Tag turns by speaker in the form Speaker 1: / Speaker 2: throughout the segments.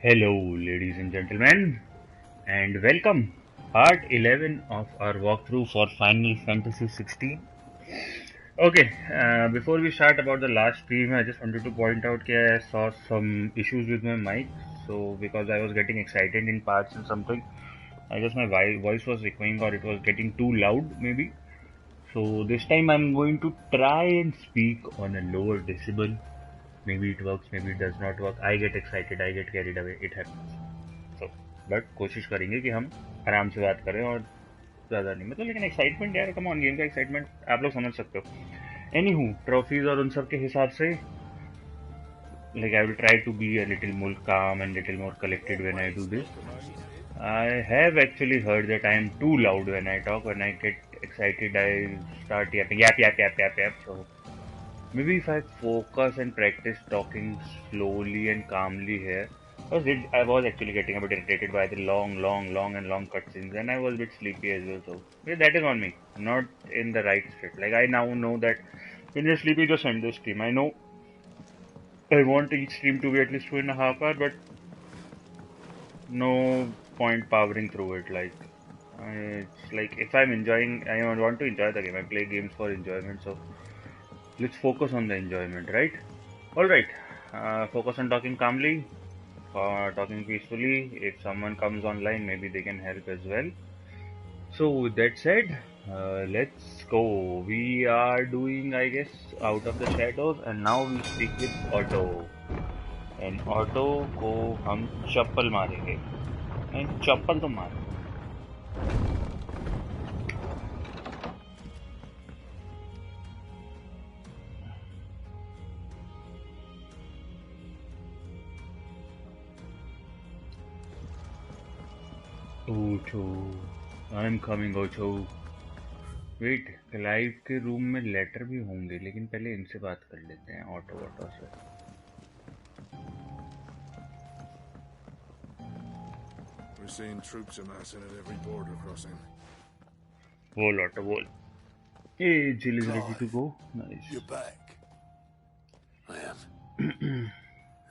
Speaker 1: Hello, ladies and gentlemen, and welcome. Part 11 of our walkthrough for Final Fantasy 16. Okay, before we start about the last stream, I just wanted to point out that I saw some issues with my mic. So, because I was getting excited in parts and something, I guess my voice was echoing or it was getting too loud, maybe. So, this time I'm going to try and speak on a lower decibel. Maybe it works, maybe it does not work. I get excited, I get carried away, it happens. So, but कोशिश करेंगे कि हम आराम से बात करें और ज़्यादा नहीं मतलब लेकिन एक्साइटमेंट यार कम ऑन गेम का एक्साइटमेंट आप लोग समझ सकते हो एनी हूँ ट्रॉफीज और उन सब के हिसाब से like I will try to be a little more calm and little more collected when I do this. I have actually heard that I am too loud when I talk. When I get excited, I start yapping, yap. So maybe if I focus and practice talking slowly and calmly here, because I was actually getting a bit irritated by the long cutscenes, and I was a bit sleepy as well. So yeah, that is on me, not in the right state. Like I now know that when you're sleepy, just end the stream. I know I want each stream to be at least 2.5 hours, but no point powering through it. Like it's like if I'm enjoying, I want to enjoy the game. I play games for enjoyment, so let's focus on the enjoyment, right? All right. Focus on talking calmly, talking peacefully. If someone comes online, maybe they can help as well. So with that said, let's go. We are doing, I guess, Out of the Shadows, and now we speak with Otto. And Otto को हम चप्पल मारेंगे. And चप्पल तो मार. Otto, I'm coming, Otto. Wait Clive के room में letter भी होंगे लेकिन पहले इनसे बात कर लेते हैं ऑटो से.
Speaker 2: We're seeing troops amassing at every border crossing.
Speaker 1: बोल ऑटो बोल. Hey, Jill is ready to go. Nice.
Speaker 3: You're back. I am.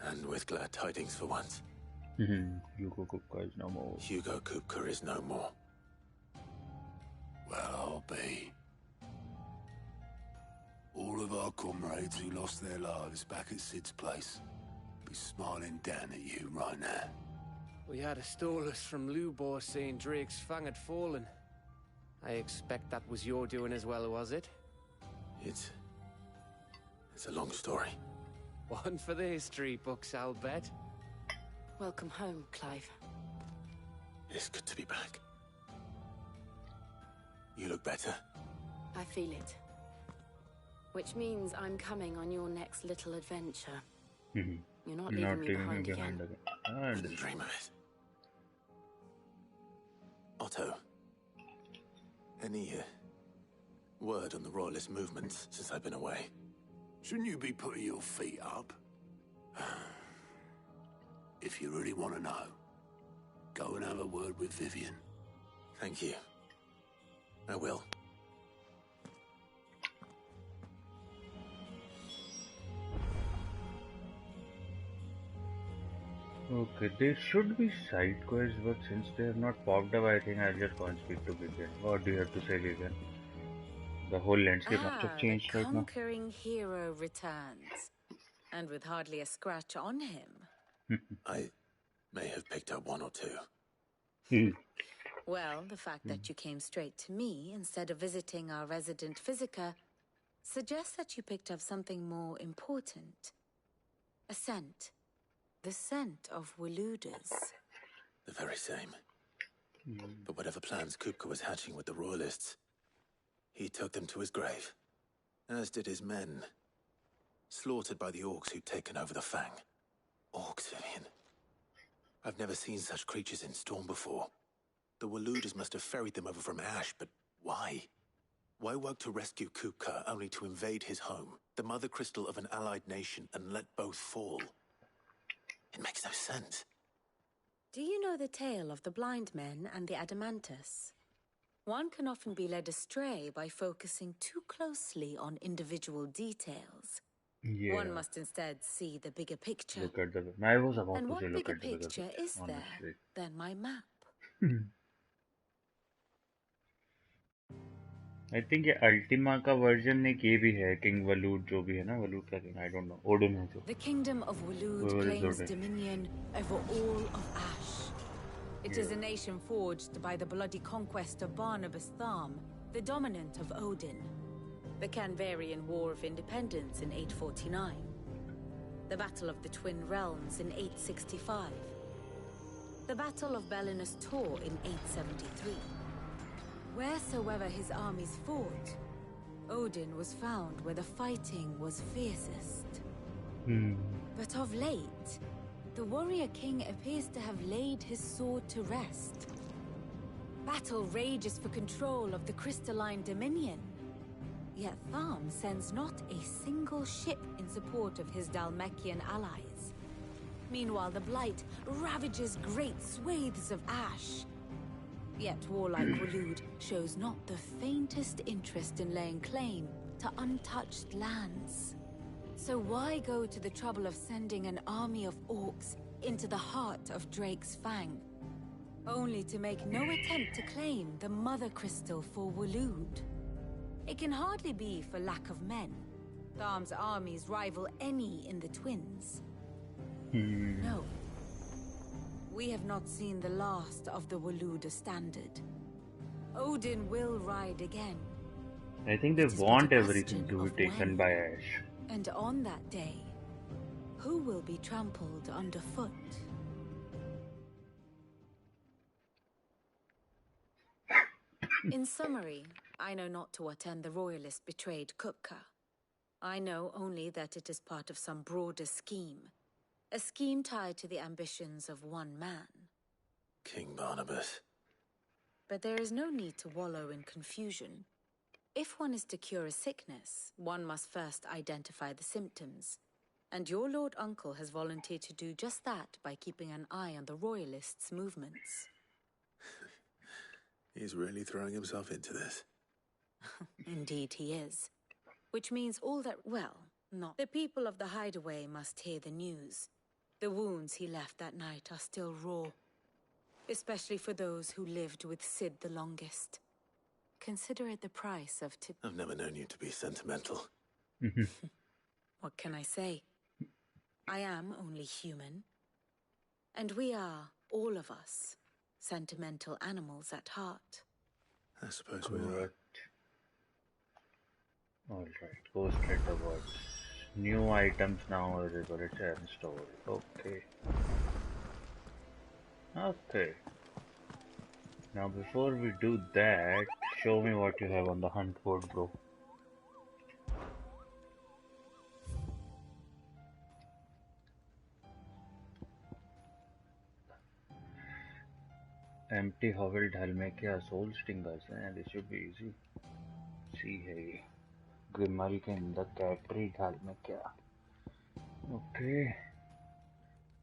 Speaker 3: And with glad tidings for once.
Speaker 1: Hugo Kupka is no more.
Speaker 3: Hugo Kupka is no more.
Speaker 2: Well, I'll be. All of our comrades who lost their lives back at Sid's place be smiling down at you right now.
Speaker 4: We had a stolus from Lubor saying Drake's fang had fallen. I expect that was your doing as well, was it?
Speaker 3: It's a long story.
Speaker 4: One for the history books, I'll bet.
Speaker 5: Welcome home, Clive.
Speaker 3: It's good to be back. You look better.
Speaker 5: I feel it. Which means I'm coming on your next little adventure. You're not leaving me behind again.
Speaker 3: I didn't dream of it. Otto, any word on the Royalist movements since I've been away?
Speaker 2: Shouldn't you be putting your feet up? If you really want to know, go and have a word with Vivian.
Speaker 3: Thank you. I will.
Speaker 1: Okay, there should be side quests, but since they have not popped up, I think I'll just go and speak to Vivian. What do you have to say, Vivian? The whole landscape must have changed right now.
Speaker 5: The conquering hero returns, and with hardly a scratch on him.
Speaker 3: I may have picked up one or two.
Speaker 5: Well, the fact that you came straight to me instead of visiting our resident physiker suggests that you picked up something more important. A scent. The scent of Waludas.
Speaker 3: The very same. But whatever plans Kupka was hatching with the Royalists, he took them to his grave, as did his men, slaughtered by the orcs who'd taken over the Fang. Orcs, Vivian. I've never seen such creatures in Storm before. The Waludas must have ferried them over from Ash, but why? Why work to rescue Kupka only to invade his home, the mother crystal of an allied nation, and let both fall? It makes no sense.
Speaker 5: Do you know the tale of the blind men and the Adamantus? One can often be led astray by focusing too closely on individual details.
Speaker 1: Yeah.
Speaker 5: One must instead see the bigger picture.
Speaker 1: Look at the. I was about
Speaker 5: And
Speaker 1: to
Speaker 5: what
Speaker 1: say look
Speaker 5: bigger
Speaker 1: at the bigger
Speaker 5: picture
Speaker 1: picture.
Speaker 5: is there
Speaker 1: Honestly.
Speaker 5: than my map?
Speaker 1: I think ये Ultima का version एक ये भी है king वलूड जो भी है ना वलूड का king I don't know Odin है जो
Speaker 5: The kingdom of Waloed
Speaker 1: Whoever is
Speaker 5: claims
Speaker 1: Odin.
Speaker 5: dominion over all of Ash. It is a nation forged by the bloody conquest of Barnabas Tharm, the dominant of Odin. The Canvarian War of Independence in 849. The Battle of the Twin Realms in 865. The Battle of Belinus Tor in 873. Wheresoever his armies fought, Odin was found where the fighting was fiercest. But of late, the warrior king appears to have laid his sword to rest. Battle rages for control of the crystalline dominion. Yet Tharm sends not a single ship in support of his Dalmekian allies. Meanwhile, the Blight ravages great swathes of Ash. Yet warlike Waloed shows not the faintest interest in laying claim to untouched lands. So why go to the trouble of sending an army of orcs into the heart of Drake's Fang, only to make no attempt to claim the Mother Crystal for Waloed? It can hardly be for lack of men. Tharm's armies rival any in the Twins. No. We have not seen the last of the Waloed standard. Odin will ride again.
Speaker 1: I think they
Speaker 5: It is but
Speaker 1: want
Speaker 5: a
Speaker 1: everything
Speaker 5: question
Speaker 1: to be
Speaker 5: of
Speaker 1: taken
Speaker 5: when.
Speaker 1: by Ash.
Speaker 5: And on that day, who will be trampled underfoot? In summary, I know not to what end the royalist betrayed Kupka. I know only that it is part of some broader scheme. A scheme tied to the ambitions of one man.
Speaker 3: King Barnabas.
Speaker 5: But there is no need to wallow in confusion. If one is to cure a sickness, one must first identify the symptoms. And your Lord Uncle has volunteered to do just that by keeping an eye on the royalists' movements.
Speaker 3: He's really throwing himself into this.
Speaker 5: Indeed he is. Which means all that, well, not. The people of the hideaway must hear the news. The wounds he left that night are still raw. Especially for those who lived with Sid the longest. Consider it the price of
Speaker 3: I've never known you to be sentimental.
Speaker 5: What can I say? I am only human. And we are, all of us, sentimental animals at heart.
Speaker 3: I suppose we are.
Speaker 1: Correct. Alright, go straight towards new items now available at store. Okay. Okay. Now before we do that, show me what you have on the hunt board, bro. Empty hovel ढल में क्या soul stingers हैं? This should be easy. See है Grimal के अंदर cattery ढाल में क्या? Okay.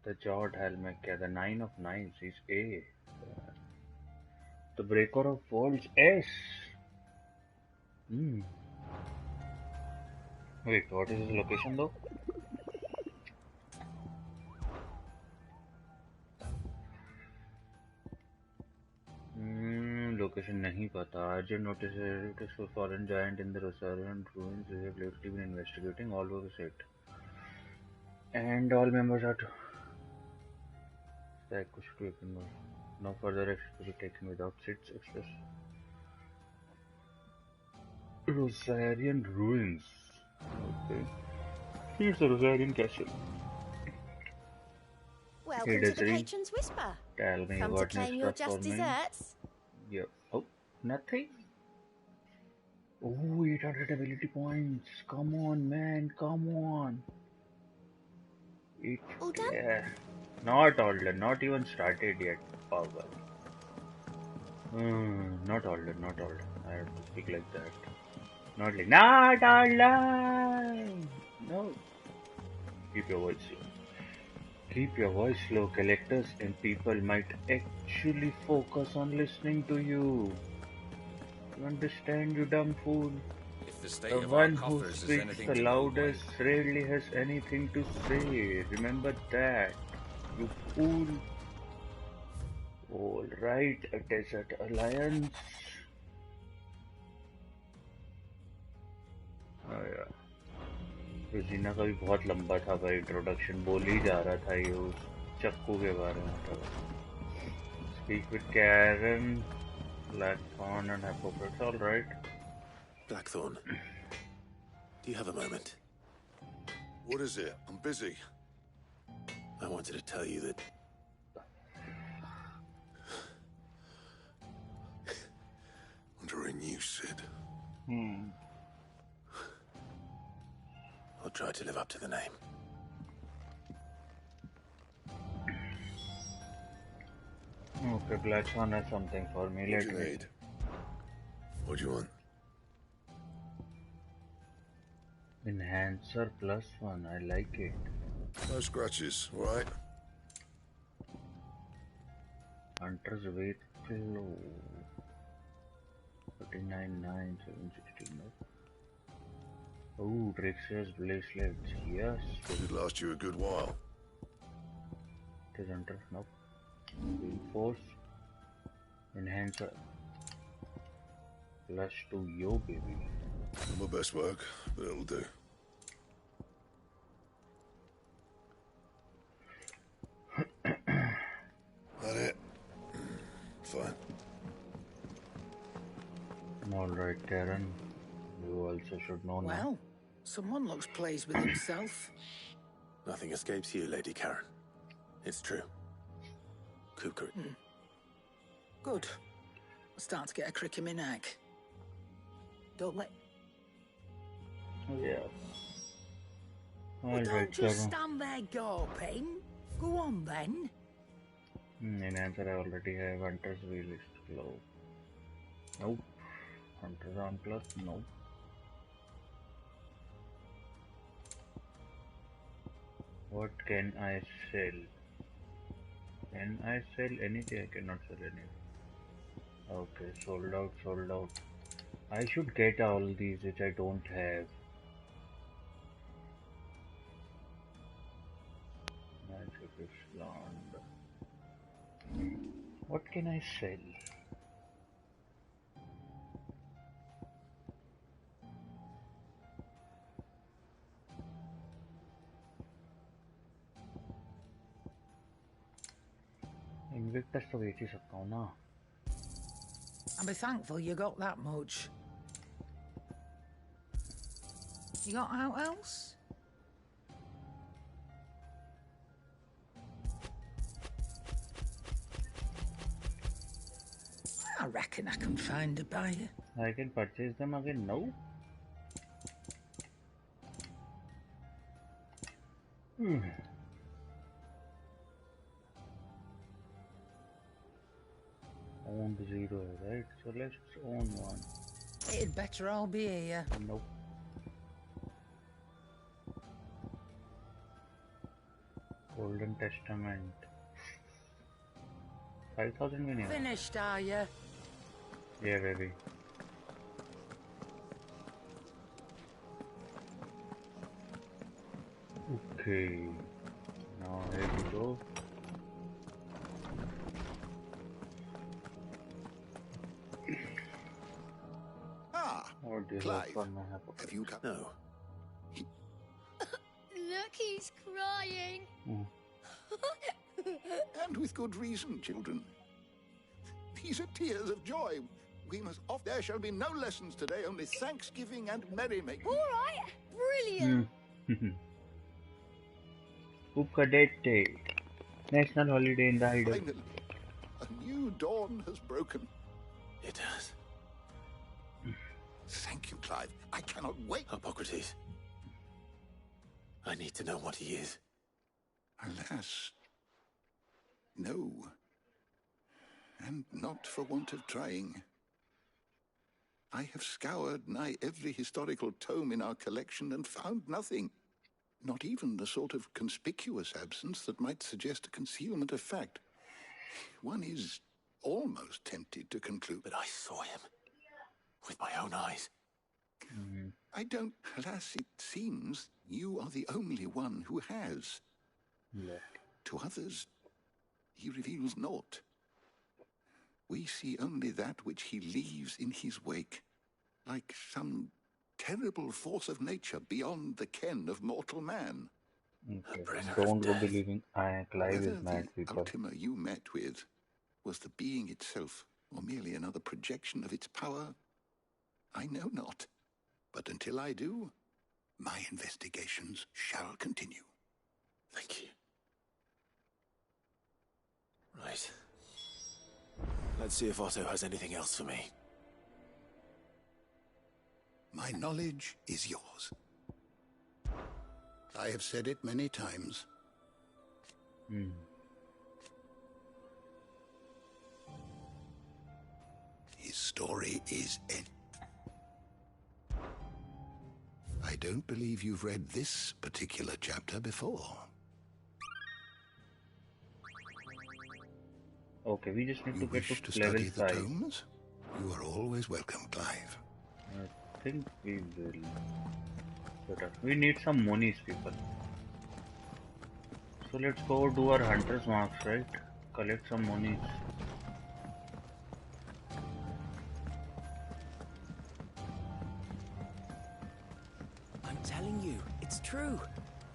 Speaker 1: The jaw ढाल में क्या? The 9 of 9s is A. The breaker of worlds S. Wait, what is his location though? Location नहीं पता. Urgent notice for fallen giant in the Rosarian ruins. We have lately been investigating all over the set. And all members are to stack कुछ to ignore. No further action to be taken without Sid's express. Rosarian ruins. Okay. Here's the Rosarian castle.
Speaker 6: Welcome
Speaker 1: Hey,
Speaker 6: to the
Speaker 1: Desiree.
Speaker 6: Patron's Whisper.
Speaker 1: Tell me
Speaker 6: Come to
Speaker 1: what new
Speaker 6: claim your
Speaker 1: stuff for
Speaker 6: just
Speaker 1: me.
Speaker 6: desserts.
Speaker 1: Yep. Oh, nothing. Oh, 800 ability points. Come on, man. Come on.
Speaker 6: All done?
Speaker 1: Yeah. Not all done. Not even started yet. Power. Not all done. Not all done. I have to speak like that. Not like. Not all done. No. Keep your voice low. Keep your voice low. Collectors and people might actually focus on listening to you. You understand, you dumb fool?
Speaker 6: If the state
Speaker 1: The
Speaker 6: of our
Speaker 1: one who
Speaker 6: coffers is
Speaker 1: speaks
Speaker 6: anything
Speaker 1: the
Speaker 6: to go by.
Speaker 1: loudest rarely has anything to say. Remember that, you fool. Alright, a desert alliance. yeah. रोजीना का भी बहुत लंबा था भाई introduction बोल ही जा रहा था ये उस चक्कू के बारे में था Speak with Karen, Blackthorn and Hypocrites, alright.
Speaker 3: Blackthorn, do you have a moment?
Speaker 2: What is it? I'm busy.
Speaker 3: I wanted to tell you that...
Speaker 2: Under a new Sid.
Speaker 3: I'll try to live up to the name.
Speaker 1: Okay, Blackthorn has something for me.
Speaker 2: What
Speaker 1: Let
Speaker 2: do you
Speaker 1: me.
Speaker 2: need? What do you want?
Speaker 1: Enhancer +1, I like it.
Speaker 2: No scratches, alright?
Speaker 1: Hunter's weight low. 39.9, 716. Oh, Drix's bracelets, yes.
Speaker 2: Should last you a good while.
Speaker 1: It is Hunter, nope. Reinforce. Enhancer. +2, yo baby.
Speaker 2: Not my best work, but it'll do. That it? Fine.
Speaker 1: Alright, Karen. You also should know now.
Speaker 7: Well, someone looks pleased with himself.
Speaker 3: Nothing escapes you, Lady Karen. It's true. Kupka.
Speaker 7: Good. I'm starting to get a crick in my neck. Don't let...
Speaker 1: Yeah.
Speaker 7: Well,
Speaker 1: Alright,
Speaker 7: don't just
Speaker 1: Karen.
Speaker 7: stand there gawping. Go on, then.
Speaker 1: Enhancer I already have. Hunter's wheel is low. Nope. Hunter's on plus. Nope. What can I sell? Can I sell anything? I cannot sell anything. Okay, sold out, sold out. I should get all these which I don't have. Magic is land. What can I sell? Invictus तो बेच ही सकता हूँ ना.
Speaker 7: And be thankful you got that much. You got out else? I reckon I can find a buyer.
Speaker 1: I can purchase them again. No. Owned 0, right? So let's own 1.
Speaker 7: It'd better all be here.
Speaker 1: Nope. Golden Testament. 5,000 में नहीं होगा.
Speaker 7: Finished, are you?
Speaker 1: Yeah, baby. Okay. Now here we go. What do you have
Speaker 2: Clive,
Speaker 1: for my apple?
Speaker 2: have you come?
Speaker 3: No.
Speaker 8: Look, he's crying.
Speaker 2: And with good reason, children. These are tears of joy. We must off. There shall be no lessons today, only thanksgiving and merrymaking.
Speaker 8: All right, brilliant.
Speaker 1: Upkadete. National holiday in the Hideout.
Speaker 2: Finally, a new dawn has broken.
Speaker 3: It has.
Speaker 2: Thank you, Clive. I cannot wait.
Speaker 3: Hippocrates. I need to know what he is.
Speaker 2: Alas, no. And not for want of trying. I have scoured nigh every historical tome in our collection and found nothing. Not even the sort of conspicuous absence that might suggest a concealment of fact. One is almost tempted to conclude.
Speaker 3: But I saw him. With my own eyes.
Speaker 2: I don't... Alas, it seems you are the only one who has. To others, he reveals naught. We see only that which he leaves in his wake, like some terrible force of nature beyond the ken of mortal man.
Speaker 1: Okay.
Speaker 3: Bringer of
Speaker 1: Don't go
Speaker 3: death.
Speaker 1: believing Clive
Speaker 2: Whether
Speaker 1: is mad,
Speaker 2: the
Speaker 1: people.
Speaker 2: Ultima you met with was the being itself, or merely another projection of its power, I know not. But until I do, my investigations shall continue.
Speaker 3: Thank you. Right. Let's see if Otto has anything else for me.
Speaker 2: My knowledge is yours. I have said it many times. His story is end. I don't believe you've read this particular chapter before.
Speaker 1: Okay, we just need
Speaker 2: You
Speaker 1: to get
Speaker 2: wish to
Speaker 1: level
Speaker 2: study the
Speaker 1: 5.
Speaker 2: tomes? You are always welcome, Clive.
Speaker 1: I think we will. Better. We need some monies, people. So let's go do our hunter's marks, right? Collect some monies.
Speaker 6: I'm telling you, it's true.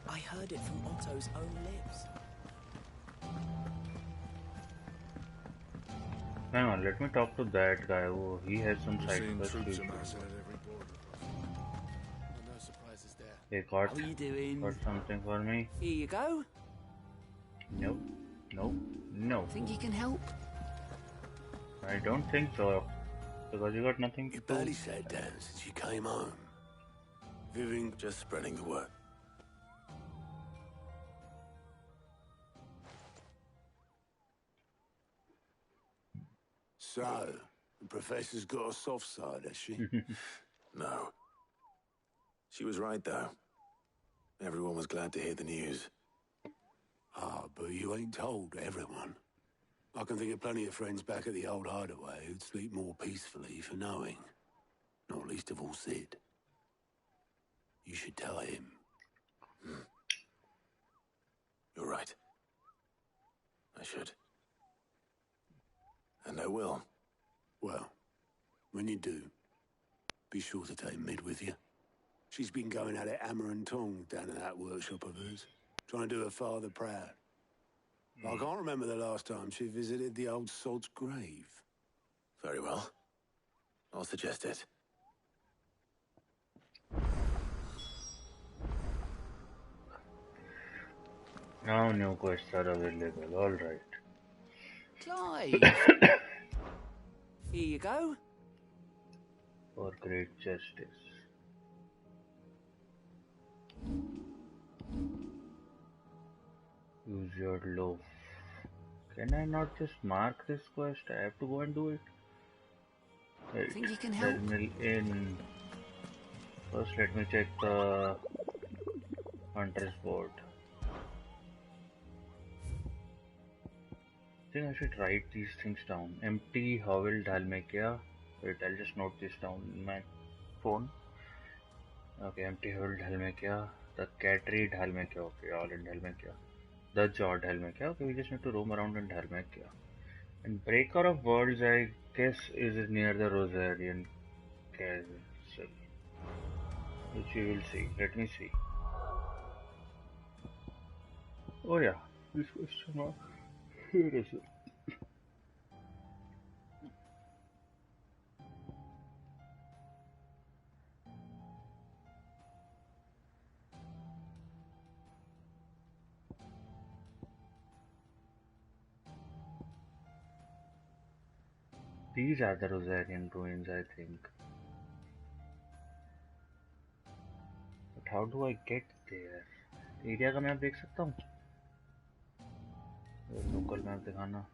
Speaker 6: I heard it from Otto's own lips.
Speaker 1: Hang on, let me talk to that guy. Oh, he has some
Speaker 9: We're
Speaker 1: side
Speaker 9: seeing
Speaker 1: quests.
Speaker 9: troops amassing at every border crossing.
Speaker 4: No surprises there.
Speaker 1: They got
Speaker 6: How are you doing?
Speaker 1: something for me.
Speaker 6: Here you go.
Speaker 1: No, no, no.
Speaker 6: Think you can help?
Speaker 1: I don't think so. Because you got nothing to
Speaker 3: You
Speaker 1: do.
Speaker 3: barely sat down since you came home. Viewing, just spreading the word.
Speaker 9: So, the professor's got a soft side, has she?
Speaker 3: No. She was right, though. Everyone was glad to hear the news.
Speaker 9: But you ain't told everyone. I can think of plenty of friends back at the old hideaway who'd sleep more peacefully for knowing. Not least of all Sid. You should tell him.
Speaker 3: You're right. I should. And I will.
Speaker 9: Well, when you do, be sure to take Mid with you. She's been going at it hammer and tongs down at that workshop of hers, trying to do her father proud. I can't remember the last time she visited the old sod's grave.
Speaker 3: Very well. I'll suggest it.
Speaker 1: Now new quests are available. Alright.
Speaker 6: Clive. Here you go.
Speaker 1: For great justice. Use your loaf. Can I not just mark this quest? I have to go and do it. Wait,
Speaker 6: Think you can help?
Speaker 1: terminal in. First, let me check the hunter's board. I think I should write these things down. Empty hovel dhal mein kya? Wait, I'll just note this down in my phone. Okay, empty hovel dhal mein kya? The cattery dhal mein kya? Okay, all in dhal mein kya? The jaw dhal mein kya? Okay, we just need to roam around in dhal mein kya? And Breaker of Worlds, I guess, is near the Rosarian Castle, which we will see. Let me see. Oh yeah, this question mark. Here is it. These are the Rosarian ruins, I think. But how do I get there? Area का map देख सकता हूँ? Local map दिखाना.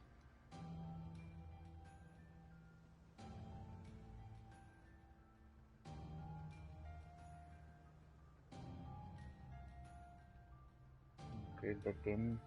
Speaker 1: Okay, the pin.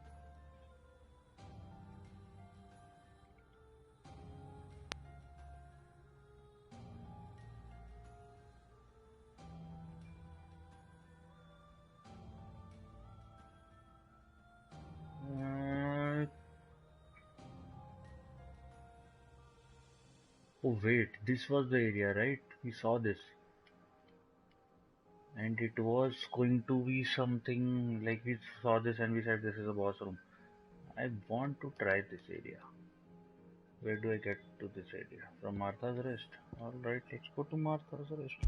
Speaker 1: Oh wait, this was the area, right? We saw this. And it was going to be something like we saw this and we said this is a boss room. I want to try this area. Where do I get to this area? From Martha's Rest. Alright, let's go to Martha's Rest.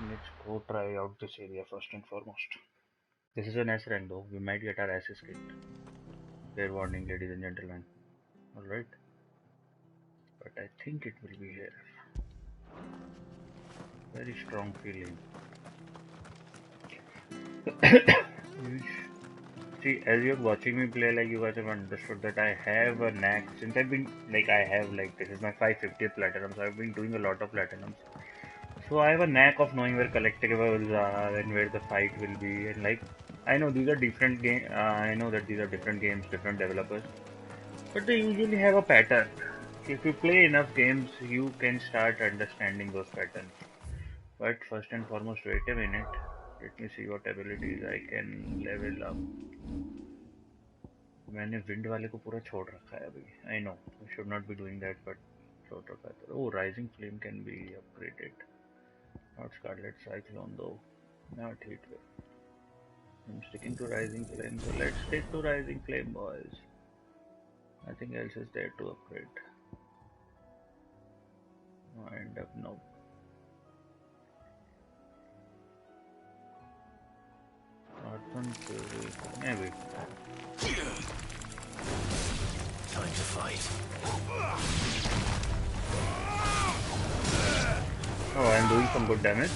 Speaker 1: Let's go try out this area first and foremost. This is an S rank though. We might get our asses kicked. Fair warning, ladies and gentlemen. Alright. But I think it will be here. Very strong feeling. See, as you're watching me play, like you guys have understood that I have a knack since I've been like this is my 550th platinum, so I've been doing a lot of platinums. So I have a knack of knowing where collectibles are and where the fight will be, and like I know these are different game. I know that these are different games, different developers, but they usually have a pattern. If you play enough games, you can start understanding those patterns. But first and foremost, wait a minute. Let me see what abilities I can level up. मैंने wind वाले को पूरा छोड़ रखा है अभी. I know I should not be doing that, but छोड़ रखा है. Oh, rising flame can be upgraded. Not scarlet cyclone though. Not heat wave. I'm sticking to rising flame, so let's stick to rising flame, boys. Nothing else is there to upgrade. End up no. Maybe.
Speaker 3: Time to fight.
Speaker 1: Oh, I'm doing some good damage.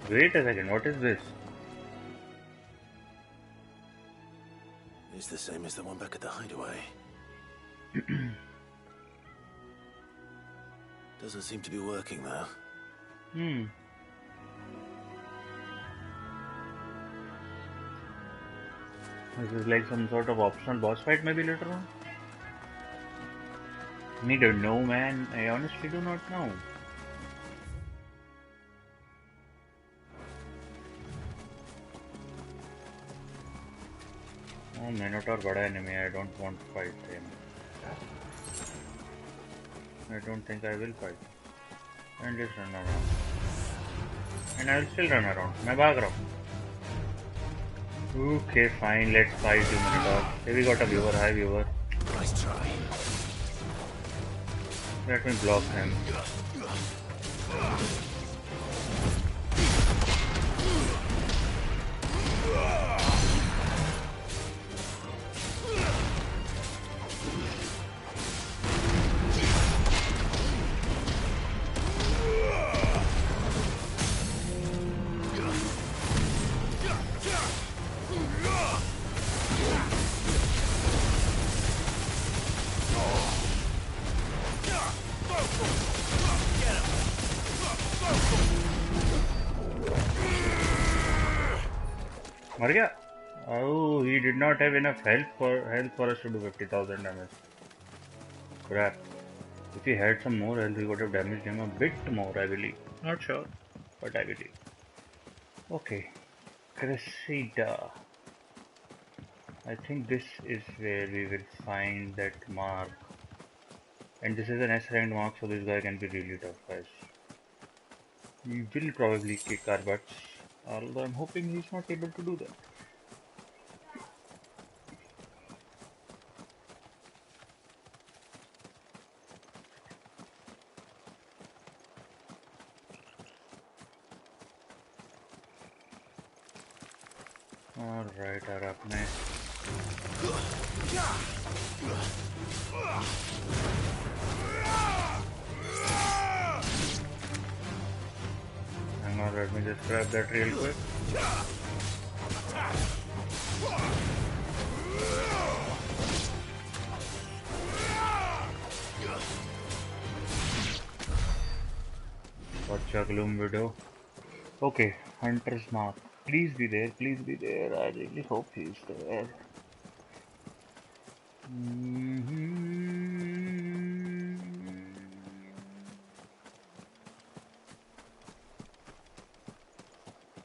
Speaker 1: Wait a second, what is this?
Speaker 3: It's the same as the one back at the hideaway. Doesn't seem to be working though.
Speaker 1: This is like some sort of optional boss fight maybe later on? I don't know, man. I honestly do not know. Oh, Minotaur bada enemy. I don't want to fight him. I don't think I will fight. And just run around. And I will still run around. मैं भाग रहा हूँ. Okay, fine. Let's fight you, Minotaur. Hey, we got a viewer. Hi, viewer.
Speaker 3: Nice try.
Speaker 1: Let me block him. मर गया? Oh, he did not have enough health for us to do 50,000 damage. Crap. If he had some more health, he would have damaged him a bit more, I believe. Not sure, but I believe. Okay, Cressida. I think this is where we will find that mark. And this is an S rank mark, so this guy can be really tough, guys. He will probably kick our butts, although I'm hoping he's not able to do that. Alright, और अपने hang on, let me just grab that real quick. Gotcha, Gloom Widow. Okay, Hunter's Mark. Please be there, please be there. I really hope he's there.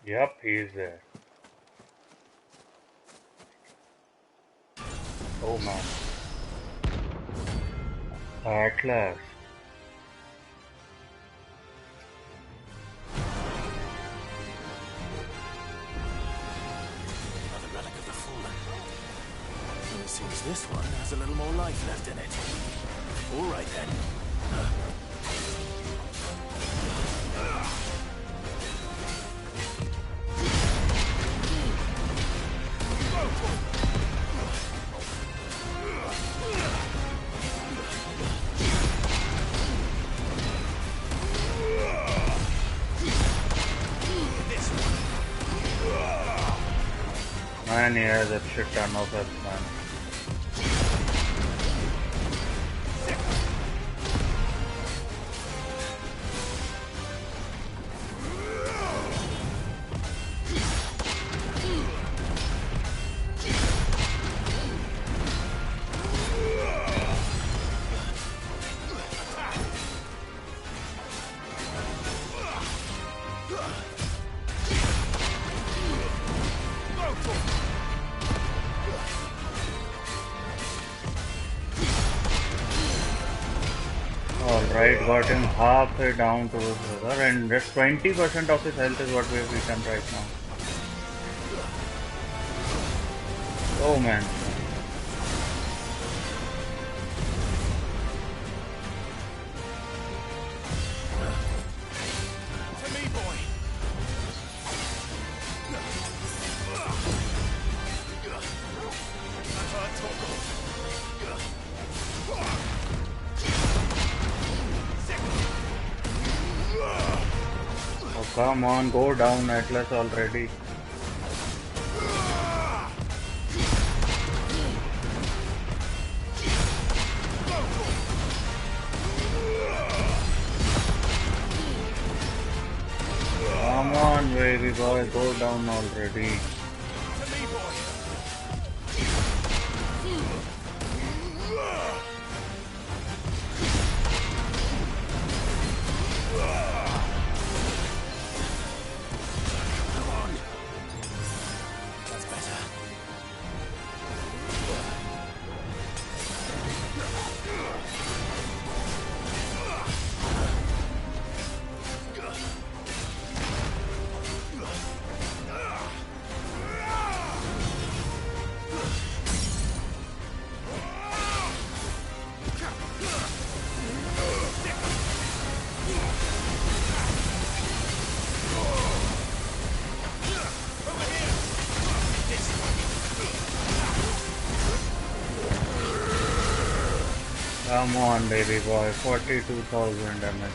Speaker 1: Yep, he is there. Oh man. At last.
Speaker 3: Another relic of the fallen. And it seems this one has a little more life left in it. All right then.
Speaker 1: Man, he has a shit ton of us, man. Alright, got him halfway down to his brother, and just 20% of his health is what we have eaten right now. Oh man.
Speaker 3: To me, boy.
Speaker 1: Oh, come on, go down, Atlas already. Come on, baby boy, go down already.
Speaker 3: That's better.
Speaker 1: Come on, baby boy, 42,000 damage.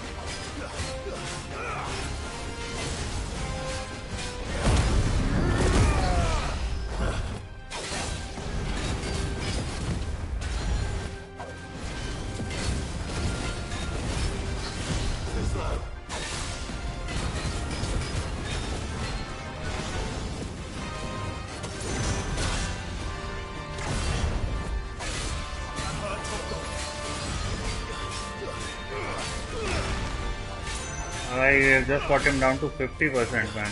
Speaker 1: I just got him down to 50%, man.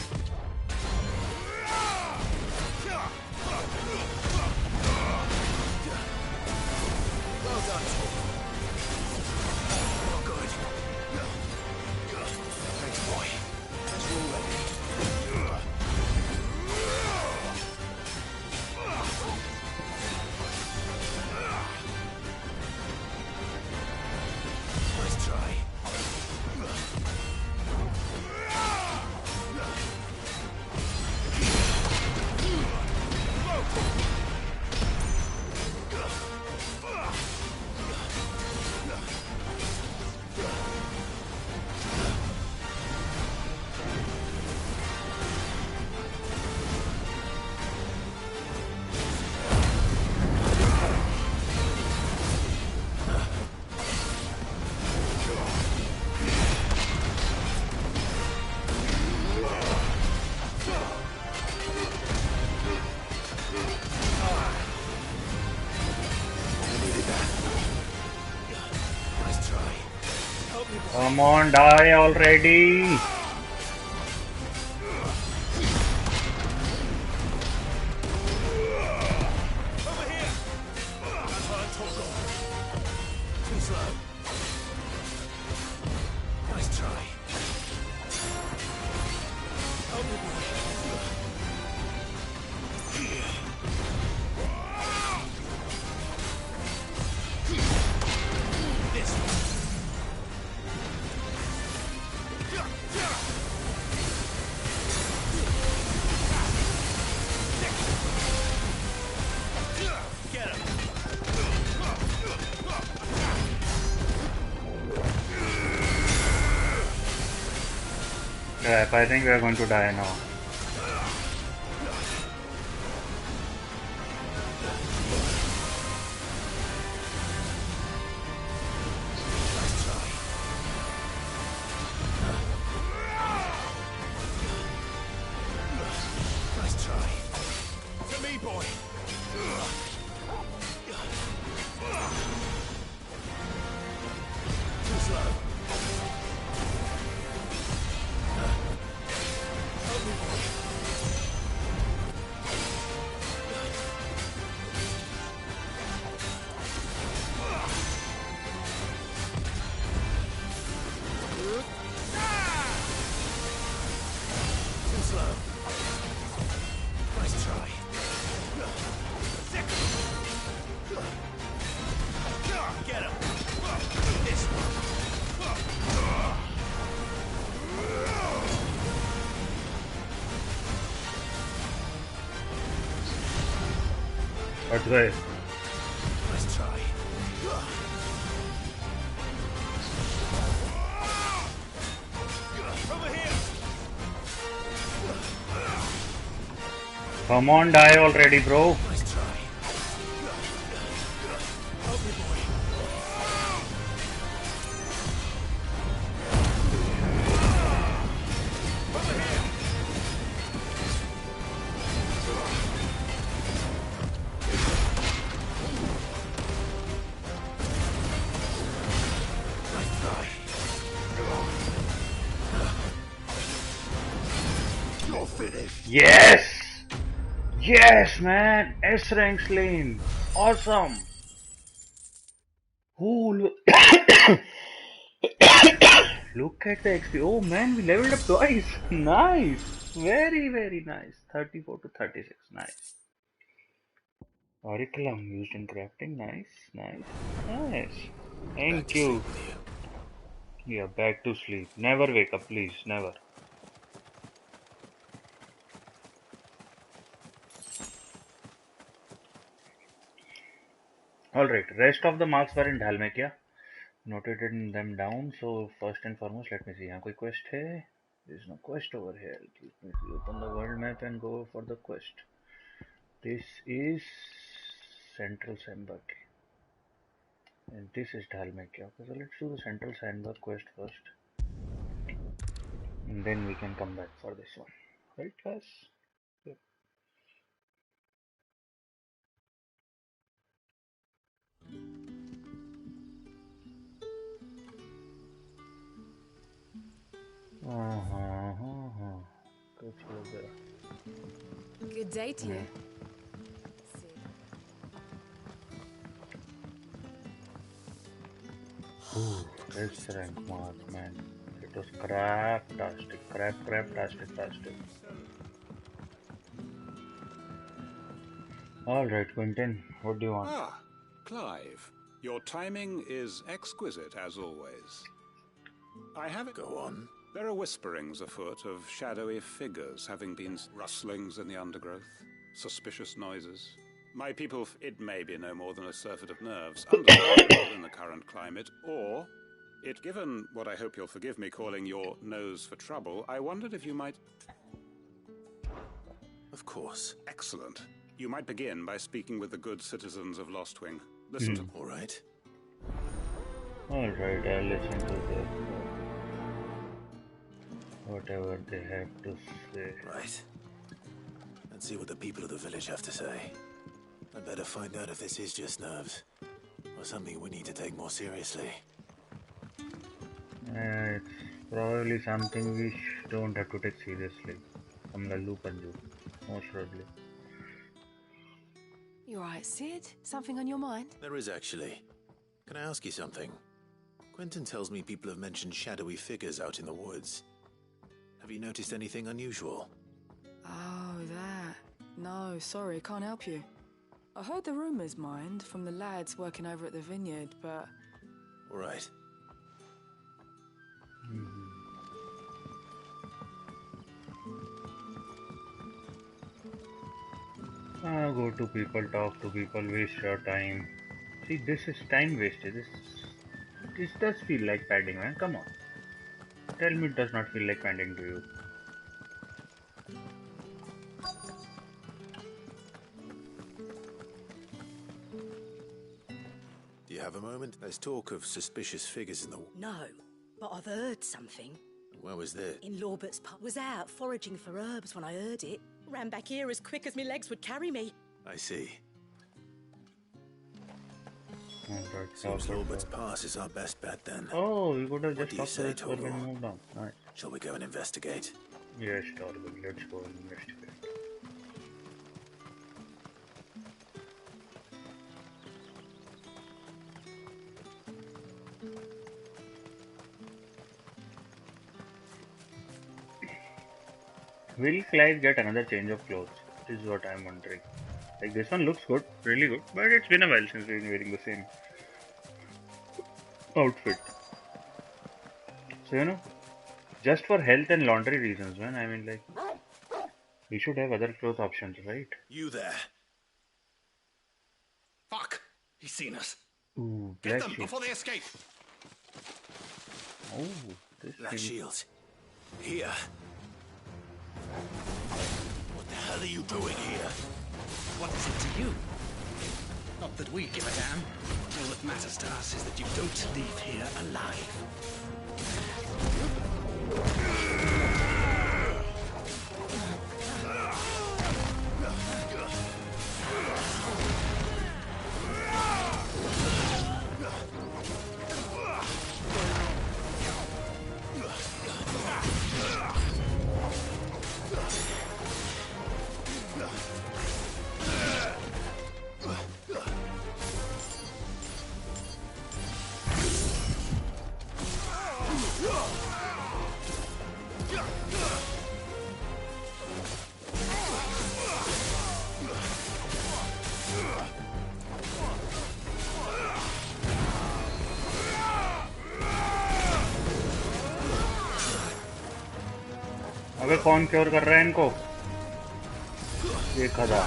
Speaker 1: Come on, die already! Crap, I think we are going to die now. Let's go.
Speaker 9: Nice try. Over here.
Speaker 1: Come on, die already, bro.
Speaker 9: Nice try.
Speaker 1: Yes! Yes, man! S rank slain! Awesome! Oh, look. Look at the XP. Oh man, we leveled up twice. Nice! Very, very nice. 34 to 36. Nice. Auriculum used in crafting. Nice, nice, nice. Thank you. Yeah, back to sleep. Never wake up, please. Never. Alright, rest of the marks were in Dhalmekia. Noted them down. So first and foremost, let me see. यहाँ कोई quest है? There is no quest over here. Let me see. Open the world map and go for the quest. This is Central Sandburg. And this is Dhalmekia. Okay, so let's do the Central Sandburg quest first. And then we can come back for this one. Right, guys? Yep.
Speaker 5: Good day to you.
Speaker 1: This rank mark, man. It was crap-tastic. Crap-tastic. Alright, Quentin, what do you want?
Speaker 2: Ah, Clive. Your timing is exquisite, as always. I have it.
Speaker 3: Go on.
Speaker 2: There are whisperings afoot of shadowy figures having been rustlings in the undergrowth, suspicious noises. My people, it may be no more than a surfeit of nerves, understandable in the current climate, or, it given what I hope you'll forgive me calling your nose for trouble, I wondered if you might...
Speaker 3: Of course.
Speaker 2: Excellent. You might begin by speaking with the good citizens of Lostwing. Listen to...
Speaker 3: All right.
Speaker 1: Alright, I'll listen to this. Whatever they have to say.
Speaker 3: Right. Let's see what the people of the village have to say. I'd better find out if this is just nerves, or something we need to take more seriously.
Speaker 1: It's probably something we don't have to take seriously. Some lallu panju, most probably.
Speaker 10: You alright, Sid? Something on your mind?
Speaker 3: There is actually. Can I ask you something? Quentin tells me people have mentioned shadowy figures out in the woods. Have you noticed anything unusual?
Speaker 10: Oh, that. No, sorry, can't help you. I heard the rumours, mind, from the lads working over at the vineyard, but...
Speaker 3: All right.
Speaker 1: Go to people, talk to people, waste your time. See, this is time wasted. This does feel like padding, man. Come on. Tell me it does not feel like padding to you.
Speaker 3: Do you have a moment? There's talk of suspicious figures in the...
Speaker 11: No, but I've heard something.
Speaker 3: Where was this?
Speaker 11: In Lorbert's pub. Was out foraging for herbs when I heard it. Ran back here as quick as my legs would carry me.
Speaker 3: I see.
Speaker 1: Alright,
Speaker 3: Seems Lorbert's Pass is our best bet then.
Speaker 1: Oh, we could have
Speaker 3: What
Speaker 1: just
Speaker 3: do you
Speaker 1: talked
Speaker 3: say,
Speaker 1: to it when
Speaker 3: Toro?
Speaker 1: we moved on. Nice.
Speaker 3: Shall we go and investigate?
Speaker 1: Yes, Torben, let's go and investigate. Will Clive get another change of clothes? Is what I'm wondering. Like, this one looks good, really good, but it's been a while since we've been wearing the same outfit. So, you know, just for health and laundry reasons, man. I mean, like, we should have other clothes options, right?
Speaker 3: You there.
Speaker 12: Fuck! He's seen us.
Speaker 1: Ooh,
Speaker 12: Get
Speaker 1: black
Speaker 12: them
Speaker 1: shields.
Speaker 12: before they escape.
Speaker 1: Oh, this
Speaker 3: Black
Speaker 1: thing.
Speaker 3: shields. Here. What the hell are you doing here?
Speaker 12: What is it to you? Not that we give a damn. All that matters to us is that you don't leave here alive.
Speaker 1: अबे कौन cure कर रहा है इनको? 1000.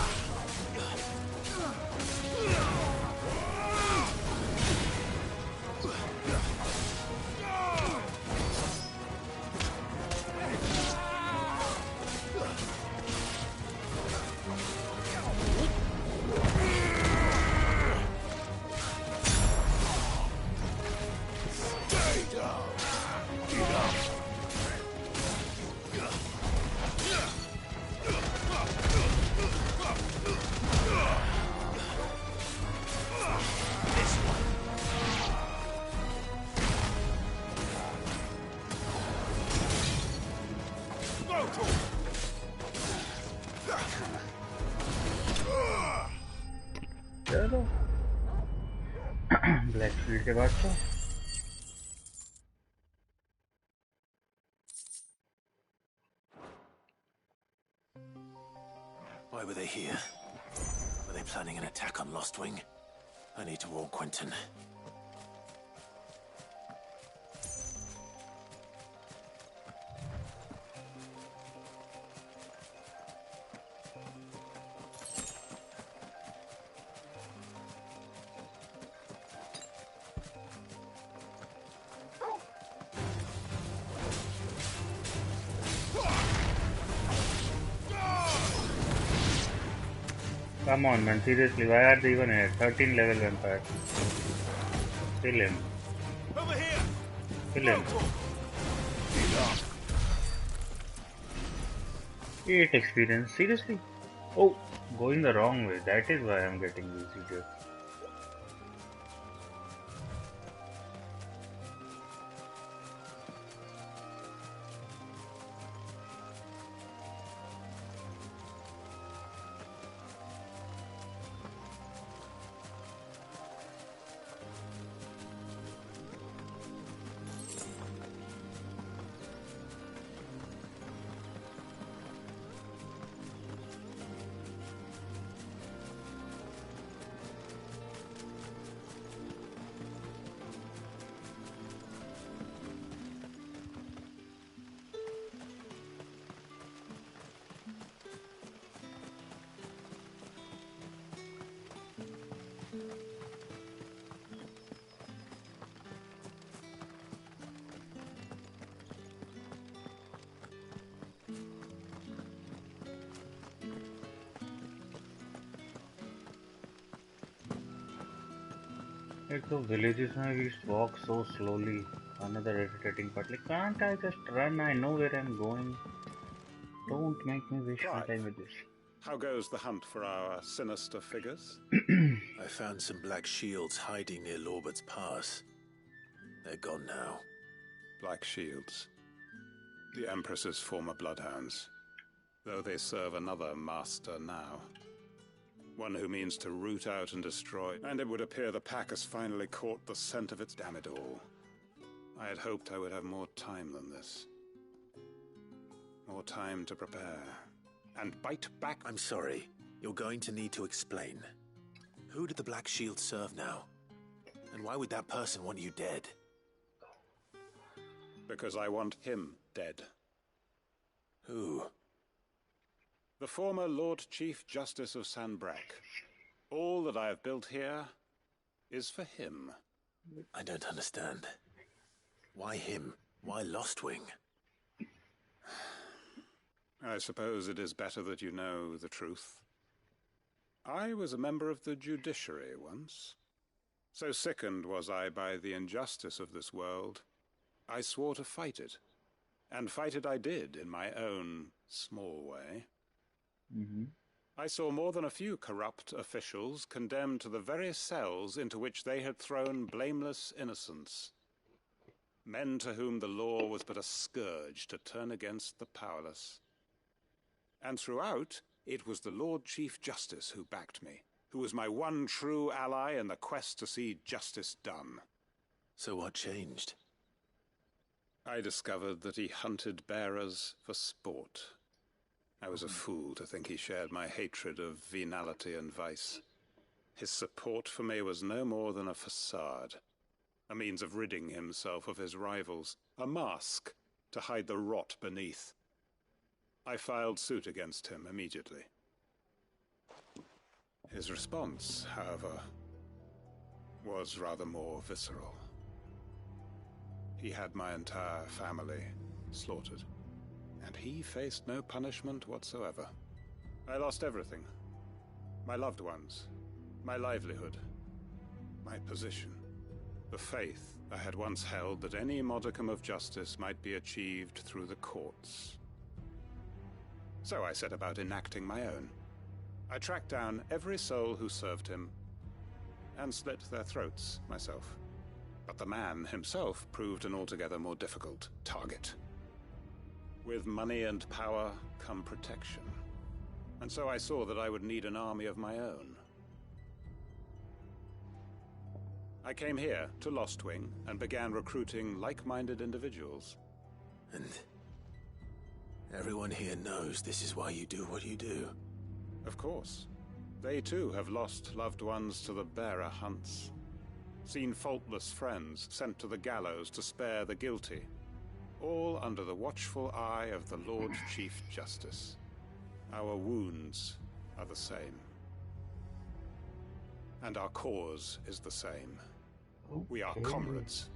Speaker 1: चलो black field के बाद तो
Speaker 3: Why were they here? Were they planning an attack on Lost Wing? I need to warn Quentin.
Speaker 1: Come on, man, seriously, why are they even here? 13 level vampire. Kill him.
Speaker 12: Over here!
Speaker 1: Kill him. 8 experience, seriously? Oh, going the wrong way, that is why I'm getting these idiots. Like the villages now we walk so slowly. Another irritating part. Like, can't I just run? I know where I'm going. Don't make me waste my time with this.
Speaker 2: How goes the hunt for our sinister figures?
Speaker 3: I found some black shields hiding near Lorbert's Pass. They're gone now.
Speaker 2: Black shields. The Empress's former bloodhounds. Though they serve another master now. One who means to root out and destroy. And it would appear the pack has finally caught the scent of its damn it all. I had hoped I would have more time than this. More time to prepare. And bite back.
Speaker 3: I'm sorry. You're going to need to explain. Who did the Black Shield serve now? And why would that person want you dead?
Speaker 2: Because I want him dead.
Speaker 3: Who?
Speaker 2: The former Lord Chief Justice of Sanbreque. All that I have built here is for him.
Speaker 3: I don't understand. Why him? Why Lostwing?
Speaker 2: I suppose it is better that you know the truth. I was a member of the judiciary once. So sickened was I by the injustice of this world, I swore to fight it. And fight it I did in my own small way. I saw more than a few corrupt officials condemned to the very cells into which they had thrown blameless innocents. Men to whom the law was but a scourge to turn against the powerless. And throughout, it was the Lord Chief Justice who backed me, who was my one true ally in the quest to see justice done.
Speaker 3: So what changed?
Speaker 2: I discovered that he hunted bearers for sport. I was a fool to think he shared my hatred of venality and vice. His support for me was no more than a facade, a means of ridding himself of his rivals, a mask to hide the rot beneath. I filed suit against him immediately. His response, however, was rather more visceral. He had my entire family slaughtered, and he faced no punishment whatsoever. I lost everything. My loved ones, my livelihood, my position, the faith I had once held that any modicum of justice might be achieved through the courts. So I set about enacting my own. I tracked down every soul who served him, and slit their throats myself. But the man himself proved an altogether more difficult target. With money and power come protection. And so I saw that I would need an army of my own. I came here to Lostwing and began recruiting like-minded individuals.
Speaker 3: And everyone here knows this is why you do what you do.
Speaker 2: Of course. They too have lost loved ones to the bearer hunts. Seen faultless friends sent to the gallows to spare the guilty. All under the watchful eye of the Lord Chief Justice. Our wounds are the same. And our cause is the same. We are comrades.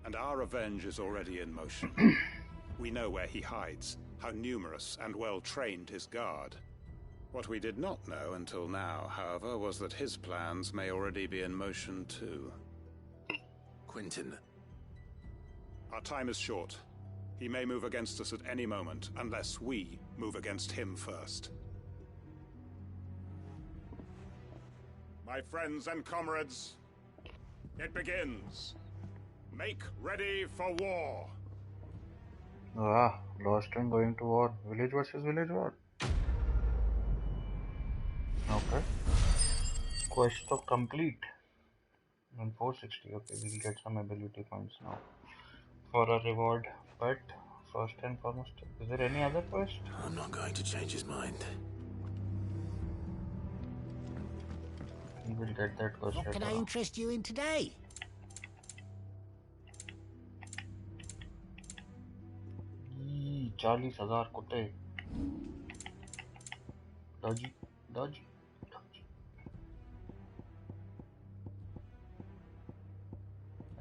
Speaker 2: And our revenge is already in motion. We know where he hides, how numerous and well-trained his guard. What we did not know until now, however, was that his plans may already be in motion too.
Speaker 3: Quentin.
Speaker 2: Our time is short. He may move against us at any moment, unless we move against him first. My friends and comrades, it begins. Make ready for war.
Speaker 1: Lostwing going to war. Village versus village war. Okay. Quest to complete. And 460. Okay, we'll get some ability points now. For a reward. But first and foremost, is there any other quest?
Speaker 3: I'm not going to change his mind.
Speaker 1: We will get that quest.
Speaker 13: What can I interest you in today?
Speaker 1: Yee, 40,000 kutte. Dodgy.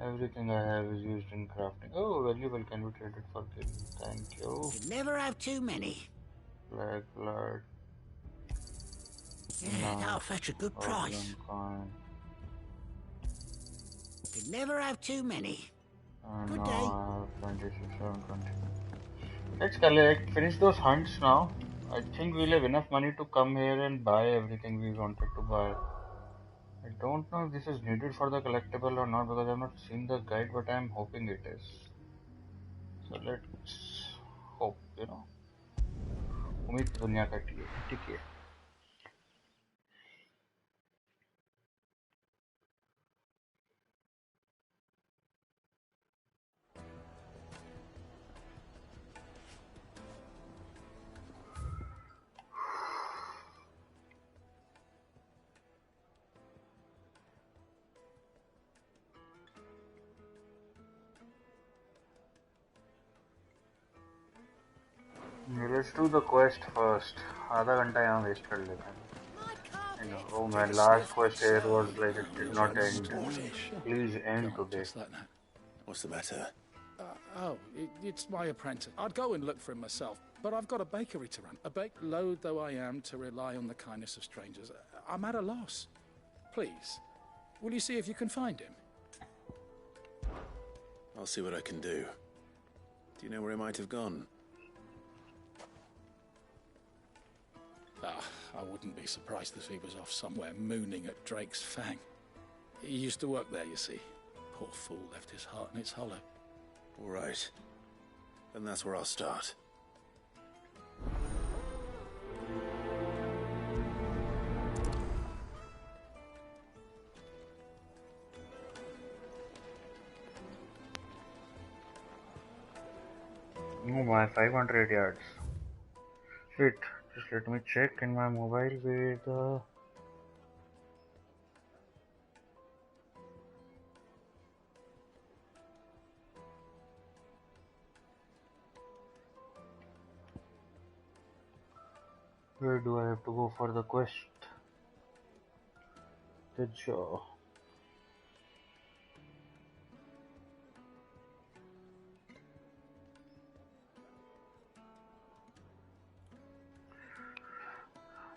Speaker 1: Everything I have is used in crafting. Oh, valuable can be traded for killing. Thank you.
Speaker 13: You never have too many.
Speaker 1: Black blood.
Speaker 13: Yeah, that'll fetch a good price.
Speaker 1: Coin.
Speaker 13: Could never have too many. Good day.
Speaker 1: No, 26, 720. Let's collect, finish those hunts now. I think we'll have enough money to come here and buy everything we wanted to buy. I don't know if this is needed for the collectible or not because I've not seen the guide, but I'm hoping it is. So let's hope, you know. उम्मीद तो दुनिया का ठीक है. Let's do the quest first. आधा घंटा यहाँ waste कर लेते हैं. Oh man, last quest here was like it did not end. Please end today.
Speaker 12: Just like that.
Speaker 3: What's the matter?
Speaker 12: It's my apprentice. I'd go and look for him myself, but I've got a bakery to run. Loath though I am to rely on the kindness of strangers, I'm at a loss. Please, will you see if you can find him?
Speaker 3: I'll see what I can do. Do you know where he might have gone?
Speaker 12: I wouldn't be surprised if he was off somewhere mooning at Drake's Fang. He used to work there, you see. Poor fool left his heart in its hollow.
Speaker 3: All right. Then that's where I'll start.
Speaker 1: Oh my, 500 yards. Wait, just let me check in my mobile with where do I have to go for the quest? The jaw.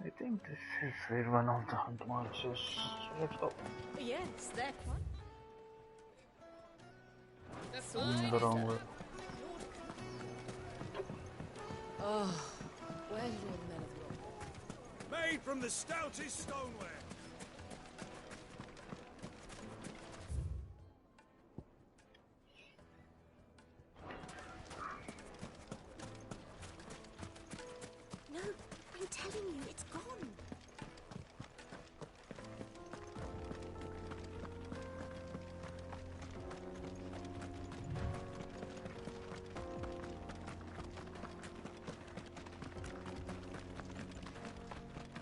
Speaker 1: I think this is where one of the hunt marks is. So let's go.
Speaker 11: Yes, that one. That's
Speaker 1: The wrong way.
Speaker 10: Oh, where did all the men of the rock go?
Speaker 9: Made from the stoutest stoneware.
Speaker 5: No, I'm telling you, it's gone.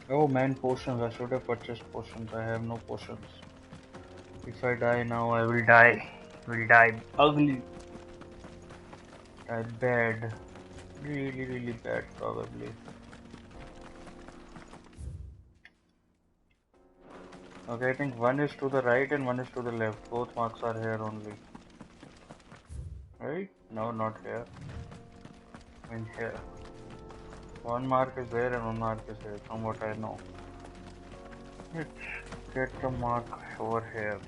Speaker 1: Oh man, potions. I should have purchased potions. I have no potions. If I die now, I will die. Will die ugly. Die bad. Really, really bad, probably. Okay, I think one is to the right and one is to the left. Both marks are here only. Right? No, not here. I mean here. One mark is there and one mark is here, from what I know. Let's get the mark over here.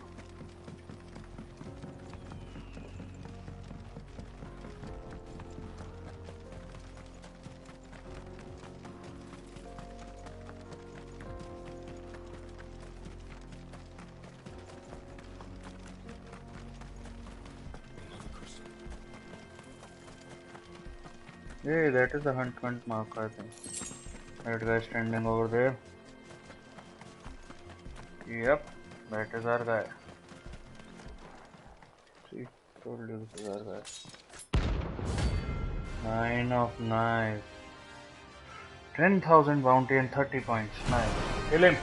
Speaker 1: Yeah, that is the hunt mark, I think. That guy standing over there. Yep, that is our guy. See, told you this is our guy. 9 of knives. 10,000 bounty and 30 points. Nice. Kill him.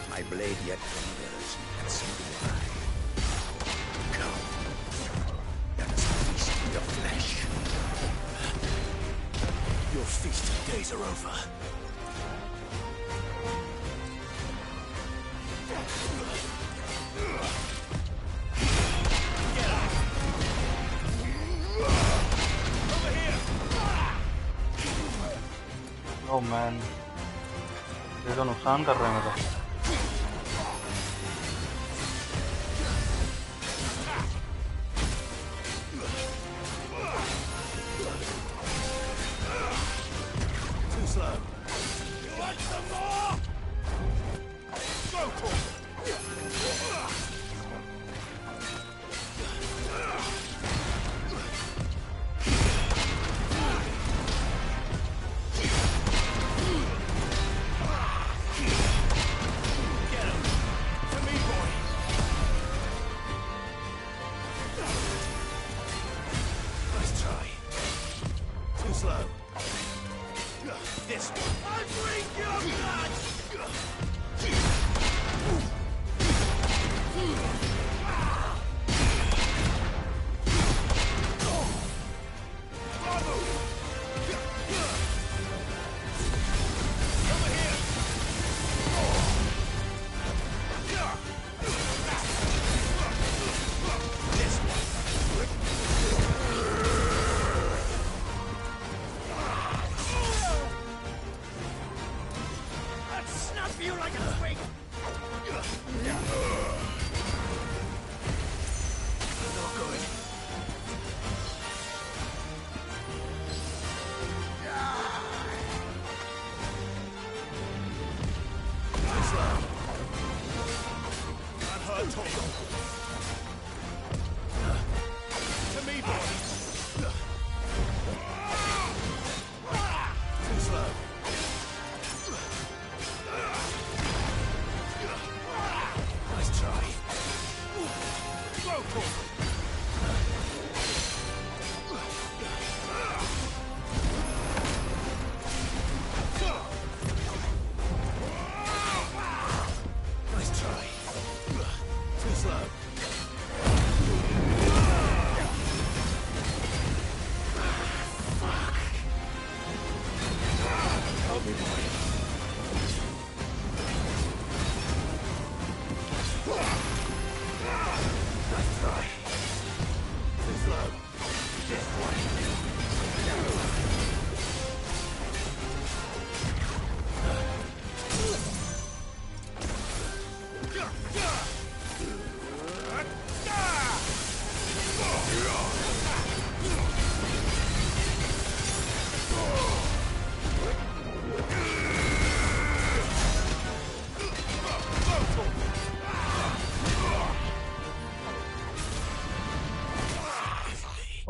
Speaker 13: My blade yet lingers, and so do I. Come, let us feast on your flesh.
Speaker 9: Your feasting days are over.
Speaker 1: Oh man, ये तो नुकसान कर रहे हैं मेरा.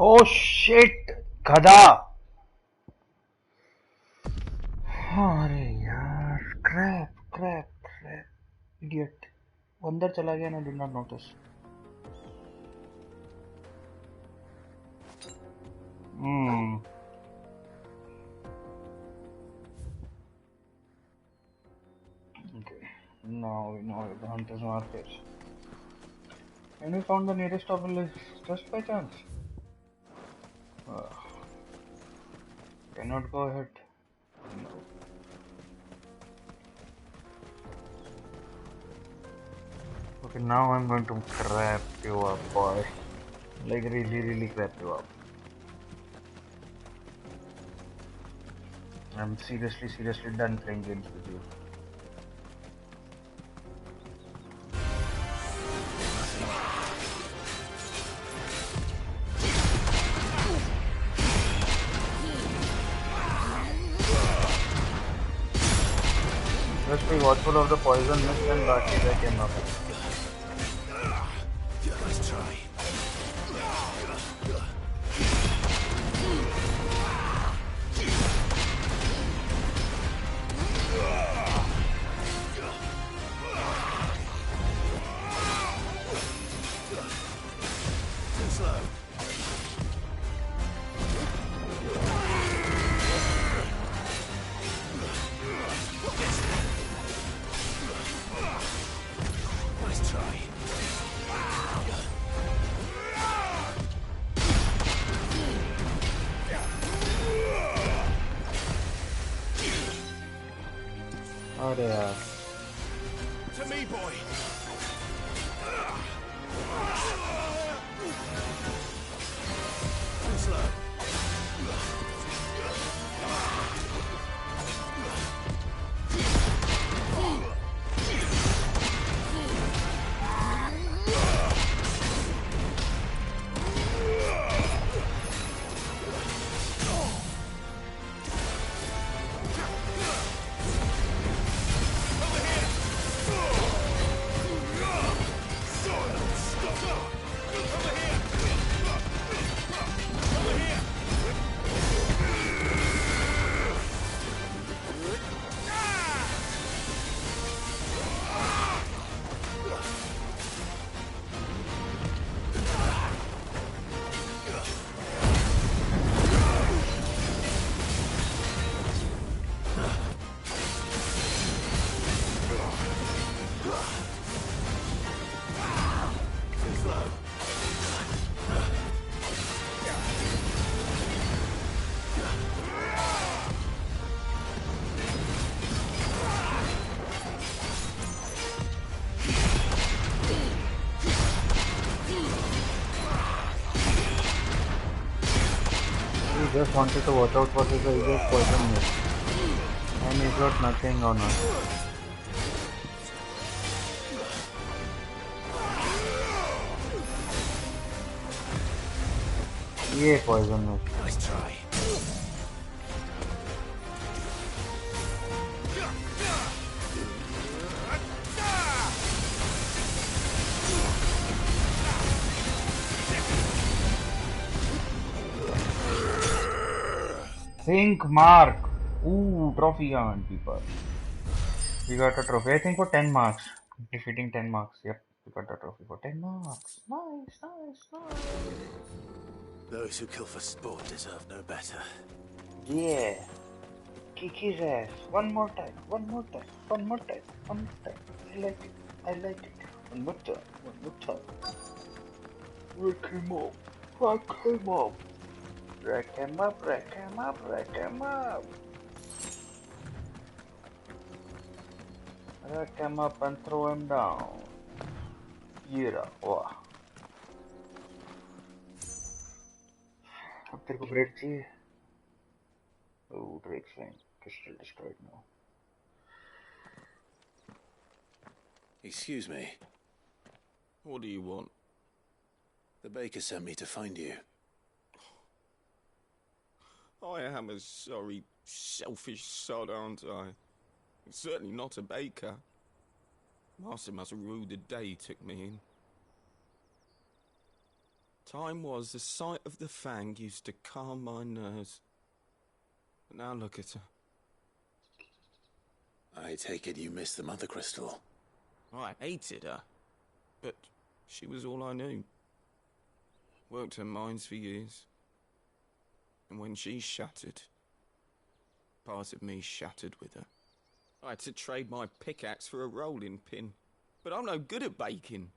Speaker 1: Oh shit, गधा. अरे यार, crap, idiot. वो अंदर चला गया ना, did not notice. Okay, now we know the hunter's market. And we found the nearest obelisk just by chance. Cannot go ahead. No. Okay, now I'm going to crap you up, boy. Like really crap you up. I'm seriously done playing games with you. Just be watchful of the poison mist and Baki that came up.
Speaker 13: Let's try. Too slow. Nice try.
Speaker 1: अरे यार.
Speaker 13: To me, boy. Too slow.
Speaker 1: just wanted to watch out for his just poison mist. And he got nothing on us. Yeah, poison mist.
Speaker 13: Nice try.
Speaker 1: Think mark. Ooh, trophy hunt, people. We got a trophy, I think, for 10 marks. Defeating 10 marks. Yep, we got a trophy for 10 marks. Nice, nice, nice.
Speaker 3: Those who kill for sport deserve no better.
Speaker 1: Yeah. Kick his ass. One more time, one more time, one more time, one more time. I like it, I like it. One more time, one more time. Wake him up, wake him up. Rack him up, rack him up, rack him up. Rack him up and throw him down. Yeah, wow. अब तेरे को break चाहिए? Oh, Drake's fine. Crystal destroyed now.
Speaker 3: Excuse me.
Speaker 14: What do you want?
Speaker 3: The baker sent me to find you.
Speaker 14: I am a sorry, selfish sod, aren't I? I'm certainly not a baker. Master must have ruled the day he took me in. Time was the sight of the fang used to calm my nerves. But now look at her.
Speaker 3: I take it you missed the mother crystal.
Speaker 14: I hated her, but she was all I knew. Worked her mines for years. And when she shattered, part of me shattered with her. I had to trade my pickaxe for a rolling pin. But I'm no good at baking.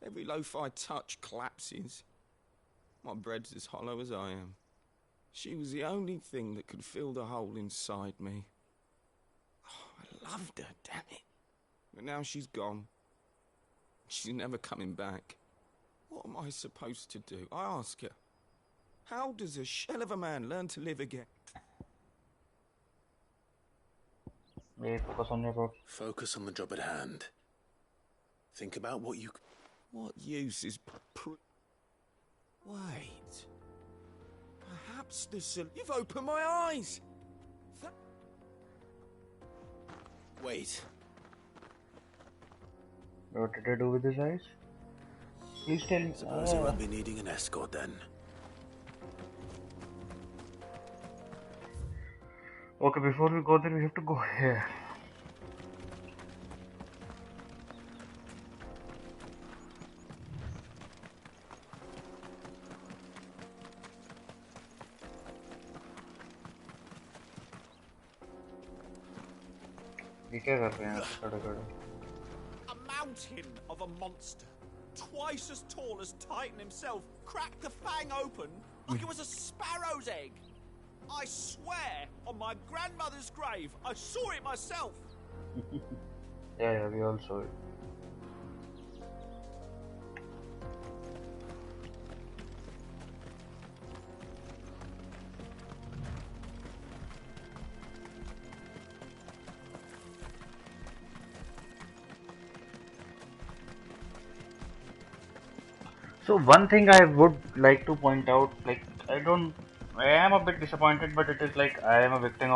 Speaker 14: Every loaf I touch collapses. My bread's as hollow as I am. She was the only thing that could fill the hole inside me. Oh, I loved her, damn it. But now she's gone. She's never coming back. What am I supposed to do? I ask her. How does a shell of a man learn to live again?
Speaker 1: Focus on your work.
Speaker 3: Focus on the job at hand. Think about what you...
Speaker 14: What use is... Wait. Perhaps this... You've opened my eyes!
Speaker 3: Wait.
Speaker 1: What did I do with his eyes? Please tell me.
Speaker 3: Suppose I won't be needing an escort then.
Speaker 1: Okay, before we go there, we have to go here. ये क्या कर रहे हैं आप खड़े-खड़े?
Speaker 15: A mountain of a monster, twice as tall as Titan himself, cracked the fang open like it was a sparrow's egg. I swear on my grandmother's grave, I saw it myself.
Speaker 1: Yeah, we all saw it. So one thing I would like to point out, like I am a bit disappointed, but it is like I am a victim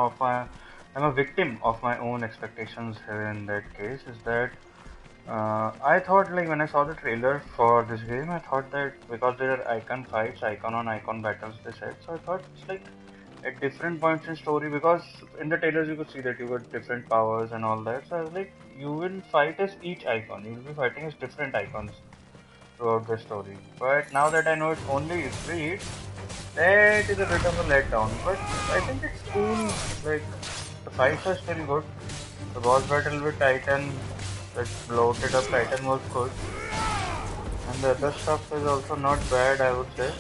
Speaker 1: of my own expectations here in that case. Is that I thought, like, when I saw the trailer for this game, I thought that because there are icon fights, icon on icon battles, they said, so I thought it's like at different points in story, because in the trailers you could see that you got different powers and all that. So I was like, you will fight as each icon, you will be fighting as different icons throughout the story. But now that I know it's only Street, that is a bit of a letdown. But I think it's cool. Like, the fights are still good. The boss battle with Titan, that bloated up Titan, was good. And the other stuff is also not bad, I would say.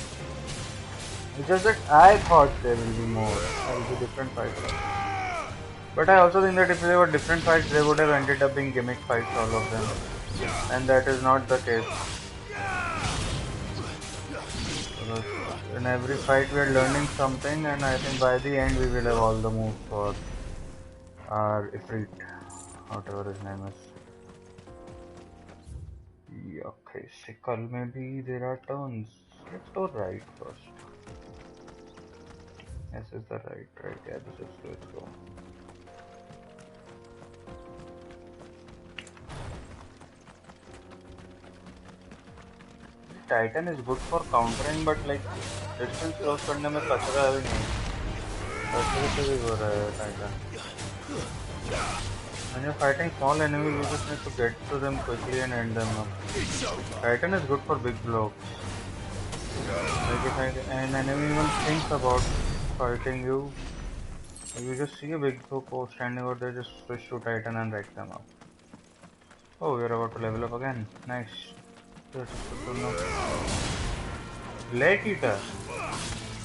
Speaker 1: It's just that I thought there will be more. There will be different fights. But I also think that if there were different fights, they would have ended up being gimmick fights, all of them. And that is not the case. In every fight we are learning something, and I think by the end we will have all the moves for our Ifrit, whatever his name is. Yeah, okay, sickle, maybe there are turns. Let's go right first. Yes, is the right, yeah, this is, let's go. Titan is good for countering, but like distance close करने में कचरा है भी नहीं. कचरे से भी हो रहा है Titan. When you're fighting small enemies, you just need to get to them quickly and end them up. Titan is good for big blocks. Like if an enemy even thinks about fighting you, you just see a big foe standing over there, just switch to Titan and wreck them up. Oh, we're about to level up again. Nice. This is good to know. Leg eater.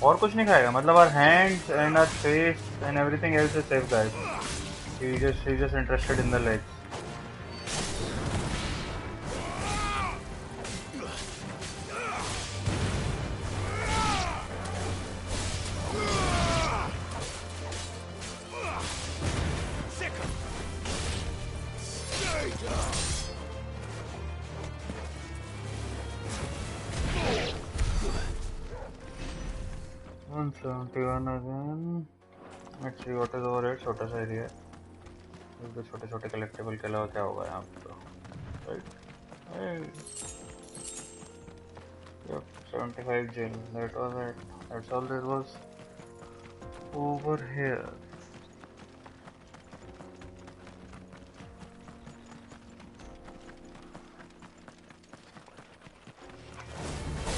Speaker 1: और कुछ नहीं खाएगा मतलब our hands and our face and everything else is safe, guys. He's just interested in the legs. Again. Let's see what is over here. छोटा सा area है. तो छोटे छोटे कलेक्टेबल के अलावा क्या होगा यहाँ पे तो, right? Hey. Yep, 75 gel. That was it. That's all there was over here.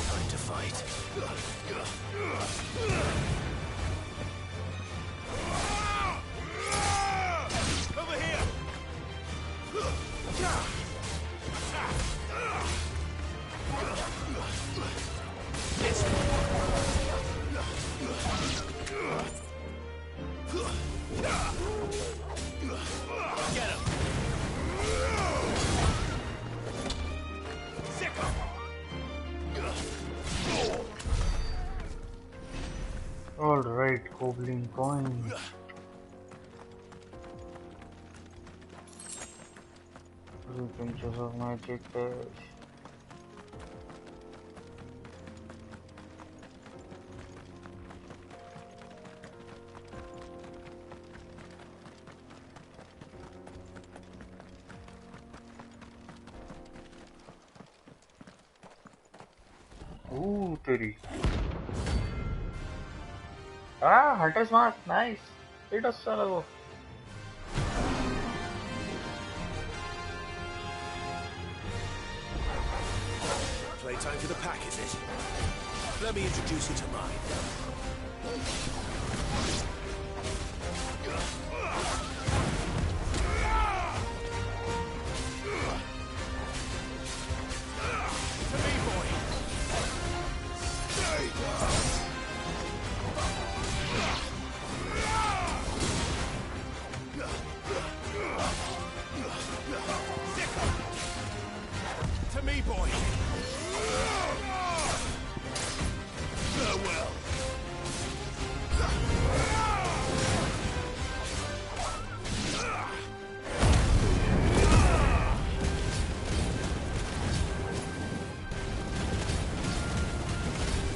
Speaker 13: Time to fight.
Speaker 15: Over here! Get him! Sick him!
Speaker 1: Alright, Goblin coin. 3 pinches of magic cash. Ooh, teri. Ah, Hunter's Mark, nice. It does so.
Speaker 13: Playtime for the pack, is it? Let me introduce you to mine. To me, boy. To me, boy. Farewell.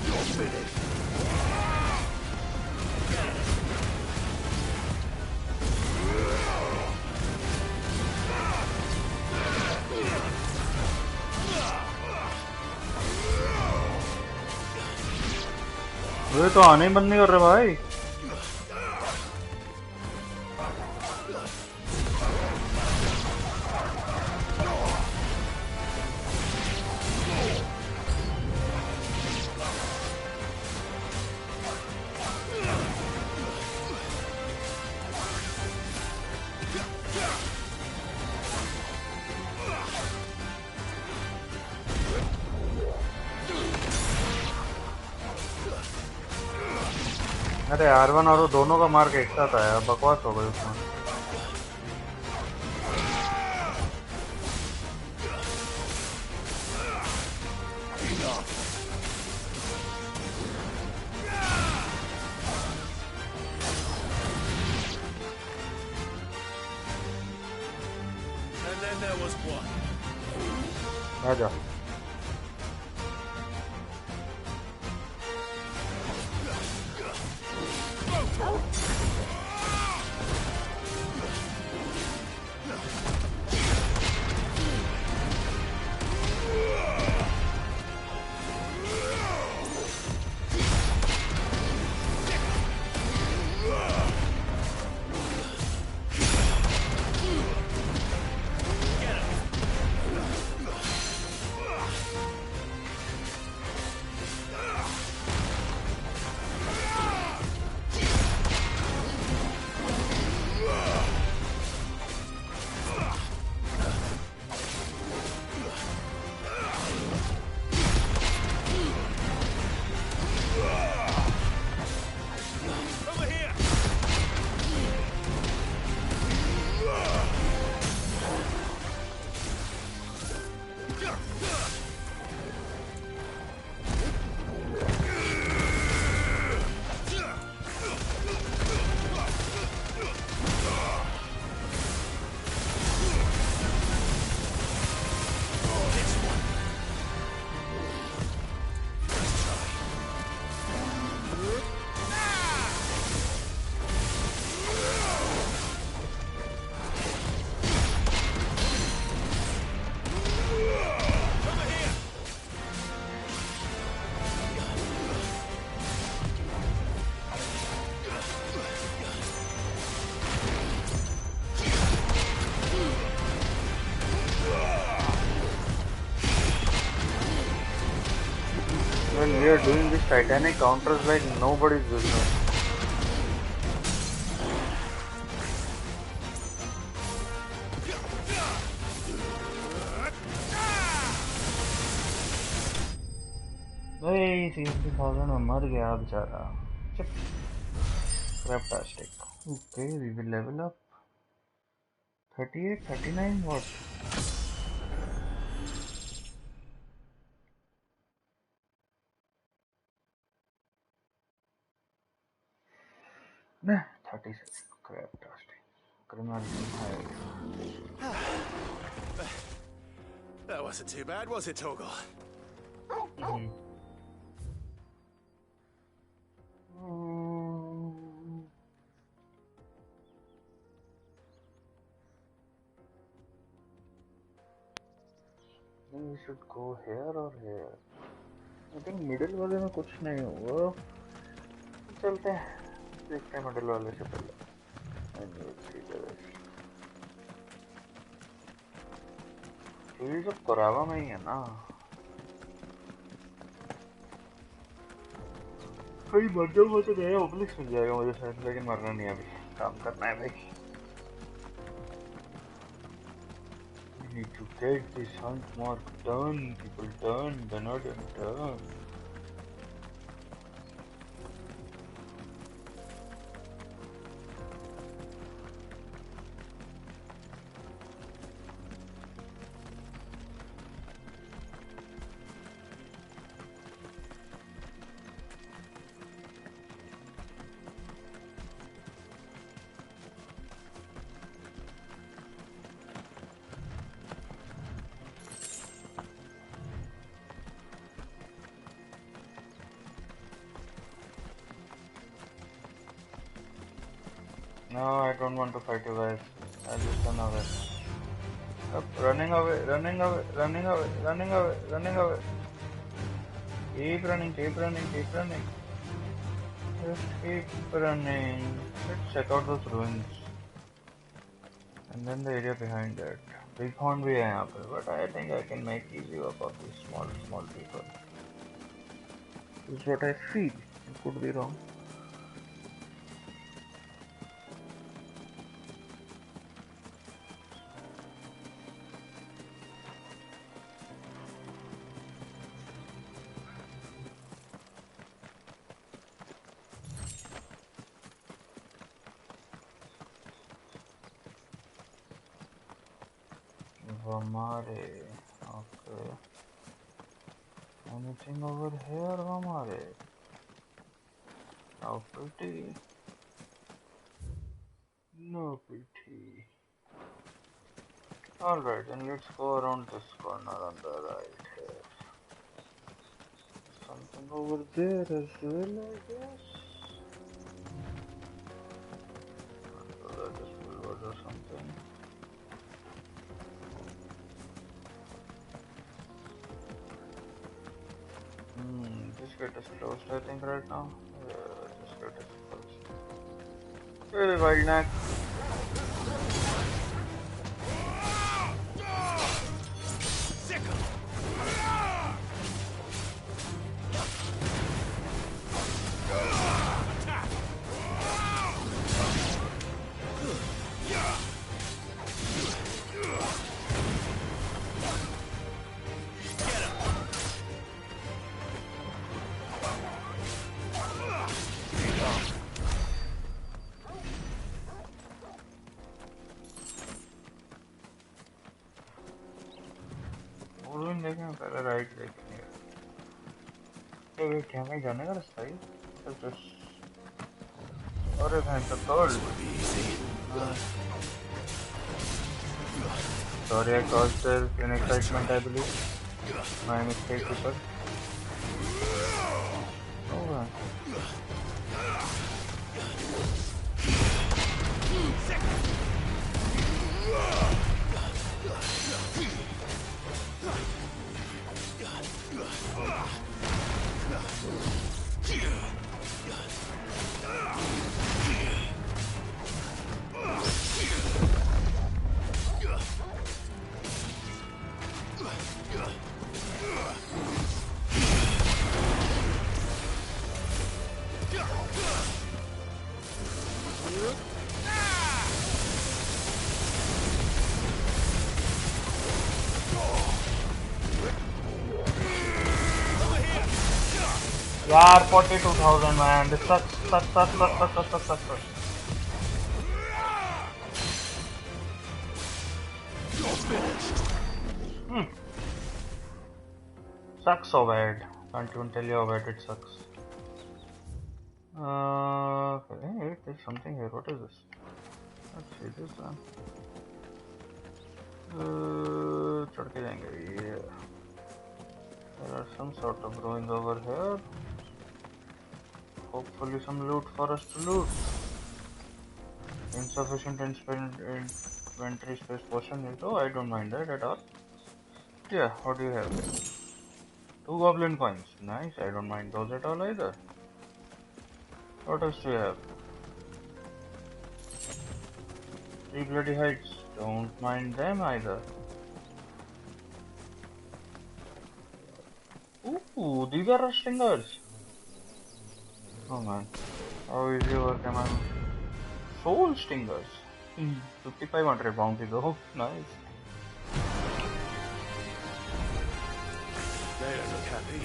Speaker 13: You're finished.
Speaker 1: ये तो आने ही बंद नहीं कर रहे भाई. अरे R1 और दोनों का मार्क एक साथ आया, बकवास हो गई उसमें.
Speaker 15: when there was one.
Speaker 1: आजा. When we are doing this Titanic counters like nobody's business. Hey, 60,000 में मर गया बेचारा. Craptastic. Okay, we will level up. 38, 39, what? Nah, 36. Craptastic. Criminality high.
Speaker 3: That wasn't too bad, was it, Torgal?
Speaker 1: We should go here or here. I think middle वाले में कुछ नहीं होगा. चलते हैं. देखते हैं middle वाले से पहले. And we'll see the rest. ये सब कोरावा में ही है ना. कहीं मर जाऊंगा तो नया ओब्लिक्स मिल जाएगा मुझे शायद, लेकिन मरना नहीं है अभी. काम करना है भाई. Need to get this hunt mark done. People done. They're not done. No, I don't want to fight you guys. I'll just run away. Up, running away, running away, running away, running away, running away. Keep running, keep running, keep running. Just keep running. Let's check out those ruins. And then the area behind that. Big horn bhi hai yahan pe, but I think I can make easy work of these small people. This is what I feel. It could be wrong. Vamare. Okay. Anything over here, Vamare? How pretty. No pretty. Alright, then let's go around this corner on the right here. Something over there as well, I guess. So that is forward or something. This gate is closed, I think, right now. Yeah, this gate is closed. Hey, wild neck. पहले right देखेंगे क्या मैं जाने का रास्ता है अरे भाई तो तोड़ sorry I caused an excitement I believe my mistake people oh यार 42,000 man, this sucks. Sucks so bad. Can't even tell you how bad it sucks. Hey, there's something here. What is this? Let's see this one. चढ़ के जाएंगे. Yeah. There are some sort of ruins over here. Hopefully some loot for us to loot. Insufficient inventory space potion. Oh, I don't mind that at all. Yeah, what do you have? 2 goblin coins. Nice, I don't mind those at all either. What else do you have? 3 bloody heights. Don't mind them either. Ooh, these are our stingers. Oh man, how easy work am I? Soul stingers. 5500 bounty though. Nice.
Speaker 9: They don't look happy.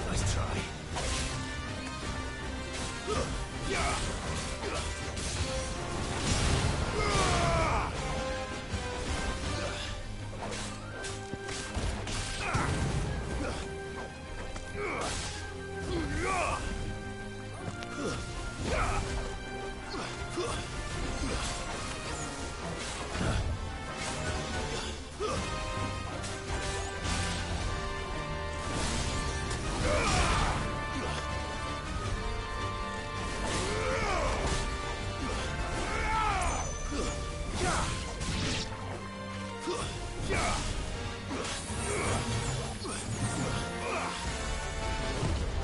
Speaker 13: Nice try.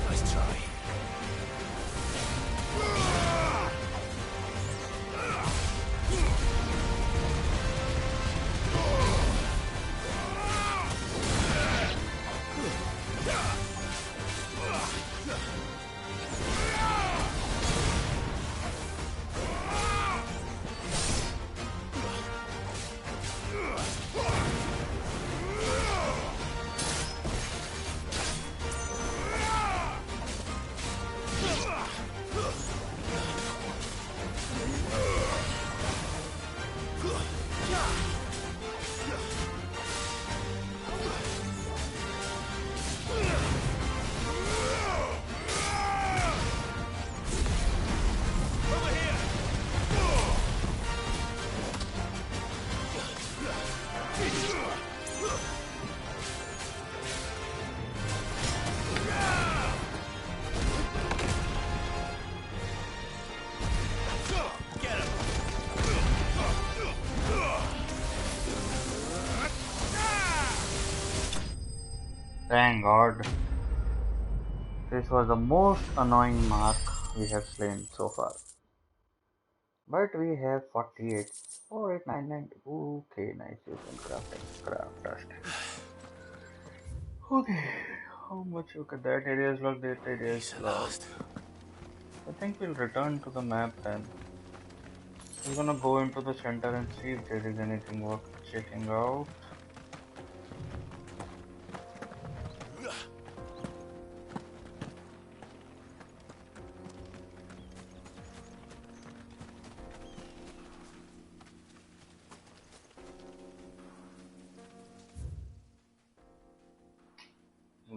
Speaker 13: Nice try.
Speaker 1: Thank God. This was the most annoying mark we have slain so far. But we have 48. 4899. Okay, nice. You can craft dust. Okay. How much? Okay, that area is locked. That area is locked. I think we'll return to the map then. We're gonna go into the center and see if there is anything worth checking out.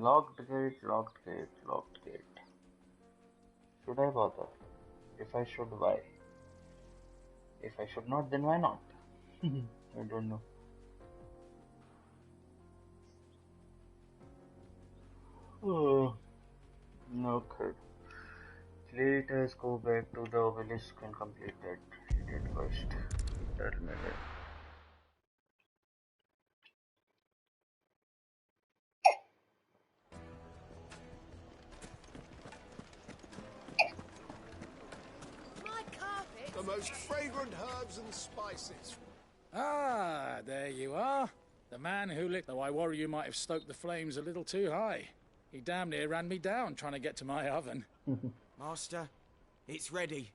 Speaker 1: Locked gate, locked gate, locked gate. Should I bother? If I should, why? If I should not, then why not? I don't know. Oh, okay. Let us go back to the obelisk and complete that idiot quest. Terminal.
Speaker 11: My carpet.
Speaker 16: The most fragrant herbs and spices.
Speaker 12: Ah, there you are. The man who lit... Though I worry you might have stoked the flames a little too high. He damn near ran me down trying to get to my oven.
Speaker 6: Master, it's ready.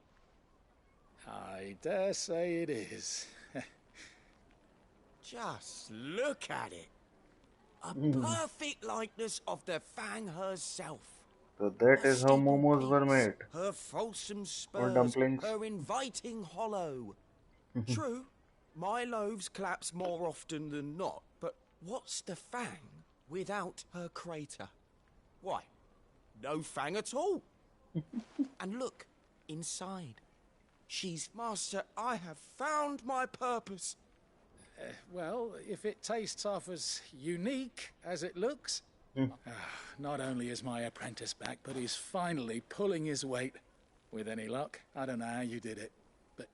Speaker 12: I dare say it is.
Speaker 6: Just look at it. A perfect likeness of the Fang herself.
Speaker 1: So that is how momos were made.
Speaker 6: Her fulsome
Speaker 1: Or
Speaker 6: spurs,
Speaker 1: dumplings.
Speaker 6: her inviting hollow. True, my loaves collapse more often than not, but what's the Fang without her crater? Why, no Fang at all. And look, inside. She's... Master, I have found my purpose.
Speaker 12: Well, if it tastes half as unique as it looks... Not only is my apprentice back, but he's finally pulling his weight. With any luck, I don't know how you did it, but...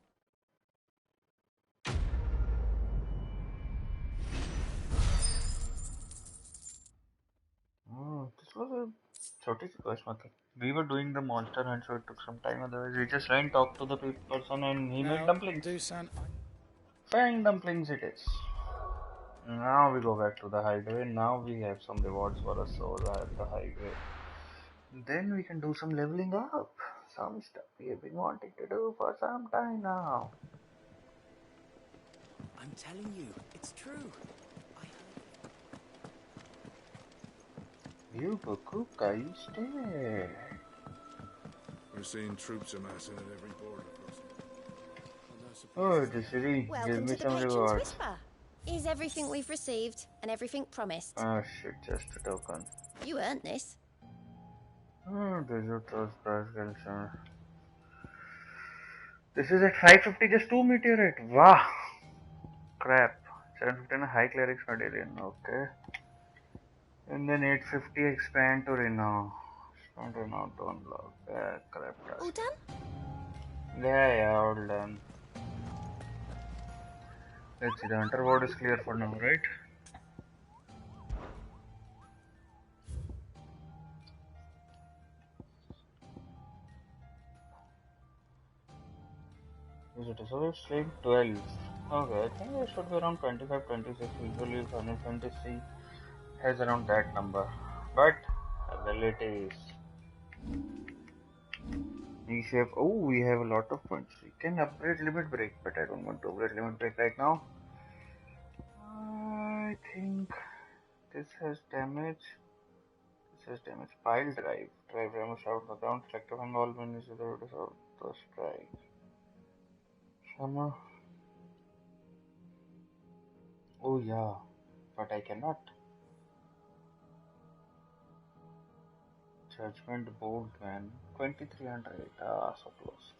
Speaker 1: Oh, this was a shortage quest. We were doing the monster hunt, so it took some time. Otherwise, we just went, talked to the person, and he made dumplings. Fang dumplings it is. Now we go back to the hideaway. Now we have some rewards for us, so at the hideaway. Then we can do some leveling up. Some stuff we have been wanting to do for some time now.
Speaker 6: I'm telling you, it's true.
Speaker 1: You Kukuka, you stay.
Speaker 16: We're seeing troops amassing at every border crossing.
Speaker 1: Oh, the city, give
Speaker 8: Welcome
Speaker 1: me
Speaker 8: to the
Speaker 1: some
Speaker 8: Patron's
Speaker 1: rewards.
Speaker 8: Whisper. Is everything we've received and everything promised?
Speaker 1: Oh shit, just a token.
Speaker 8: You earned this.
Speaker 1: Oh, Deserters, Price Galshan. This is at 550, just 2 meteorite. Wow. Crap. 750 and a high clerics Medallion. Okay. And then 850 expand to Reno. Expand to Reno to unlock. Yeah, crap.
Speaker 8: All done?
Speaker 1: Yeah, all done. Let's see, the hunter ward is clear for now, right? Is it so? It's like 12. Okay, I think it should be around 25, 26. Usually Final Fantasy has around that number. But abilities. We have, oh, we have a lot of points. We can upgrade limit break, but I don't want to upgrade limit break right now. I think this has damage. This has damage. Pile drive. Drive damage out the ground. Electrifying all enemies with the strike. Summer. Oh yeah, but I cannot. Judgment bold man. 2300. Ah, so close.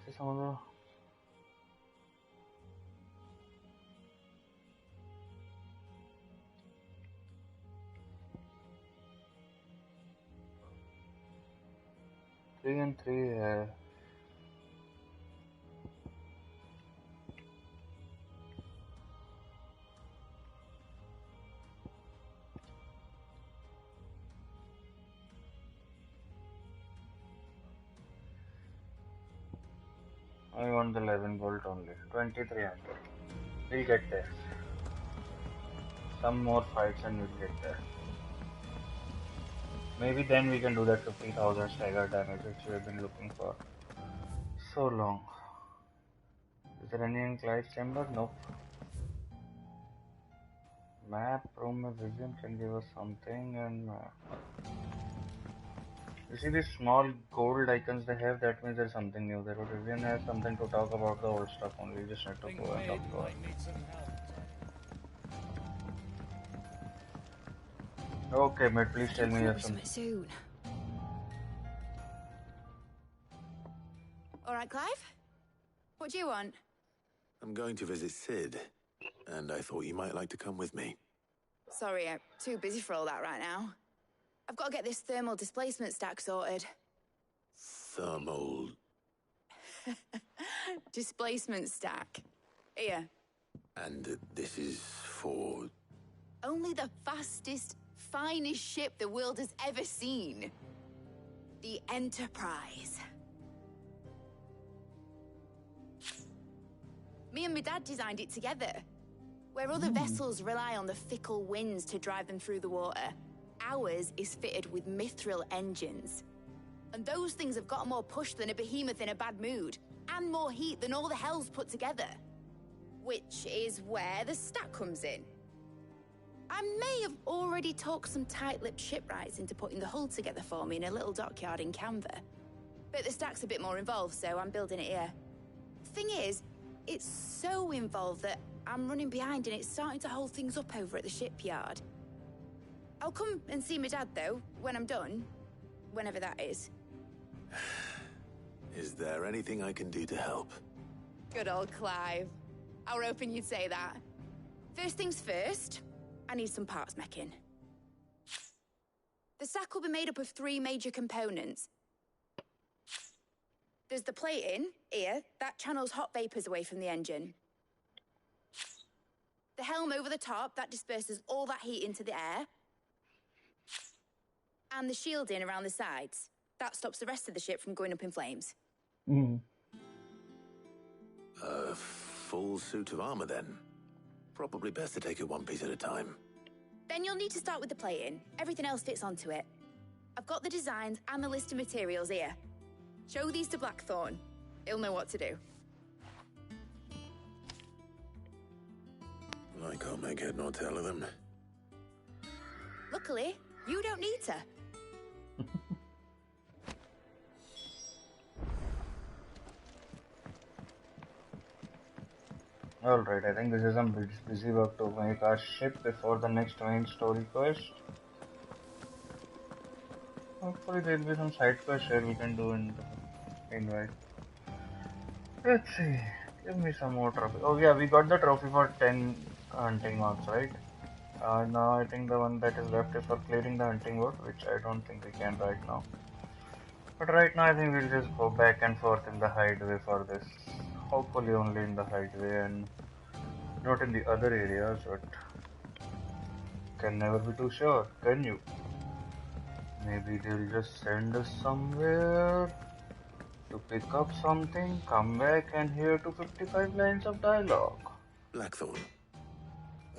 Speaker 1: This is some of the. Three and three. I want the 11 volt only. 2300. We'll get there. Some more fights and we'll get there. Maybe then we can do that 50,000 stagger damage which we have been looking for so long. Is there any in Clive's chamber? Nope. Map, room of vision can give us something, and you see these small gold icons they have, that means there's something new there. Vivian has something to talk about the old stuff only, you just need to go and talk to her. Okay, mate, please tell me you have some...
Speaker 8: soon. Alright, Clive? What do you want?
Speaker 3: I'm going to visit Sid, and I thought you might like to come with me.
Speaker 8: Sorry, I'm too busy for all that right now. I've got to get this thermal displacement stack sorted.
Speaker 3: Thermal...
Speaker 8: Displacement stack. Here.
Speaker 3: And this is for...
Speaker 8: Only the fastest, finest ship the world has ever seen. The Enterprise. Me and my dad designed it together. Where other vessels rely on the fickle winds to drive them through the water, ours is fitted with mithril engines. And those things have got more push than a behemoth in a bad mood, and more heat than all the hells put together. Which is where the stack comes in. I may have already talked some tight-lipped shipwrights into putting the hull together for me in a little dockyard in Canva. But the stack's a bit more involved, so I'm building it here. Thing is, it's so involved that I'm running behind and it's starting to hold things up over at the shipyard. I'll come and see my dad, though, when I'm done. Whenever that is.
Speaker 3: Is there anything I can do to help?
Speaker 8: Good old Clive. I were hoping you'd say that. First things first, I need some parts meching. The stack will be made up of 3 major components. There's the plating, here, that channels hot vapors away from the engine. The helm over the top, that disperses all that heat into the air. And the shielding around the sides. That stops the rest of the ship from going up in flames.
Speaker 3: A full suit of armor, then. Probably best to take it one piece at a time.
Speaker 8: Then you'll need to start with the plating. Everything else fits onto it. I've got the designs and the list of materials here. Show these to Blackthorn. He'll know what to do.
Speaker 3: I can't make head nor tail of them.
Speaker 8: Luckily, you don't need to.
Speaker 1: Alright, I think this is some busy work to make our ship before the next main story quest. Hopefully there will be some side quests here we can do in the invite. Let's see, give me some more trophy. Oh yeah, we got the trophy for 10 hunting marks, right? Now I think the one that is left is for clearing the hunting boat, which I don't think we can right now. But right now I think we'll just go back and forth in the hideaway for this. Hopefully only in the hideaway and not in the other areas, but can never be too sure, can you? Maybe they'll just send us somewhere to pick up something, come back and hear 255 lines of dialogue.
Speaker 3: Blackthorn.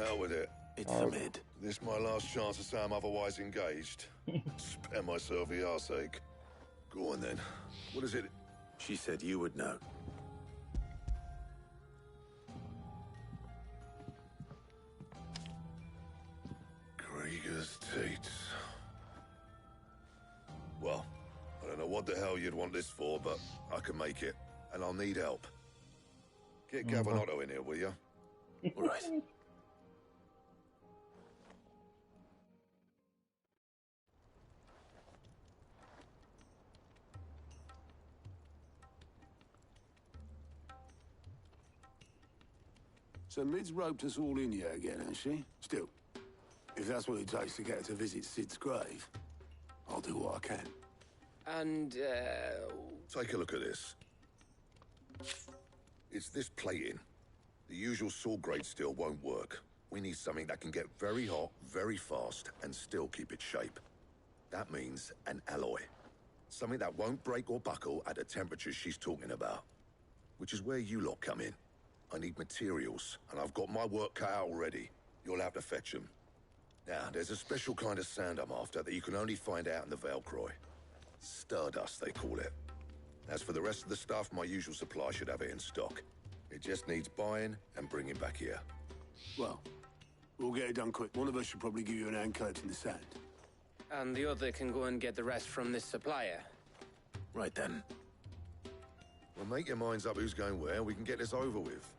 Speaker 16: Out with it.
Speaker 3: It's the mid.
Speaker 16: This my last chance to say I'm otherwise engaged. Spare myself the arseache. Go on then. What is it?
Speaker 3: She said you would know.
Speaker 16: Krieger's Tates. Well, I don't know what the hell you'd want this for, but I can make it. And I'll need help. Get Gavin Otto in here, will you?
Speaker 3: All right.
Speaker 9: So Mid's roped us all in here again, has she? Still, if that's what it takes to get her to visit Sid's grave, I'll do what I can.
Speaker 6: And,
Speaker 16: Take a look at this. It's this plating. The usual saw grade steel won't work. We need something that can get very hot, very fast, and still keep its shape. That means an alloy. Something that won't break or buckle at the temperatures she's talking about. which is where you lot come in. I need materials, and I've got my work cut out already. You'll have to fetch them. Now, there's a special kind of sand I'm after that you can only find out in the Velcroy. Stardust, they call it. As for the rest of the stuff, my usual supply should have it in stock. It just needs buying and bringing back here.
Speaker 9: Well, we'll get it done quick. One of us should probably give you an hand collecting the sand.
Speaker 4: And the other can go and get the rest from this supplier.
Speaker 3: Right then.
Speaker 16: Well, make your minds up who's going where, and we can get this over with.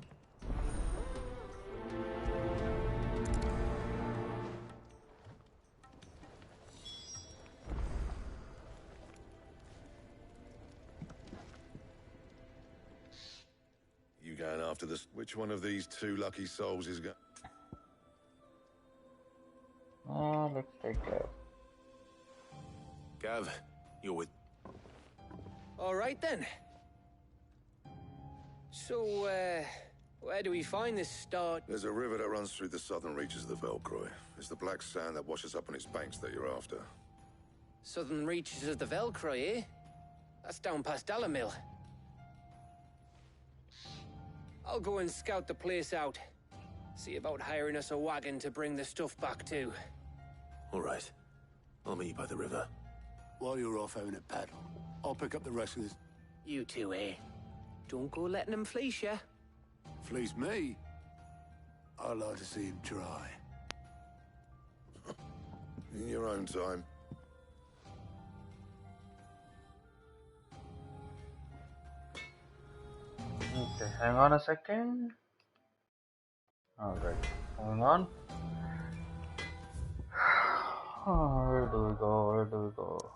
Speaker 16: You going after this? Which one of these two lucky souls is going?
Speaker 1: Let's take care.
Speaker 3: Gav, you're with...
Speaker 4: All right then. So, where do we find this star?
Speaker 16: There's a river that runs through the southern reaches of the Velcroy. It's the black sand that washes up on its banks that you're after.
Speaker 4: Southern reaches of the Velcroy, eh? That's down past Dalamil. I'll go and scout the place out. See about hiring us a wagon to bring the stuff back to.
Speaker 3: All right. I'll meet you by the river.
Speaker 9: While you're off having a paddle, I'll pick up the rest of this.
Speaker 4: You two, eh? Don't go letting him fleece ya.
Speaker 9: Fleece me? I'd like to see him try.
Speaker 16: In your own time.
Speaker 1: Okay, hang on a second. Alright, hang on. Where do we go? Where do we go?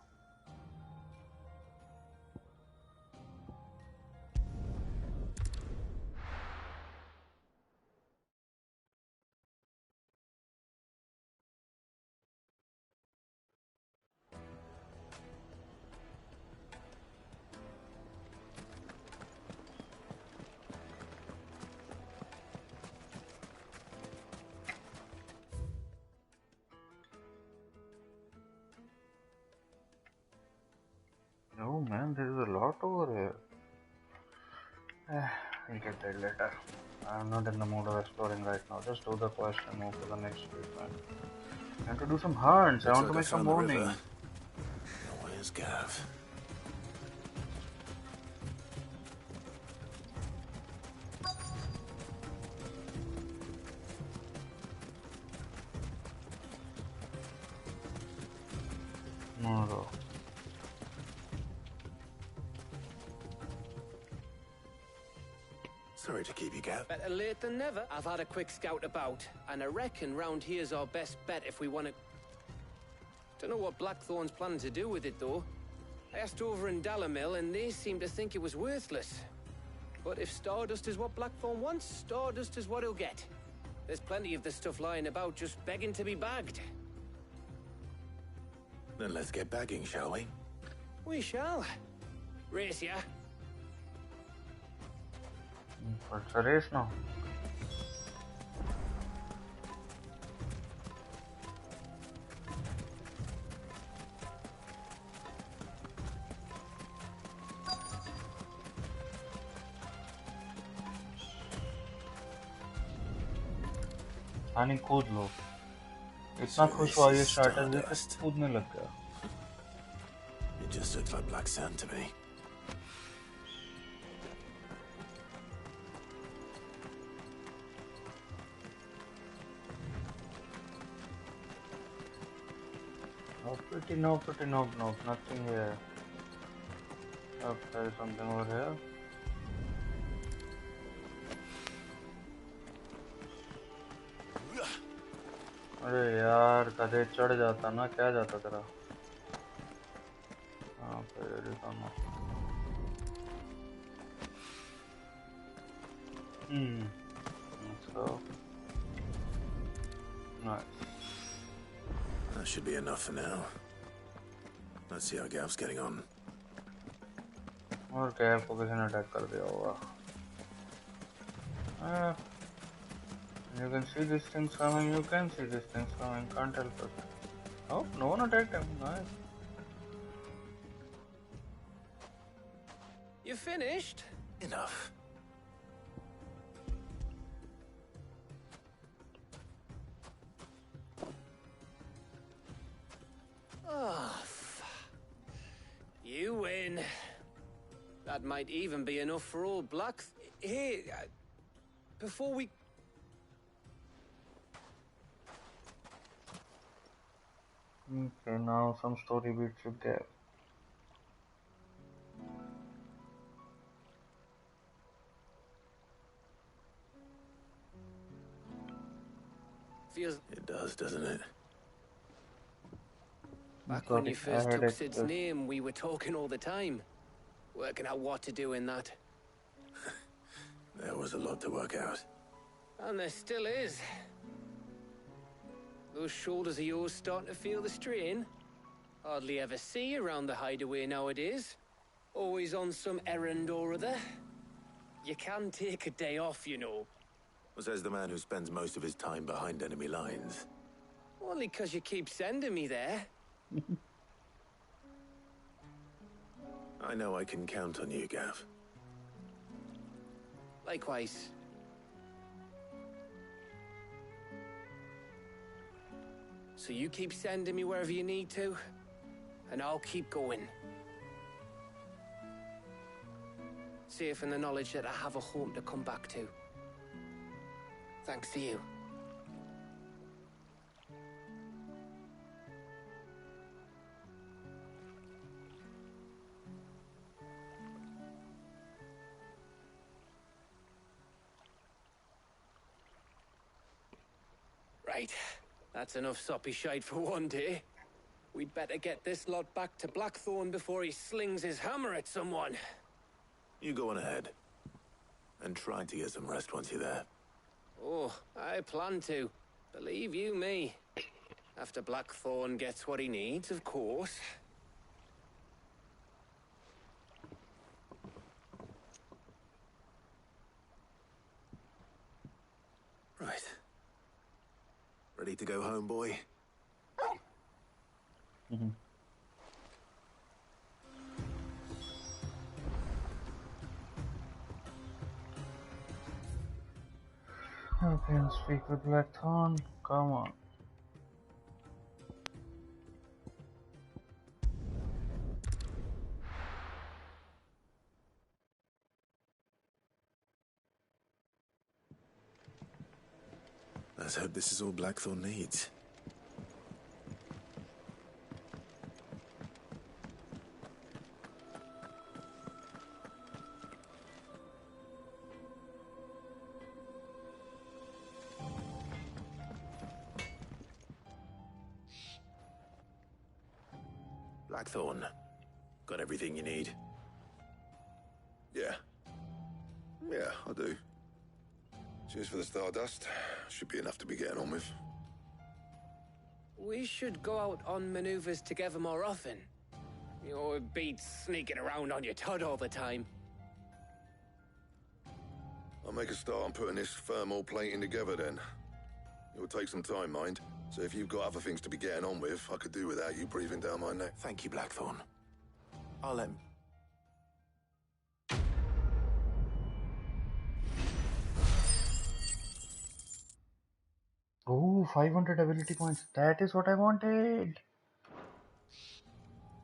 Speaker 1: Oh man, there is a lot over here. We'll get that later. I'm not in the mood of exploring right now. Just do the quest and move to the next treatment. I have to do some hunts. I want to make some morning.
Speaker 3: Now, where's Gav?
Speaker 1: No.
Speaker 3: Sorry to keep you, Gav.
Speaker 4: Better late than never. I've had a quick scout about, and I reckon round here's our best bet if we want to... Don't know what Blackthorn's planning to do with it, though. I asked over in Dalamil, and they seem to think it was worthless. But if Stardust is what Blackthorn wants, Stardust is what he'll get. There's plenty of this stuff lying about, just begging to be bagged.
Speaker 3: Then let's get bagging, shall we?
Speaker 4: We shall. Race ya.
Speaker 1: What's the race now? पानी कूद लो इतना खुश हुआ ये starter जैसे कूदने लग गया
Speaker 3: It just looked like black sand to me.
Speaker 1: No, pretty, no, nothing here. Oh, there is something over here. अरे यार कदे चढ़ जाता ना क्या जाता तेरा हाँ फिर let's go. Nice.
Speaker 3: That should be enough for now. Let's see how Gav's getting on.
Speaker 1: और कैब को किसी ने अटैक कर दिया होगा You can see these things coming, you can see these things coming, can't help it. Oh, no one attacked him, nice.
Speaker 4: You finished?
Speaker 3: Enough.
Speaker 4: That might even be enough for all Black... Here, before we...
Speaker 1: Okay, now some story beats with there.
Speaker 4: Feels...
Speaker 3: It does, doesn't it?
Speaker 4: Back when you first took Sid's name, we were talking all the time. Working out what to do in that.
Speaker 3: There was a lot to work out.
Speaker 4: And there still is. Those shoulders of yours starting to feel the strain? Hardly ever see you around the hideaway nowadays. Always on some errand or other. You can take a day off, you know.
Speaker 3: Well, says the man who spends most of his time behind enemy lines.
Speaker 4: Only 'cause you keep sending me there.
Speaker 3: I know I can count on you, Gav.
Speaker 4: Likewise. So you keep sending me wherever you need to, and I'll keep going. Safe in the knowledge that I have a home to come back to. Thanks to you. Right. That's enough soppy shite for one day. We'd better get this lot back to Blackthorn before he slings his hammer at someone.
Speaker 3: You go on ahead. And try to get some rest once you're there.
Speaker 4: Oh, I plan to. Believe you me. After Blackthorn gets what he needs, of course.
Speaker 3: Right. Ready to go home, boy?
Speaker 1: I can speak with Blackthorn. Come on.
Speaker 3: Let's hope this is all Blackthorn needs. Blackthorn, got everything you need?
Speaker 16: Yeah. Yeah, I do. Cheers for the stardust. Should be enough to be getting on with.
Speaker 4: We should go out on maneuvers together more often. You know, it beats sneaking around on your Todd all the time.
Speaker 16: I'll make a start on putting this thermal plating together then. It will take some time, mind. So if you've got other things to be getting on with, I could do without you breathing down my neck.
Speaker 3: Thank you, Blackthorn. I'll let...
Speaker 1: Oh, 500 ability points. That is what I wanted.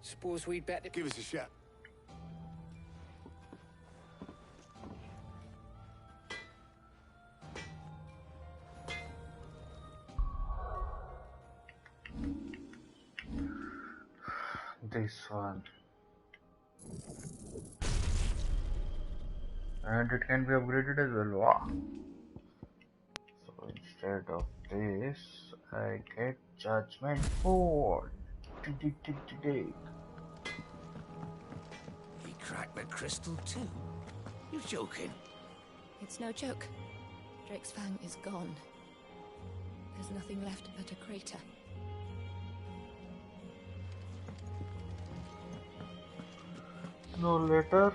Speaker 4: Suppose we'd better...
Speaker 9: Give us a shot.
Speaker 1: This one. And it can be upgraded as well. Wow. So instead of this, I get Judgment Fall.
Speaker 11: He cracked the crystal too? You're joking.
Speaker 17: It's no joke. Drake's Fang is gone. There's nothing left but a crater.
Speaker 1: No letter.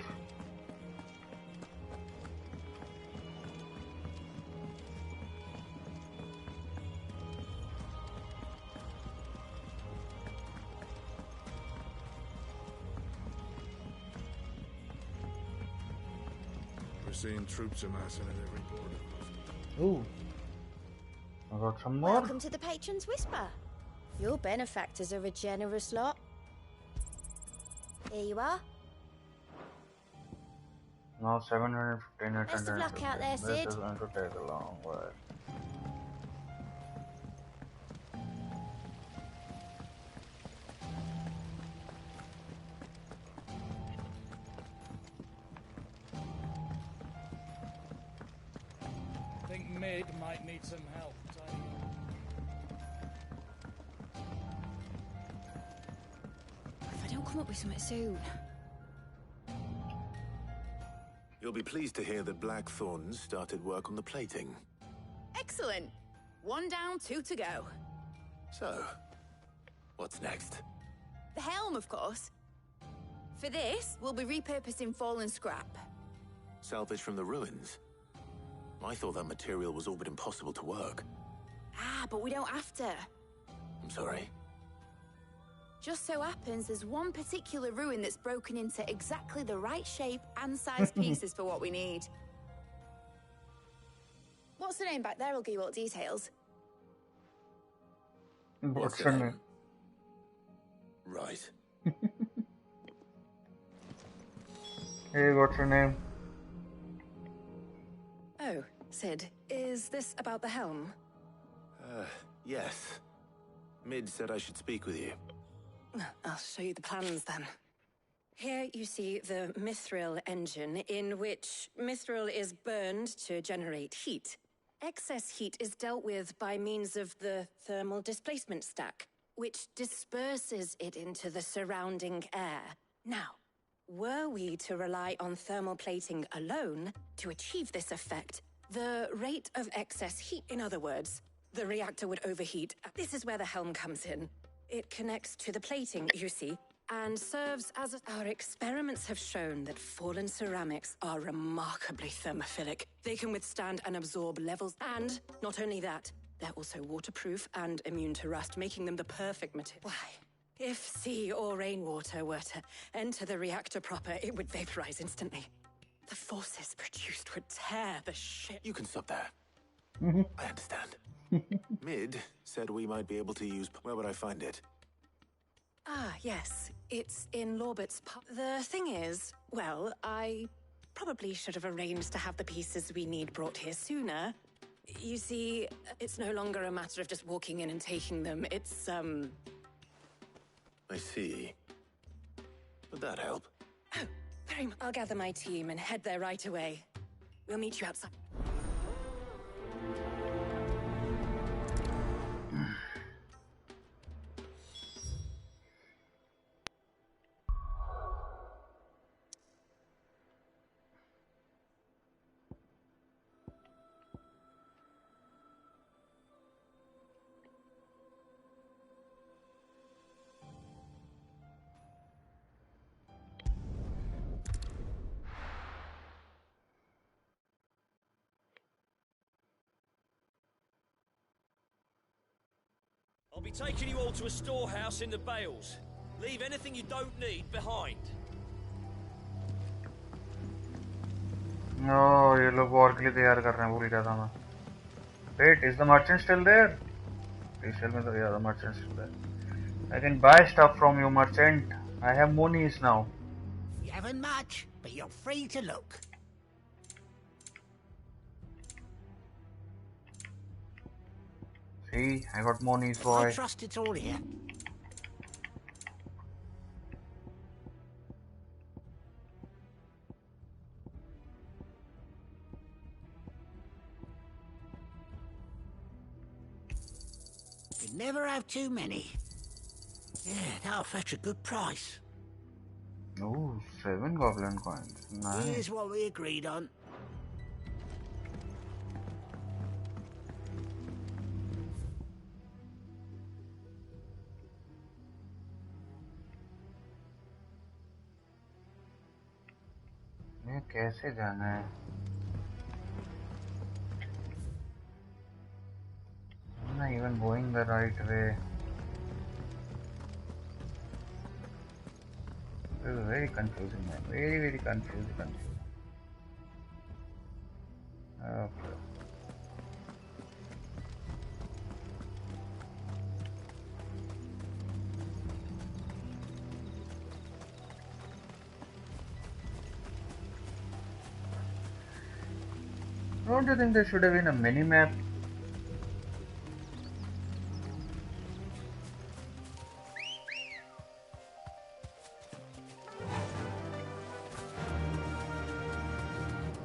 Speaker 18: We're seeing troops amassing at every border.
Speaker 1: Ooh. I got some more.
Speaker 19: Welcome to the Patron's Whisper. Your benefactors are a generous lot. Here you are.
Speaker 1: Now 715,
Speaker 8: Best of luck out there,
Speaker 1: This
Speaker 8: Sid.
Speaker 1: is going to take a long while.
Speaker 12: I think Mid might need some help.
Speaker 17: If I don't come up with something soon.
Speaker 3: You'll be pleased to hear that Blackthorn started work on the plating.
Speaker 8: Excellent. 1 down, 2 to go.
Speaker 3: So, what's next?
Speaker 8: The helm, of course. For this, we'll be repurposing fallen scrap.
Speaker 3: Salvage from the ruins? I thought that material was all but impossible to work.
Speaker 8: Ah, but we don't have to.
Speaker 3: I'm sorry.
Speaker 8: Just so happens there's one particular ruin that's broken into exactly the right shape and size pieces for what we need. What's the name back there? I'll give you all the details.
Speaker 1: What's her name?
Speaker 3: Right.
Speaker 1: Hey, what's her name?
Speaker 11: Oh, Sid, is this about the helm?
Speaker 3: Yes. Mid said I should speak with you.
Speaker 11: I'll show you the plans then. Here you see the mithril engine, in which mithril is burned to generate heat. Excess heat is dealt with by means of the thermal displacement stack, which disperses it into the surrounding air. Now, were we to rely on thermal plating alone to achieve this effect, the rate of excess heat, in other words, the reactor would overheat. This is where the helm comes in. It connects to the plating, you see, and serves as our experiments have shown that fallen ceramics are remarkably thermophilic. They can withstand and absorb levels, and not only that, they're also waterproof and immune to rust, making them the perfect material. Why? If sea or rainwater were to enter the reactor proper, it would vaporize instantly. The forces produced would tear the ship.
Speaker 3: You can stop there. I understand. Mid said we might be able to use... Where would I find it?
Speaker 11: Ah, yes. It's in Lorbert's pub. The thing is, well, I probably should have arranged to have the pieces we need brought here sooner. You see, it's no longer a matter of just walking in and taking them. It's,
Speaker 3: I see. Would that help?
Speaker 11: Oh, very much. I'll gather my team and head there right away. We'll meet you outside.
Speaker 15: I'll be taking you all to a storehouse in the Bales. Leave anything you don't need behind.
Speaker 1: No, ये लोग war के लिए तैयार कर रहे हैं, भूल गया था मैं. Wait, is the merchant still there? Please tell me that yeah, the merchant is still there. I can buy stuff from you, merchant. I have monies now.
Speaker 20: You haven't much, but you're free to look.
Speaker 1: See, I got monies, boy.
Speaker 20: I trust it's all here. You never have too many. Yeah, that'll fetch a good price.
Speaker 1: Oh, 7 goblin coins. Nice.
Speaker 20: Here's what we agreed on.
Speaker 1: ये कैसे जाना है? I'm not even going the right way. This is very confusing, man. Very confusing. Okay. Don't you think there should have been a mini map?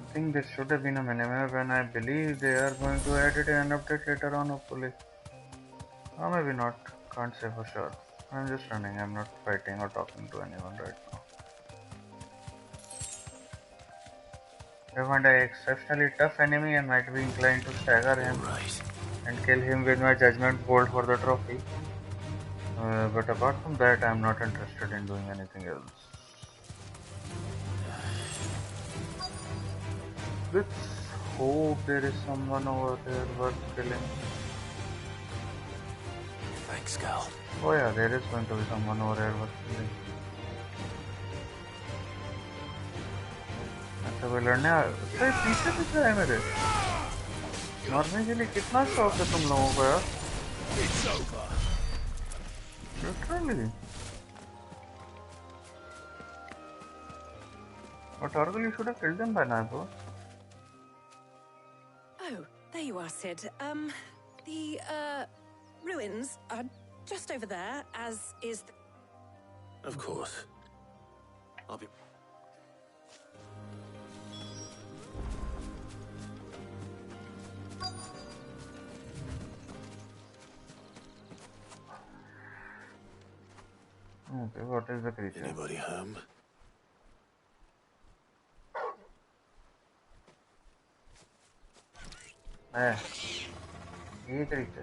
Speaker 1: I think there should have been a mini map, and I believe they are going to add it in an update later on, hopefully. Or maybe not. Can't say for sure. I'm just running. I'm not fighting or talking to anyone right now. If I find an exceptionally tough enemy, I might be inclined to stagger him and kill him with my judgment bolt for the trophy. But apart from that, I'm not interested in doing anything else. Let's hope there is someone over there worth killing.
Speaker 3: Thanks, Cal.
Speaker 1: Oh yeah, there is going to be someone over here worth killing. अच्छा कोई लड़ने सही पीछे दिख रहा है मेरे मरने के लिए कितना शौक है तुम लोगों को यार literally but Argyle you should have killed them by now bro.
Speaker 11: Oh, there you are, Sid. The ruins are just over there, as is the...
Speaker 3: Of course. I'll be...
Speaker 1: Okay, what is the creature?
Speaker 3: Anybody home?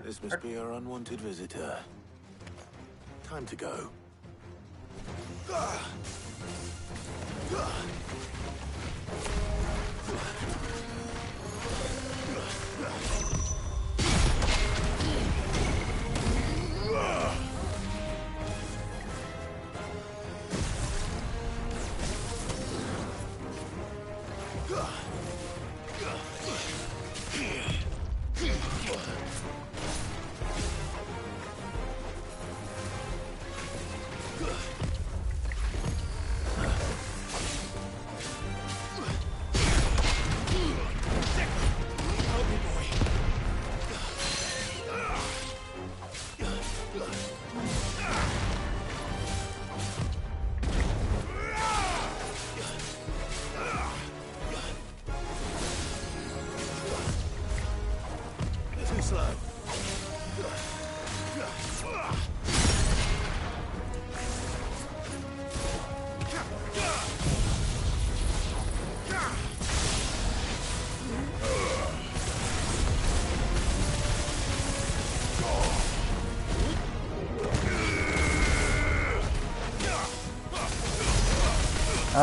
Speaker 3: This must be our unwanted visitor. Time to go.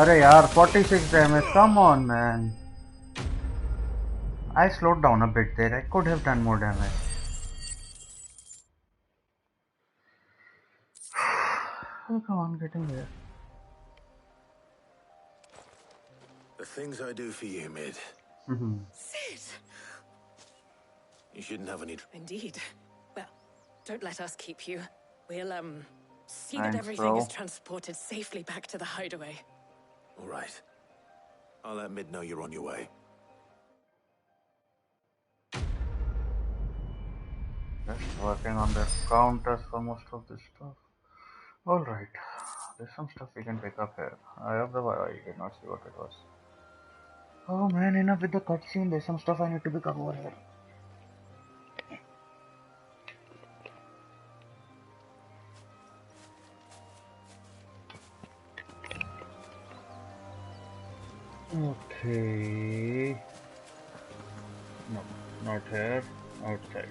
Speaker 1: अरे यार 46 damage, come on man. I slowed down a bit there, I could have done more damage. Oh, come on, get in there.
Speaker 3: The things I do for you, Mid.
Speaker 11: Sid!
Speaker 3: You shouldn't have any...
Speaker 11: Indeed. Well, don't let us keep you. We'll, see
Speaker 1: Thanks,
Speaker 11: that everything
Speaker 1: bro.
Speaker 11: is transported safely back to the hideaway.
Speaker 3: All right. I'll let Mid know you're on your way.
Speaker 1: Just working on the counters for most of this stuff. Alright, there's some stuff we can pick up here. I have the I did not see what it was. Oh man, enough with the cutscene, there's some stuff I need to pick up over here. Okay. No, not here. Outside.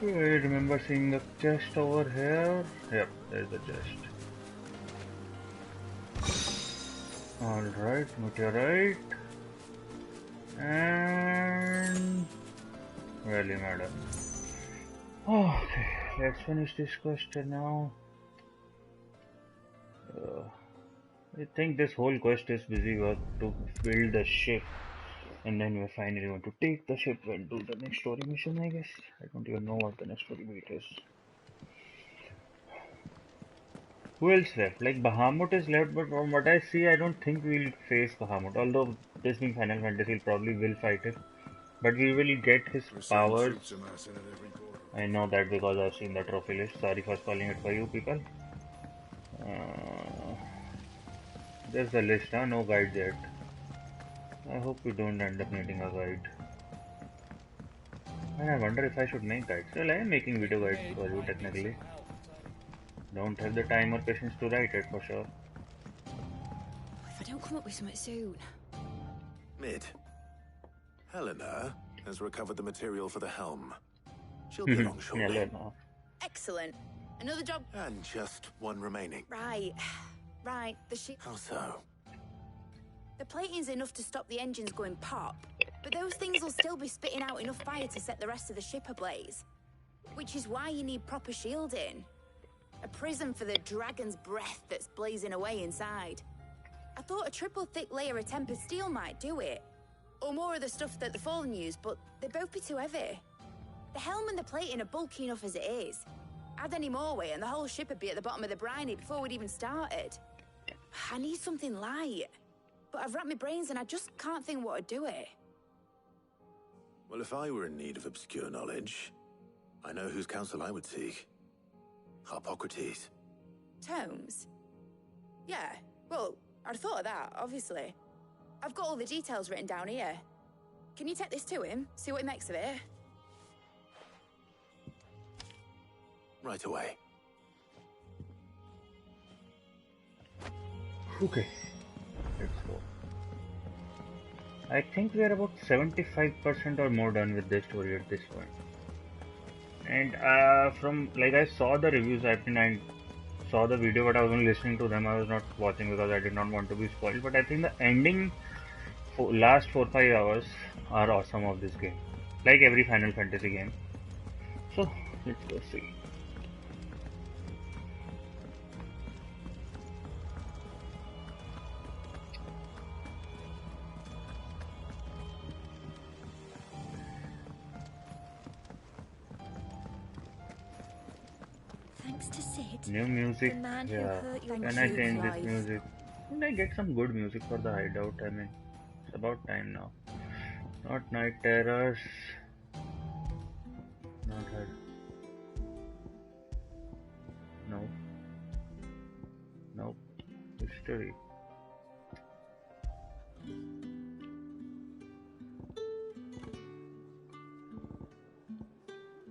Speaker 1: I remember seeing the chest over here. Yep, there's the chest. Alright, meteorite. And... Valley Madam. Okay, let's finish this quest now. I think this whole quest is busy work to build the ship, and then we're finally going to take the ship and do the next story mission, I guess. I don't even know what the next story beat is. Who else left? Like Bahamut is left, but from what I see, I don't think we'll face Bahamut. Although this being Final Fantasy, we'll probably will fight him. But we will get his
Speaker 18: We're seeing
Speaker 1: powers.
Speaker 18: troops amassing at every border.
Speaker 1: I know that because I've seen the trophy list. Sorry for spoiling it for you people. There's the list, huh? No guide yet. I hope we don't end up needing a guide. And I wonder if I should make guides. Well, I am making video guides for you technically. Don't have the time or patience to write it for sure.
Speaker 17: If I don't come up with something soon.
Speaker 3: Mid. Helena has recovered the material for the helm. She'll be along shortly.
Speaker 1: Helena.
Speaker 8: Excellent. Another job.
Speaker 3: And just one remaining.
Speaker 8: Right. Right. The ship.
Speaker 3: How so?
Speaker 8: The plating's enough to stop the engines going pop, but those things will still be spitting out enough fire to set the rest of the ship ablaze. Which is why you need proper shielding. A prism for the dragon's breath that's blazing away inside. I thought a triple thick layer of tempered steel might do it. Or more of the stuff that the Fallen use, but they'd both be too heavy. The helm and the plating are bulky enough as it is. Add any more weight and the whole ship would be at the bottom of the briny before we'd even started. I need something light. But I've racked my brains and I just can't think what would do it.
Speaker 3: Well, if I were in need of obscure knowledge, I know whose counsel I would seek. Harpocrates.
Speaker 8: Tomes? Yeah, well, I'd thought of that, obviously. I've got all the details written down here. Can you take this to him, see what he makes of it?
Speaker 3: Right away.
Speaker 1: Okay, let's go. I think we are about 75% or more done with this story at this point. And from like I saw the reviews, I think I saw the video, but I was only listening to them. I was not watching because I did not want to be spoiled. But I think the ending, last 4-5 hours are awesome of this game, like every Final Fantasy game. So let's go see.
Speaker 17: Thanks to Sid.
Speaker 1: New music,
Speaker 17: The man who
Speaker 1: yeah.
Speaker 17: hurt your
Speaker 1: Can I change this
Speaker 17: life.
Speaker 1: music? Can I get some good music for the hideout? I mean, it's about time now. Not night terrors. Not her. No. Nope. History.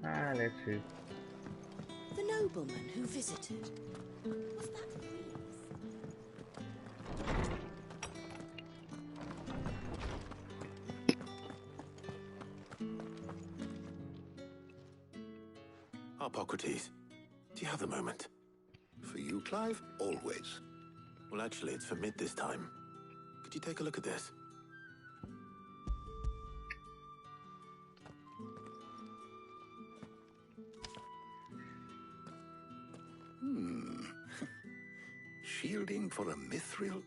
Speaker 1: Let's see.
Speaker 20: The nobleman who visited. Was that
Speaker 3: Harpocrates, do you have a moment?
Speaker 2: For you, Clive? Always.
Speaker 3: Well, actually, it's for Mid this time. Could you take a look at this?
Speaker 2: Shielding for a mithril?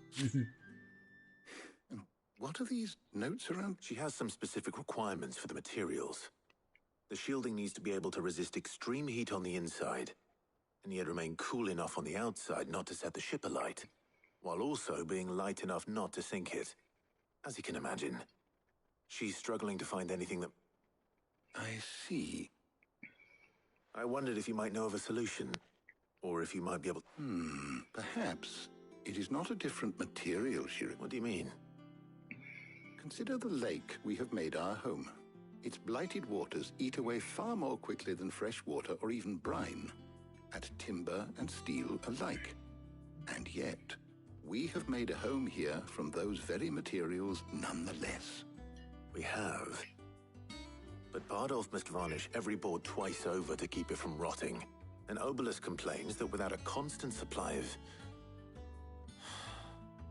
Speaker 2: What are these notes around?
Speaker 3: She has some specific requirements for the materials. The shielding needs to be able to resist extreme heat on the inside, and yet remain cool enough on the outside not to set the ship alight, while also being light enough not to sink it. As you can imagine, she's struggling to find anything that...
Speaker 2: I see.
Speaker 3: I wondered if you might know of a solution, or if you might be able...
Speaker 2: Perhaps. It is not a different material she...
Speaker 3: What do you mean?
Speaker 2: Consider the lake we have made our home. Its blighted waters eat away far more quickly than fresh water or even brine, at timber and steel alike. And yet, we have made a home here from those very materials nonetheless.
Speaker 3: We have. But Bardolph must varnish every board twice over to keep it from rotting. And Obelisk complains that without a constant supply of...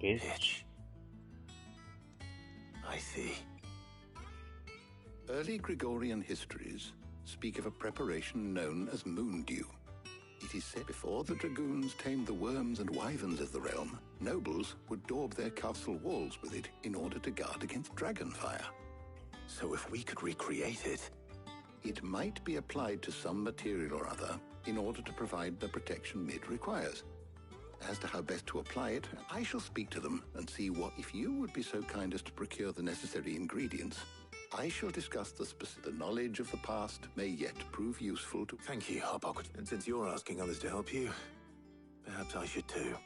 Speaker 3: pitch. I see.
Speaker 2: Early Gregorian histories speak of a preparation known as moon dew. It is said before the dragoons tamed the worms and wyverns of the realm, nobles would daub their castle walls with it in order to guard against dragon fire.
Speaker 3: So if we could recreate it...
Speaker 2: It might be applied to some material or other in order to provide the protection Mid requires. As to how best to apply it, I shall speak to them and see what, if you would be so kind as to procure the necessary ingredients, I shall discuss the knowledge of the past may yet prove useful to...
Speaker 3: Thank you, Harbok. And since you're asking others to help you, perhaps I should too.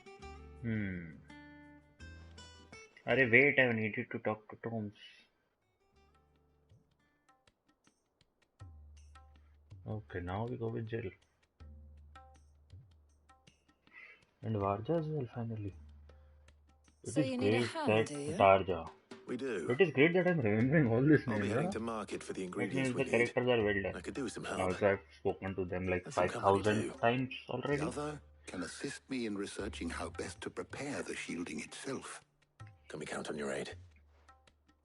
Speaker 1: Arey, wait, I needed to talk to Toms. Okay, now we go with Jill. And Varja as well, finally.
Speaker 10: So you need a hand, do you?
Speaker 1: Tarja.
Speaker 3: We do.
Speaker 1: It is great that I'm remembering all this
Speaker 3: I'll
Speaker 1: names.
Speaker 3: be heading to market for the
Speaker 1: That means
Speaker 3: ingredients
Speaker 1: the
Speaker 3: we need.
Speaker 1: characters are well done.
Speaker 3: I could do with some help.
Speaker 1: Also, I've spoken to them like
Speaker 3: And some company
Speaker 1: 5,000 times already.
Speaker 2: The other can assist me in researching how best to prepare the shielding itself.
Speaker 3: Can we count on your aid?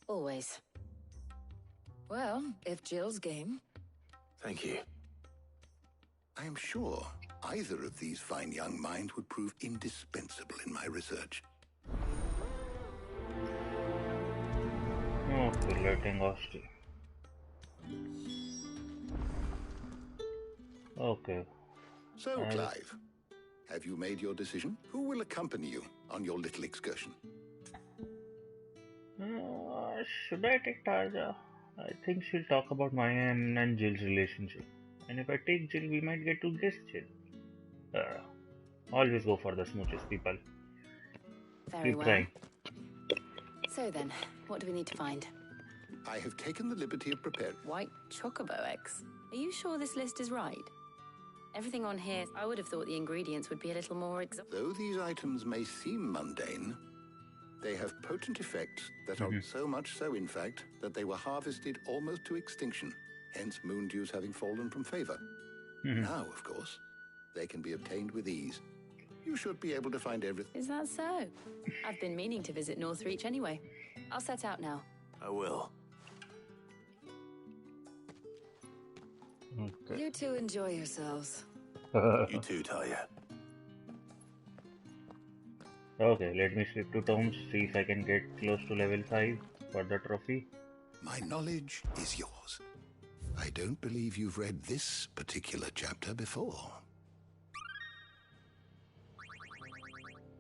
Speaker 11: Always.
Speaker 10: Well, if Jill's game.
Speaker 3: Thank you.
Speaker 2: I am sure either of these fine young minds would prove indispensable in my research.
Speaker 1: Okay, letting Austin. Okay.
Speaker 2: So, Clive, have you made your decision? Who will accompany you on your little excursion?
Speaker 1: Should I take Tarja? I think she'll talk about Maya and Jill's relationship. And if I take Jill, we might get to guess Jill. Always go for the smooches, people.
Speaker 11: Very
Speaker 1: Keep
Speaker 11: well.
Speaker 1: trying.
Speaker 11: So then, what do we need to find?
Speaker 2: I have taken the liberty of preparing...
Speaker 11: White chocobo eggs. Are you sure this list is right? Everything on here, I would have thought the ingredients would be a little more exotic.
Speaker 2: Though these items may seem mundane, they have potent effects that are so much so, in fact, that they were harvested almost to extinction, hence moon dews having fallen from favor. Now, of course, they can be obtained with ease. You should be able to find everything.
Speaker 11: Is that so? I've been meaning to visit Northreach anyway. I'll set out now.
Speaker 3: I will.
Speaker 1: Okay.
Speaker 10: You two enjoy yourselves.
Speaker 3: You too, Talia.
Speaker 1: Okay, let me speak to Tom, see if I can get close to level 5 for the trophy.
Speaker 2: My knowledge is yours. I don't believe you've read this particular chapter before.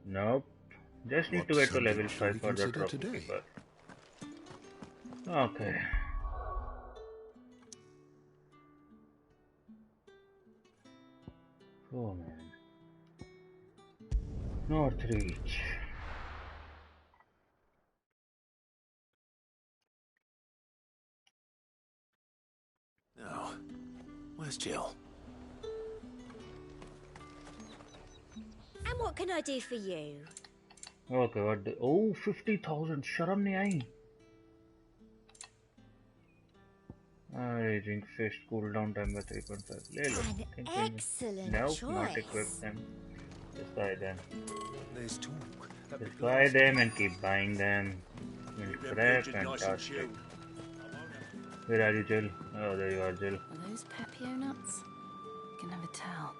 Speaker 1: Nope. Just need to get to level 5 for the trophy.
Speaker 2: Today?
Speaker 1: Okay. Oh man. Northreach.
Speaker 3: Now, where's Jill?
Speaker 19: And what can I do for you?
Speaker 1: Okay, what the... Oh, 50,000. Sharam nahi aayi. Raging Fist cooldown time by 3.5. Le lo.
Speaker 19: An excellent
Speaker 1: nope,
Speaker 19: choice.
Speaker 1: not equip them. Just buy them.
Speaker 13: There's talk.
Speaker 1: Just buy them and keep buying them. Crap, fantastic. Where are you, Jill? Oh, there you are, Jill.
Speaker 11: Are those Pepio nuts? I can never tell.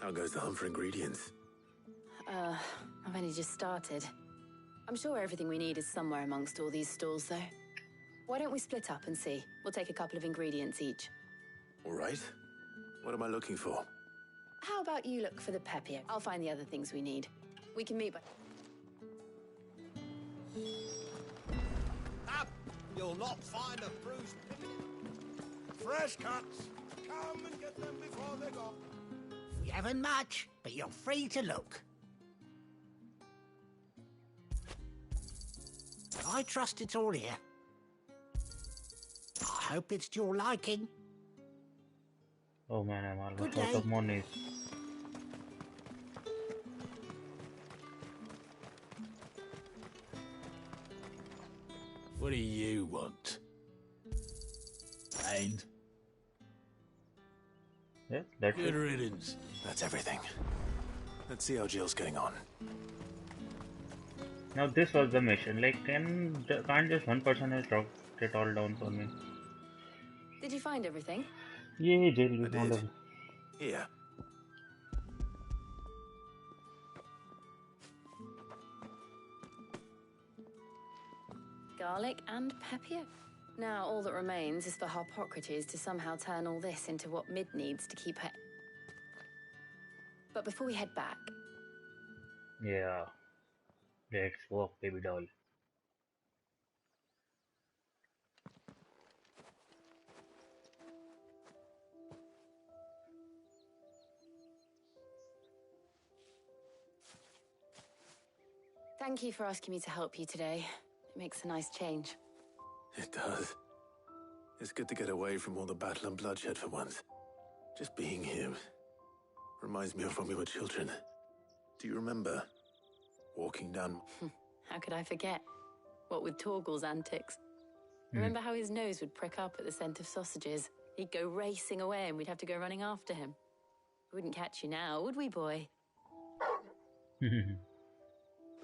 Speaker 3: How goes the hunt for ingredients?
Speaker 11: I've only just started. I'm sure everything we need is somewhere amongst all these stalls, though. Why don't we split up and see? We'll take a couple of ingredients each.
Speaker 3: All right. What am I looking for?
Speaker 11: How about you look for the Pepio? I'll find the other things we need. We can meet by...
Speaker 6: Up! You'll not find a bruised pippin. Fresh cuts. Come and get them before they're gone.
Speaker 20: We haven't much, but you're free to look. I trust it's all here. I hope it's to your liking.
Speaker 1: Oh man, I'm almost
Speaker 20: Good
Speaker 1: out of
Speaker 20: day.
Speaker 1: money.
Speaker 9: What do you want? And
Speaker 1: Yeah, that's
Speaker 9: good
Speaker 1: it.
Speaker 9: riddance.
Speaker 3: That's everything. Let's see how Jill's getting on.
Speaker 1: Now this was the mission. Like, can't just one person has dropped it all down for me?
Speaker 11: Did you find everything?
Speaker 1: Yeah, Jill, we
Speaker 3: I
Speaker 1: found
Speaker 3: did.
Speaker 1: it.
Speaker 3: Here.
Speaker 11: Garlic and Pepio. Now all that remains is for Harpocrates to somehow turn all this into what Mid needs to keep her... But before we head back,
Speaker 1: Yeah, let's walk, baby doll.
Speaker 17: Thank you for asking me to help you today. It makes a nice change.
Speaker 3: It does. It's good to get away from all the battle and bloodshed for once. Just being here reminds me of when we were children. Do you remember walking down?
Speaker 17: How could I forget? What with Torgal's antics. Remember how his nose would prick up at the scent of sausages? He'd go racing away and we'd have to go running after him. We wouldn't catch you now, would we, boy?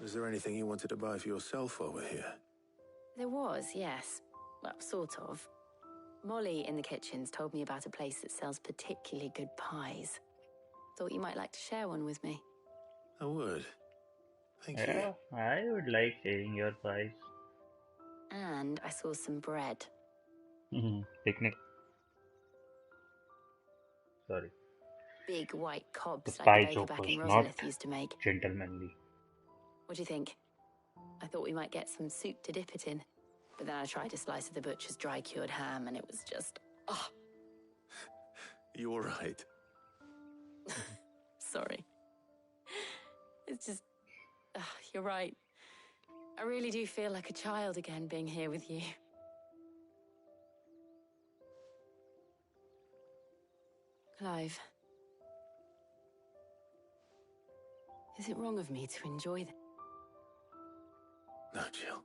Speaker 3: Was there anything you wanted to buy for yourself while we're here?
Speaker 17: There was, yes. Well, sort of. Molly in the kitchens told me about a place that sells particularly good pies. Thought you might like to share one with me.
Speaker 3: I would. Thank you.
Speaker 1: Yeah, I would like sharing your pies.
Speaker 17: And I saw some bread.
Speaker 1: Picnic. Sorry.
Speaker 17: Big white
Speaker 1: The
Speaker 17: cobs like
Speaker 1: pie
Speaker 17: the baker
Speaker 1: joke
Speaker 17: back
Speaker 1: was
Speaker 17: in
Speaker 1: not
Speaker 17: Rosalith used to make.
Speaker 1: gentlemanly.
Speaker 17: What do you think? I thought we might get some soup to dip it in. But then I tried a slice of the butcher's dry-cured ham and it was just... Oh,
Speaker 3: You all right?
Speaker 17: sorry. It's just... you're right. I really do feel like a child again being here with you. Clive. Is it wrong of me to enjoy that?
Speaker 3: No, Jill.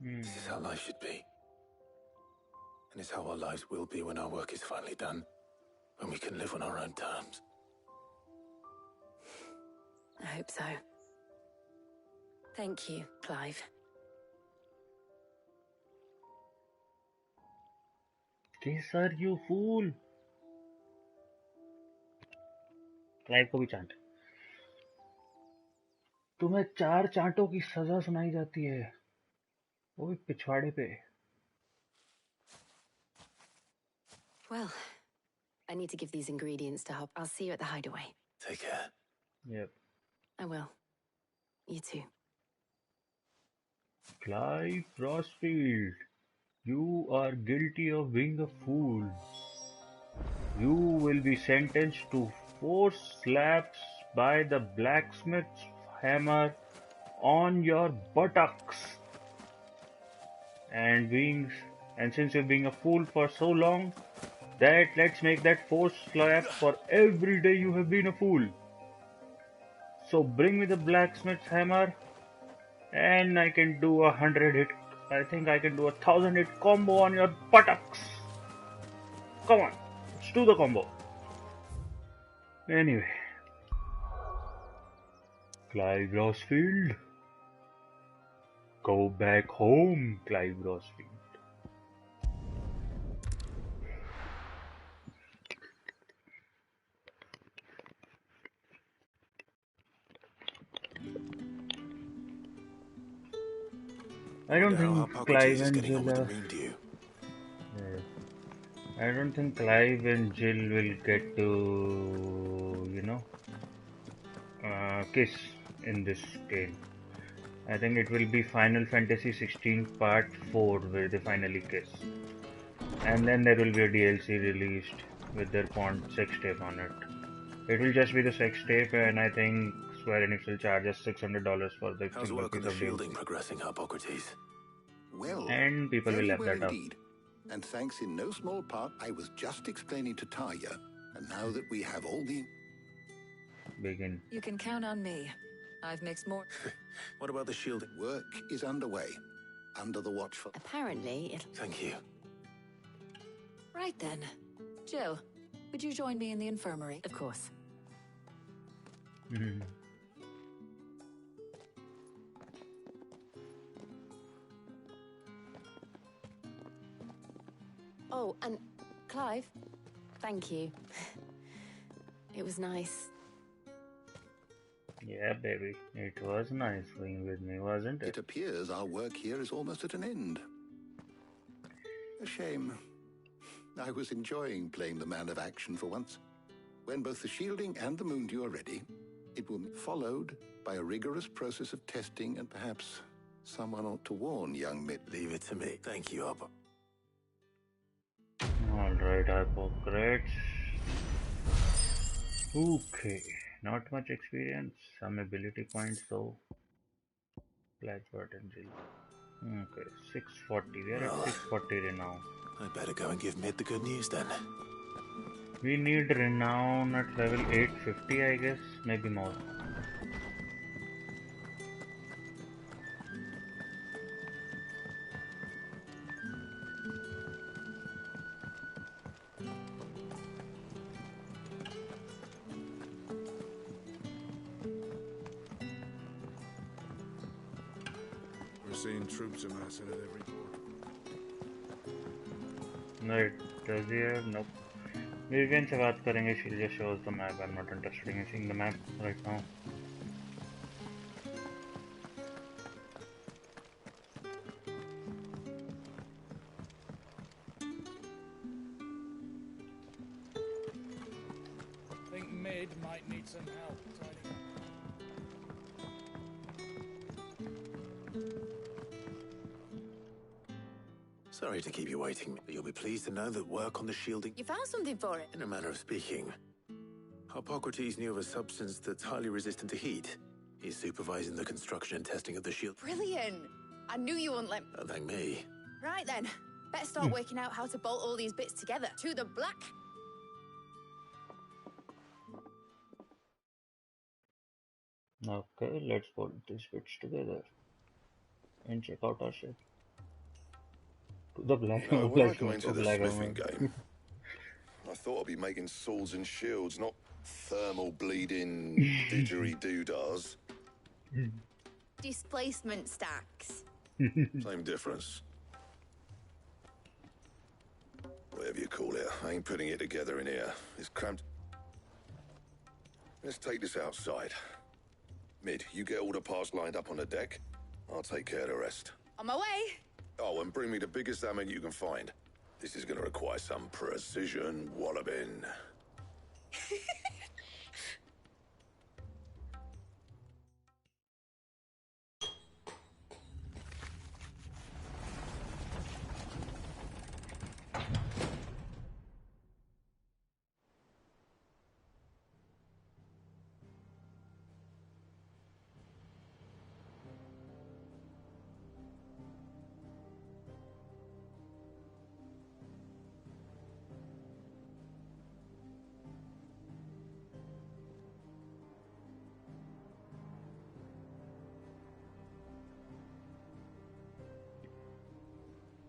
Speaker 3: This is how life should be. And it's how our lives will be when our work is finally done. When we can live on our own terms.
Speaker 17: I hope so. Thank you, Clive.
Speaker 1: Kesar, you fool! Clive को भी chant. तुम्हें 4 चांटों की सजा सुनाई जाती है, वो भी पिछवाड़े पे.
Speaker 17: Well, I need to give these ingredients to Hop. I'll see you at the hideaway.
Speaker 3: Take care.
Speaker 1: Yep.
Speaker 17: I will. You too.
Speaker 1: Clive Frostfield, you are guilty of being a fool. You will be sentenced to 4 slaps by the blacksmith's hammer on your buttocks. And since you've been a fool for so long, let's make that 4 slaps for every day you have been a fool. So bring me the blacksmith's hammer, and I can do 100 hit. I think I can do 1,000 hit combo on your buttocks. Come on, let's do the combo. Anyway, Clive Rossfield, go back home, Clive Rossfield. I don't think Clive and Jill are... I don't think Clive and Jill will get to, kiss in this game. I think it will be Final Fantasy 16 Part 4 where they finally kiss. And then there will be a DLC released with their porn sex tape on it. It will just be the sex tape, and I think Square Enix will charge us $600 for the
Speaker 3: How's
Speaker 1: single
Speaker 3: work on
Speaker 1: piece
Speaker 3: the
Speaker 1: of
Speaker 3: shielding
Speaker 1: DLC.
Speaker 3: progressing, Hippocrates?
Speaker 2: Well,
Speaker 1: And people will
Speaker 2: very
Speaker 1: lap
Speaker 2: well
Speaker 1: that up.
Speaker 2: indeed. And thanks in no small part, I was just explaining to Talia, and now that we have all the...
Speaker 1: Begin.
Speaker 21: You can count on me. I've mixed more...
Speaker 3: What about the shielding?
Speaker 2: Work is underway, under the watchful...
Speaker 17: Apparently, it'll...
Speaker 3: Thank you.
Speaker 21: Right then. Jill, would you join me in the infirmary?
Speaker 17: Of course. Oh, and Clive, thank you. It was nice.
Speaker 1: Yeah, baby. It was nice being with me, wasn't it?
Speaker 2: It appears our work here is almost at an end. A shame. I was enjoying playing the man of action for once. When both the shielding and the moondew are ready, It will be followed by a rigorous process of testing, and perhaps someone ought to warn young Mitt.
Speaker 3: Leave it to me. Thank you, Abba.
Speaker 1: Alright, Hippocrates. Okay, not much experience, some ability points though. Blackbird and Jill. Okay, 640. We are at 640 renown.
Speaker 3: I better go and give Mid the good news then.
Speaker 1: We need renown at level 850, I guess, maybe more.
Speaker 18: We're seeing troops amassing at every border.
Speaker 1: Right, does he have? Nope. Vivian से बात करेंगे. She just shows the map. I'm not interested in seeing the map right now.
Speaker 12: I think Mid might need some help tidying up.
Speaker 3: Sorry to keep you waiting, but you'll be pleased to know that work on the shielding...
Speaker 8: You found something for it?
Speaker 3: In a manner of speaking. Hippocrates knew of a substance that's highly resistant to heat. He's supervising the construction and testing of the shield.
Speaker 8: Brilliant! I knew you wouldn't let me.
Speaker 3: Don't thank me.
Speaker 8: Right then, better start working out how to bolt all these bits together. To the black!
Speaker 1: Okay, let's put these bits together and check out our ship. To the black.
Speaker 16: You know, when I go into the
Speaker 1: black
Speaker 16: smithing game, I thought I'd be making swords and shields, not thermal bleeding didgeridoo-dahs.
Speaker 8: Displacement stacks.
Speaker 16: Same difference. Whatever you call it, I ain't putting it together in here. It's cramped. Let's take this outside. Mid, you get all the parts lined up on the deck. I'll take care of the rest.
Speaker 8: On my way!
Speaker 16: Oh, and bring me the biggest hammer you can find. This is gonna require some precision walloping.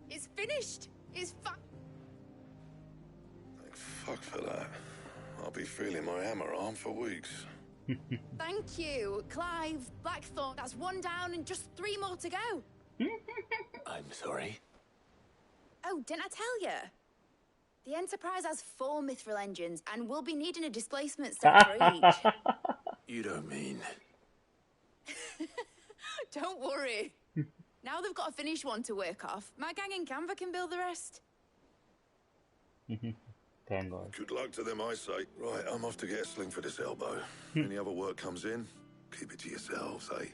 Speaker 8: It's finished! It's
Speaker 16: Thank fuck for that. I'll be feeling my hammer arm for weeks.
Speaker 8: Thank you, Clive, Blackthorn. That's one down and just 3 more to go.
Speaker 3: I'm sorry.
Speaker 8: Oh, didn't I tell you? The Enterprise has 4 mithril engines, and we'll be needing a displacement stack for each.
Speaker 3: You don't mean...
Speaker 8: Don't worry. Now they've got a finished one to work off. My gang in Canva can build the rest.
Speaker 1: Thank God.
Speaker 16: Good luck to them, I say. Right, I'm off to get a sling for this elbow. Any other work comes in, keep it to yourselves, eh?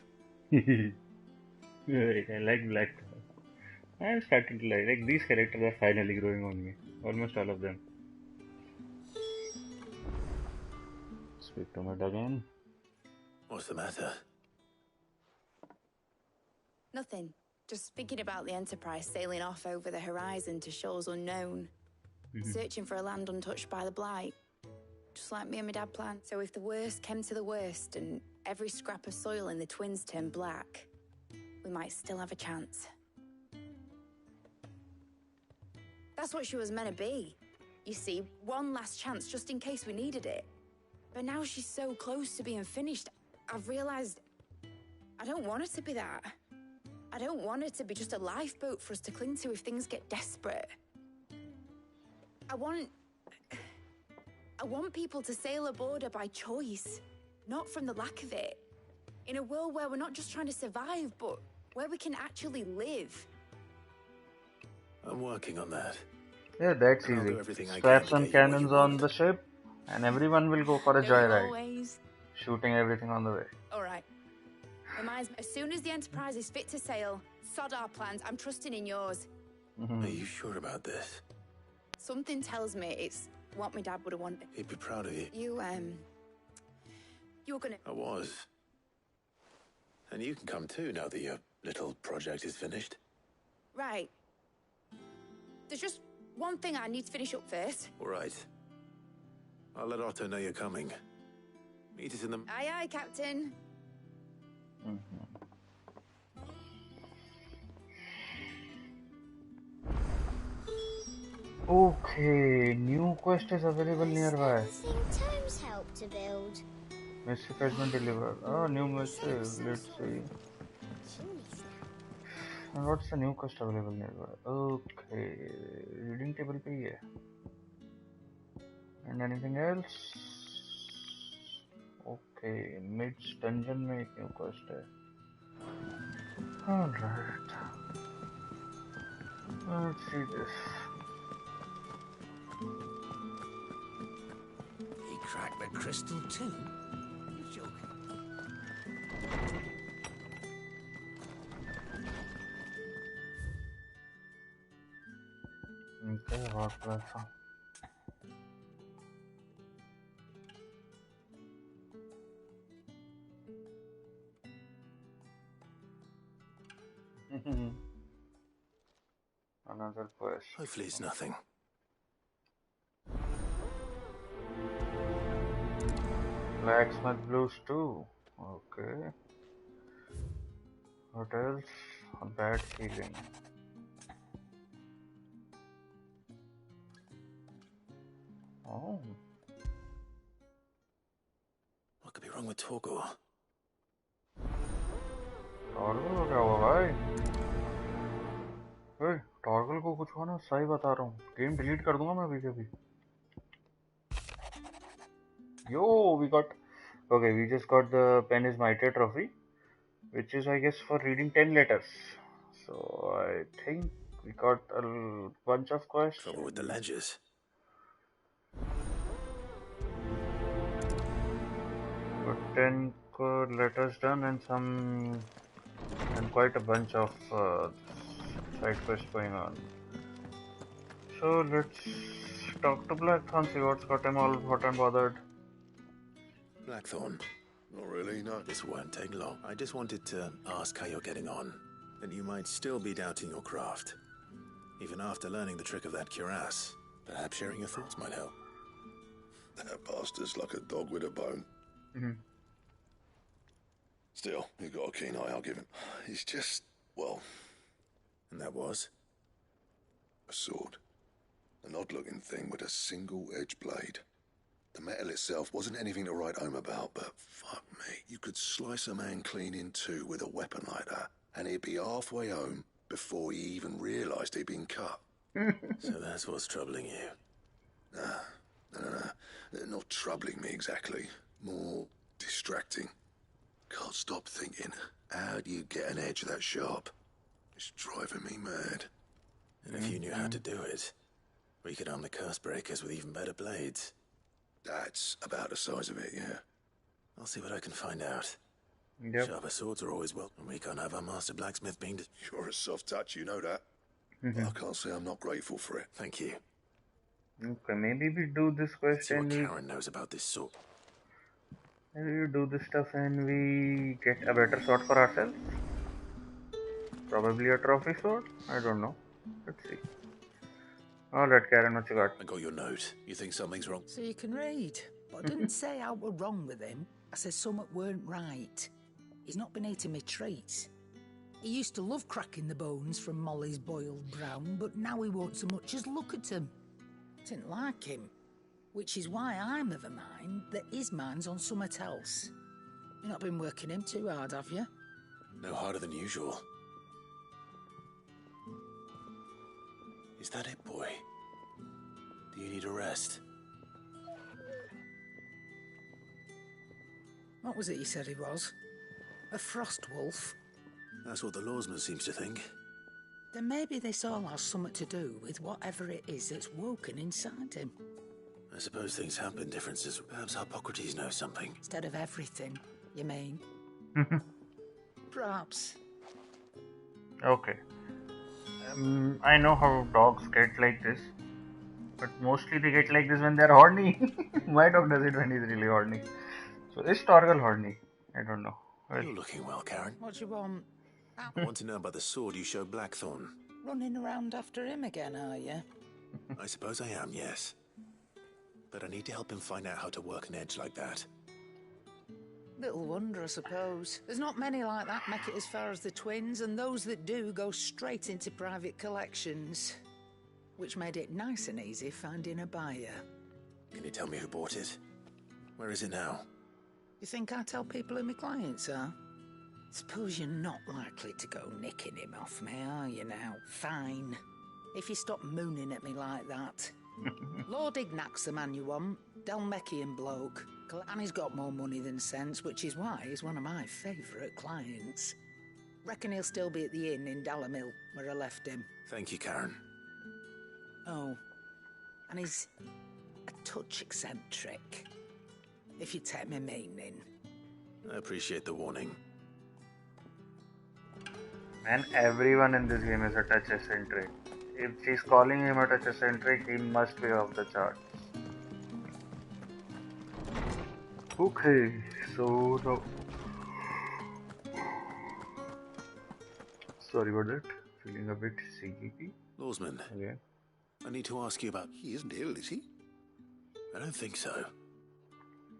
Speaker 1: Right, I like Black. I'm starting to like these characters are finally growing on me. Almost all of them. Speak to Mid again.
Speaker 3: What's the matter?
Speaker 8: Nothing. Just thinking about the Enterprise sailing off over the horizon to shores unknown. Searching for a land untouched by the Blight. Just like me and my dad planned. So if the worst came to the worst and every scrap of soil in the Twins turned black, we might still have a chance. That's what she was meant to be. You see, one last chance just in case we needed it. But now she's so close to being finished, I've realized I don't want her to be that. I don't want it to be just a lifeboat for us to cling to if things get desperate. I want people to sail aboard her by choice, not from the lack of it. In a world where we're not just trying to survive, but where we can actually live.
Speaker 3: I'm working on that.
Speaker 1: Yeah, that's
Speaker 3: I'll do
Speaker 1: easy.
Speaker 3: everything I
Speaker 1: Strap
Speaker 3: can to
Speaker 1: some
Speaker 3: get you what you
Speaker 1: cannons on the ship, and everyone will go for a joyride.
Speaker 8: Always.
Speaker 1: shooting everything on the way.
Speaker 8: All right. Reminds me, as soon as the Enterprise is fit to sail, sod our plans. I'm trusting in yours.
Speaker 3: Are you sure about this?
Speaker 8: Something tells me it's what my dad would have wanted.
Speaker 3: He'd be proud of you.
Speaker 8: You were gonna...
Speaker 3: I was. And you can come too now that your little project is finished.
Speaker 8: Right. There's just one thing I need to finish up first.
Speaker 3: All right. I'll let Otto know you're coming. Meet us in the...
Speaker 8: Aye, aye, Captain.
Speaker 1: Okay, new quest is available nearby.
Speaker 7: Tomes help to build.
Speaker 1: Message has been delivered. Oh, new message. Let's see. And what's the new quest available nearby? Okay, reading table पे ही है. And anything else? Okay, Mid's dungeon में एक new quest है. Alright. Let's see this.
Speaker 20: He cracked the crystal too? You're joking.
Speaker 1: Okay, rock platform. Another quest.
Speaker 3: Hopefully it's nothing.
Speaker 1: Blacksmith blues too. Okay. What else? A bad feeling. Oh.
Speaker 3: What could be wrong with Torgor?
Speaker 1: टॉर्गल को क्या हुआ भाई? ओए, टॉर्गल को कुछ हुआ ना, सही बता रहा हूँ. गेम डिलीट कर दूंगा मैं अभी के अभी. Yo, we got. Okay, we just got the Pen is Mighty trophy, which is, I guess, for reading 10 letters. So I think we got a bunch of quests.
Speaker 3: Trouble with the ledgers.
Speaker 1: Got 10 letters done and quite a bunch of side quests going on. So let's talk to Blackthorn, see what's got him all hot and bothered.
Speaker 3: Blackthorn.
Speaker 16: Not really, no.
Speaker 3: This won't take long. I just wanted to ask how you're getting on. That you might still be doubting your craft. Even after learning the trick of that cuirass. Perhaps sharing your thoughts might help.
Speaker 16: That bastard's like a dog with a bone. Still, he's got a keen eye, I'll give him. He's just, well...
Speaker 3: And that was?
Speaker 16: A sword. An odd-looking thing with a single-edged blade. The metal itself wasn't anything to write home about, but fuck me, you could slice a man clean in two with a weapon like that, and he'd be halfway home before he even realised he'd been cut.
Speaker 3: So that's what's troubling you?
Speaker 16: No. Not troubling me exactly. More distracting. Can't stop thinking, how do you get an edge that sharp? It's driving me mad.
Speaker 3: And if you knew how to do it, we could arm the curse breakers with even better blades.
Speaker 16: That's about the size of it, yeah.
Speaker 3: I'll see what I can find out.
Speaker 1: Yep.
Speaker 3: Sharper swords are always welcome. We can't have our master blacksmith being...
Speaker 16: You're a soft touch, you know that. But I can't say I'm not grateful for it.
Speaker 3: Thank you.
Speaker 1: Okay, maybe we do this quest
Speaker 3: See what
Speaker 1: and
Speaker 3: Karen knows about this sword.
Speaker 1: maybe we do this stuff and we get a better sword for ourselves. Probably a trophy sword? I don't know. Let's see. Alright, Karen, what you got?
Speaker 3: I got your note. You think something's wrong?
Speaker 20: So you can read. But I didn't say I were wrong with him. I said something weren't right. He's not been eating me treats. He used to love cracking the bones from Molly's boiled brown, but now he won't so much as look at them. Didn't like him. Which is why I'm of a mind that his mind's on something else. You've not been working him too hard, have you?
Speaker 3: No harder than usual. Is that it, boy? Do you need a rest?
Speaker 20: What was it you said he was? A frost wolf?
Speaker 3: That's what the lawsman seems to think.
Speaker 20: Then maybe this all has something to do with whatever it is that's woken inside him.
Speaker 3: I suppose things have been differences. Perhaps Hippocrates knows something.
Speaker 20: Instead of everything, you mean? Perhaps.
Speaker 1: Okay. I know how dogs get like this, but mostly they get like this when they're horny. My dog does it when he's really horny. So is Torgal horny? I don't know. Well,
Speaker 3: You're looking well, Karen.
Speaker 20: What do you want?
Speaker 3: I want to know about the sword you showed Blackthorn.
Speaker 20: Running around after him again, are you?
Speaker 3: I suppose I am, yes. But I need to help him find out how to work an edge like that.
Speaker 20: Little wonder, I suppose. There's not many like that make it as far as the twins, and those that do go straight into private collections. Which made it nice and easy finding a buyer.
Speaker 3: Can you tell me who bought it? Where is it now?
Speaker 20: You think I tell people who my clients are? Suppose you're not likely to go nicking him off me, are you now? Fine. If you stop mooning at me like that. Lord Ignac's the man you want. Dalmekian bloke. And he's got more money than sense, which is why he's one of my favourite clients. Reckon he'll still be at the inn in Dalamil, where I left him.
Speaker 3: Thank you, Karen.
Speaker 20: Oh. And he's a touch eccentric. If you take my meaning.
Speaker 3: I appreciate the warning.
Speaker 1: Man, everyone in this game is a touch eccentric. If she's calling him a touch eccentric, he must be off the charts. Okay, so now... Sorry about that. Feeling a bit sleepy.
Speaker 3: Lawsman,
Speaker 1: Okay.
Speaker 3: I need to ask you about...
Speaker 2: He isn't ill, is he?
Speaker 3: I don't think so.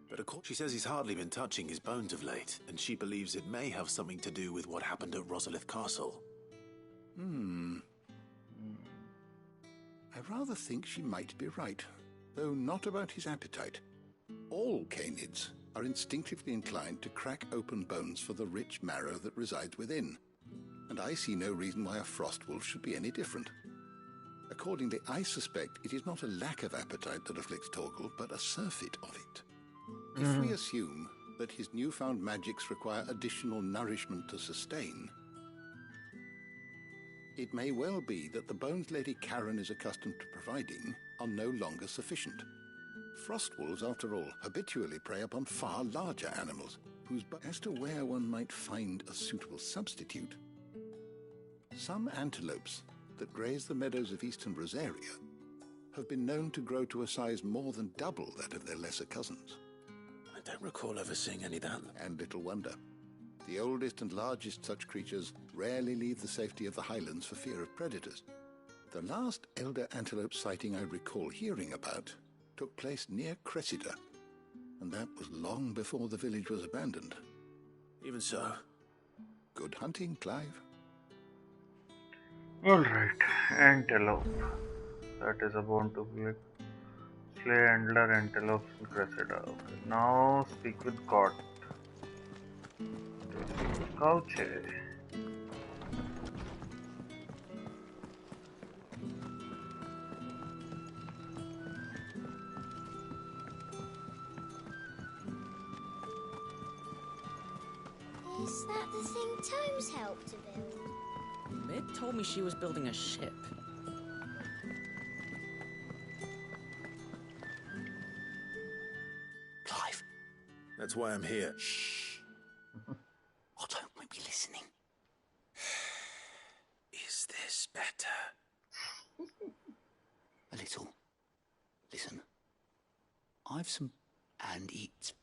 Speaker 3: But of course, she says he's hardly been touching his bones of late, and she believes it may have something to do with what happened at Rosalith Castle.
Speaker 2: I rather think she might be right, though not about his appetite. All canids are instinctively inclined to crack open bones for the rich marrow that resides within, and I see no reason why a frostwolf should be any different. Accordingly, I suspect it is not a lack of appetite that afflicts Torgal, but a surfeit of it. If we assume that his newfound magics require additional nourishment to sustain, it may well be that the bones Lady Karen is accustomed to providing are no longer sufficient. Frostwolves, after all, habitually prey upon far larger animals, as to where one might find a suitable substitute. Some antelopes that graze the meadows of eastern Rosaria have been known to grow to a size more than double that of their lesser cousins.
Speaker 3: I don't recall ever seeing any of that.
Speaker 2: And little wonder. The oldest and largest such creatures rarely leave the safety of the highlands for fear of predators. The last elder antelope sighting I recall hearing about took place near Cressida, and that was long before the village was abandoned.
Speaker 3: Even so.
Speaker 2: Good hunting, Clive.
Speaker 1: Alright, antelope. That is a bone to click. Slay antler antelope in Cressida. Okay, now speak with God. Speak with Couche.
Speaker 7: Is that the thing Tomes helped to build?
Speaker 5: Mid told me she was building a ship.
Speaker 13: Clive.
Speaker 3: That's why I'm here.
Speaker 13: Shh. Otto might be listening.
Speaker 3: Is this better?
Speaker 13: A little. Listen. I've some... And it's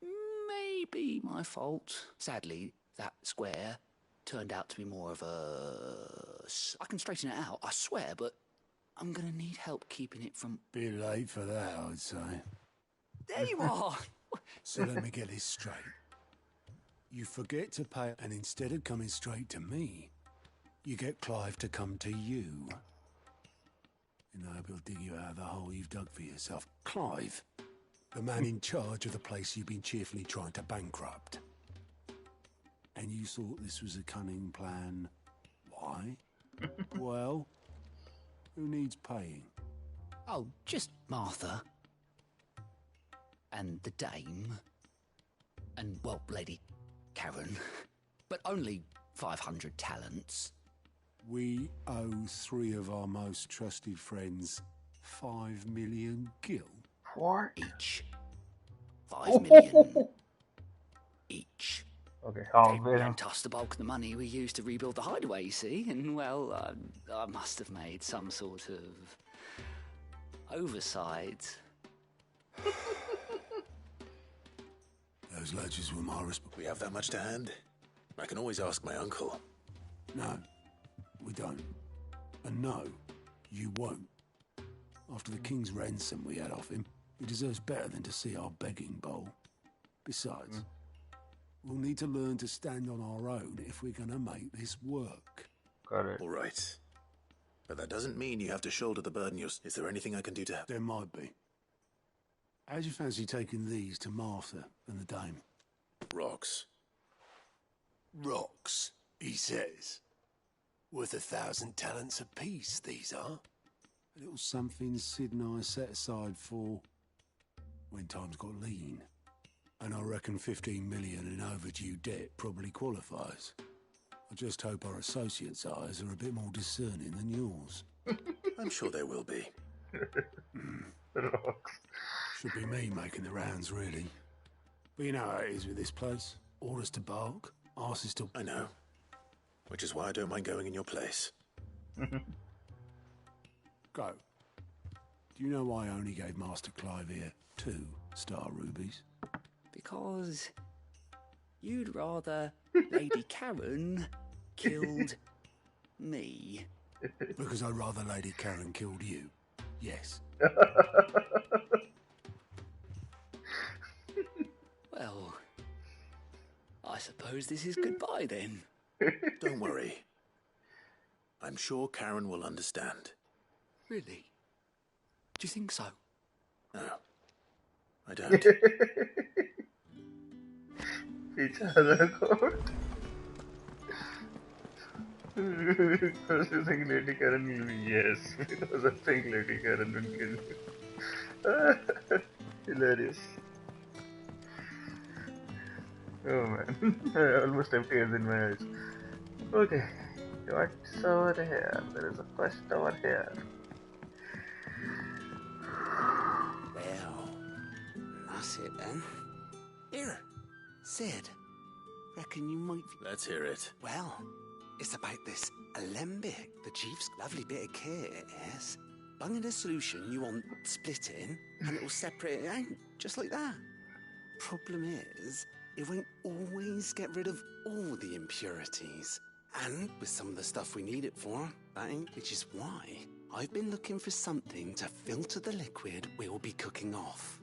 Speaker 13: maybe my fault. Sadly, that square turned out to be more of a... I can straighten it out, I swear, but I'm going to need help keeping it from...
Speaker 9: Bit late for that, I'd say.
Speaker 13: There you are!
Speaker 9: So let me get this straight. You forget to pay, and instead of coming straight to me, you get Clive to come to you. And I will dig you out of the hole you've dug for yourself. Clive, the man in charge of the place you've been cheerfully trying to bankrupt. And you thought this was a cunning plan. Why? Well, who needs paying?
Speaker 13: Oh, just Martha. And the dame. And, well, Lady Karen. But only 500 talents.
Speaker 9: We owe 3 of our most trusted friends 5 million gil.
Speaker 1: What?
Speaker 13: Each. 5 million each.
Speaker 1: Okay,
Speaker 13: We then tossed the bulk of the money we used to rebuild the hideaway, you see, and well, I must have made some sort of oversight.
Speaker 9: Those ledgers were my responsibility.
Speaker 3: We have that much to hand? I can always ask my uncle.
Speaker 9: No, we don't. And no, you won't. After the king's ransom we had off him, he deserves better than to see our begging bowl. Besides, we'll need to learn to stand on our own if we're gonna make this work.
Speaker 1: Got it.
Speaker 3: All right. But that doesn't mean you have to shoulder the burden yourself. Is there anything I can do to help?
Speaker 9: There might be. How'd you fancy taking these to Martha and the dame?
Speaker 3: Rocks.
Speaker 9: Rocks, he says. Worth 1,000 talents apiece, these are. A little something Sid and I set aside for when times got lean. And I reckon 15 million in overdue debt probably qualifies. I just hope our associates' eyes are a bit more discerning than yours.
Speaker 3: I'm sure they will be.
Speaker 1: Rocks.
Speaker 9: Should be me making the rounds, really. But you know how it is with this place. Orders to bark, arses to...
Speaker 3: I know. Which is why I don't mind going in your place.
Speaker 9: Go. Do you know why I only gave Master Clive here 2 star rubies?
Speaker 13: Because you'd rather Lady Karen killed me.
Speaker 9: Because I'd rather Lady Karen killed you. Yes.
Speaker 13: Well, I suppose this is goodbye then.
Speaker 3: Don't worry. I'm sure Karen will understand.
Speaker 13: Really? Do you think so?
Speaker 3: No, I don't.
Speaker 1: Because you think Lady Karen will be yes. Because I think Lady Karen will kill you. Hilarious. Oh man, I almost have tears in my eyes. Okay, what's over here? There is a quest over here.
Speaker 13: Well, that's it then. Here, Sid. Reckon you might...
Speaker 3: Let's hear it.
Speaker 13: Well, it's about this alembic. The chief's lovely bit of kit, yes. Bung in a solution you want splitting, and it'll separate it out, just like that. Problem is, it won't always get rid of all the impurities. And with some of the stuff we need it for, which is why I've been looking for something to filter the liquid we'll be cooking off.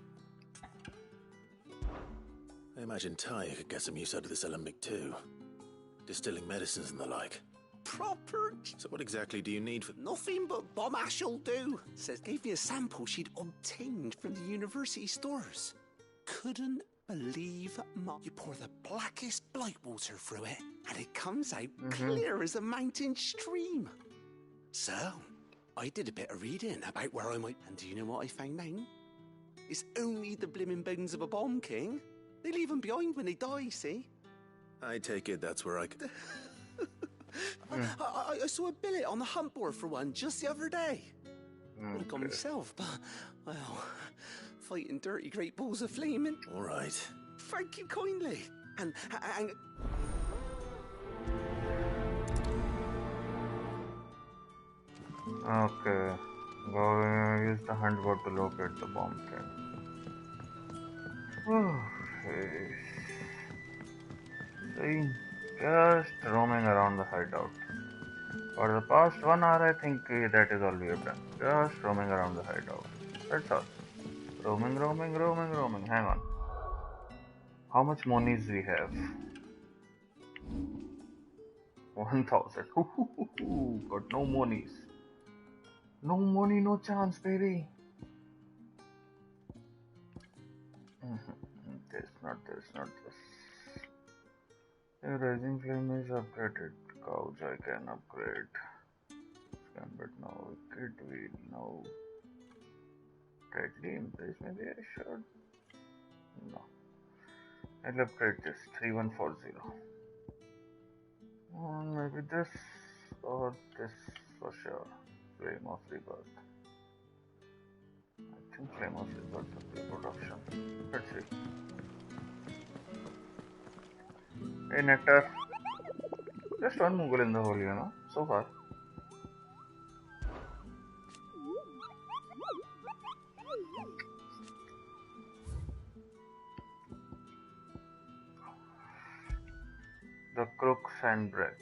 Speaker 3: I imagine Ty could get some use out of this alembic too. Distilling medicines and the like.
Speaker 13: Proper...
Speaker 3: So what exactly do you need for...
Speaker 13: Nothing but bomb ash'll do. Says gave me a sample she'd obtained from the university stores. Couldn't believe you pour the blackest blight water through it, and it comes out clear as a mountain stream. So, I did a bit of reading about where I might... And do you know what I found out? It's only the blimmin' bones of a bomb king. They leave them behind when they die, see?
Speaker 3: I take it that's where I could...
Speaker 13: I saw a billet on the hunt board for one just the other day. Would have gone myself, but, well, fighting dirty great balls of flame and...
Speaker 3: All right.
Speaker 13: Thank you kindly. And
Speaker 1: Okay. Go use the hunt board to locate the bomb thing. Okay. See, just roaming around the hideout. For the past 1 hour, I think that is all we have done. Just roaming around the hideout. That's all. Roaming. Hang on. How much monies we have? 1,000. Got no monies. No money, no chance, baby. This, not this. The rising flame is upgraded. Couch I can upgrade. Scan but no. Kit wheel, no. Deadly Embrace, maybe I should. No. I'll upgrade this. 3140. Maybe this or this for sure. Flame of Rebirth. I think Flamos is worth a good option. Let's see. Hey Nectar. Just one Mughal in the whole, so far. The Crook Sandbreak.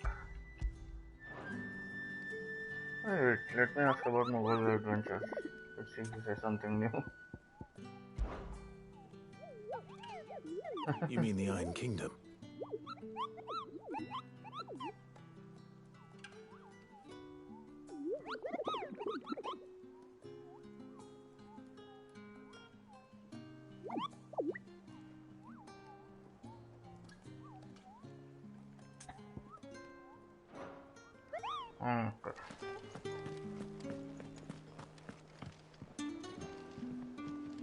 Speaker 1: Wait, let me ask about Mughal adventures. Let's see if he says something new.
Speaker 3: You mean the Iron Kingdom?
Speaker 1: Okay.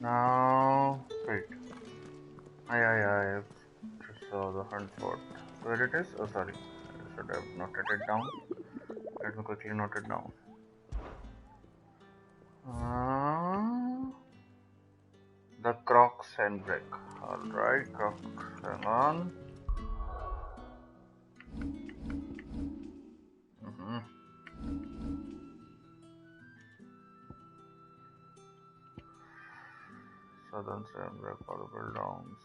Speaker 1: Now, wait. I just saw the hunt fort. Where it is? Oh, sorry. I should have noted it down. Let me quickly note it down. The Croc Sandbreak. Alright, Croc. Hang on. Southern Sandbreak, Portable Downs.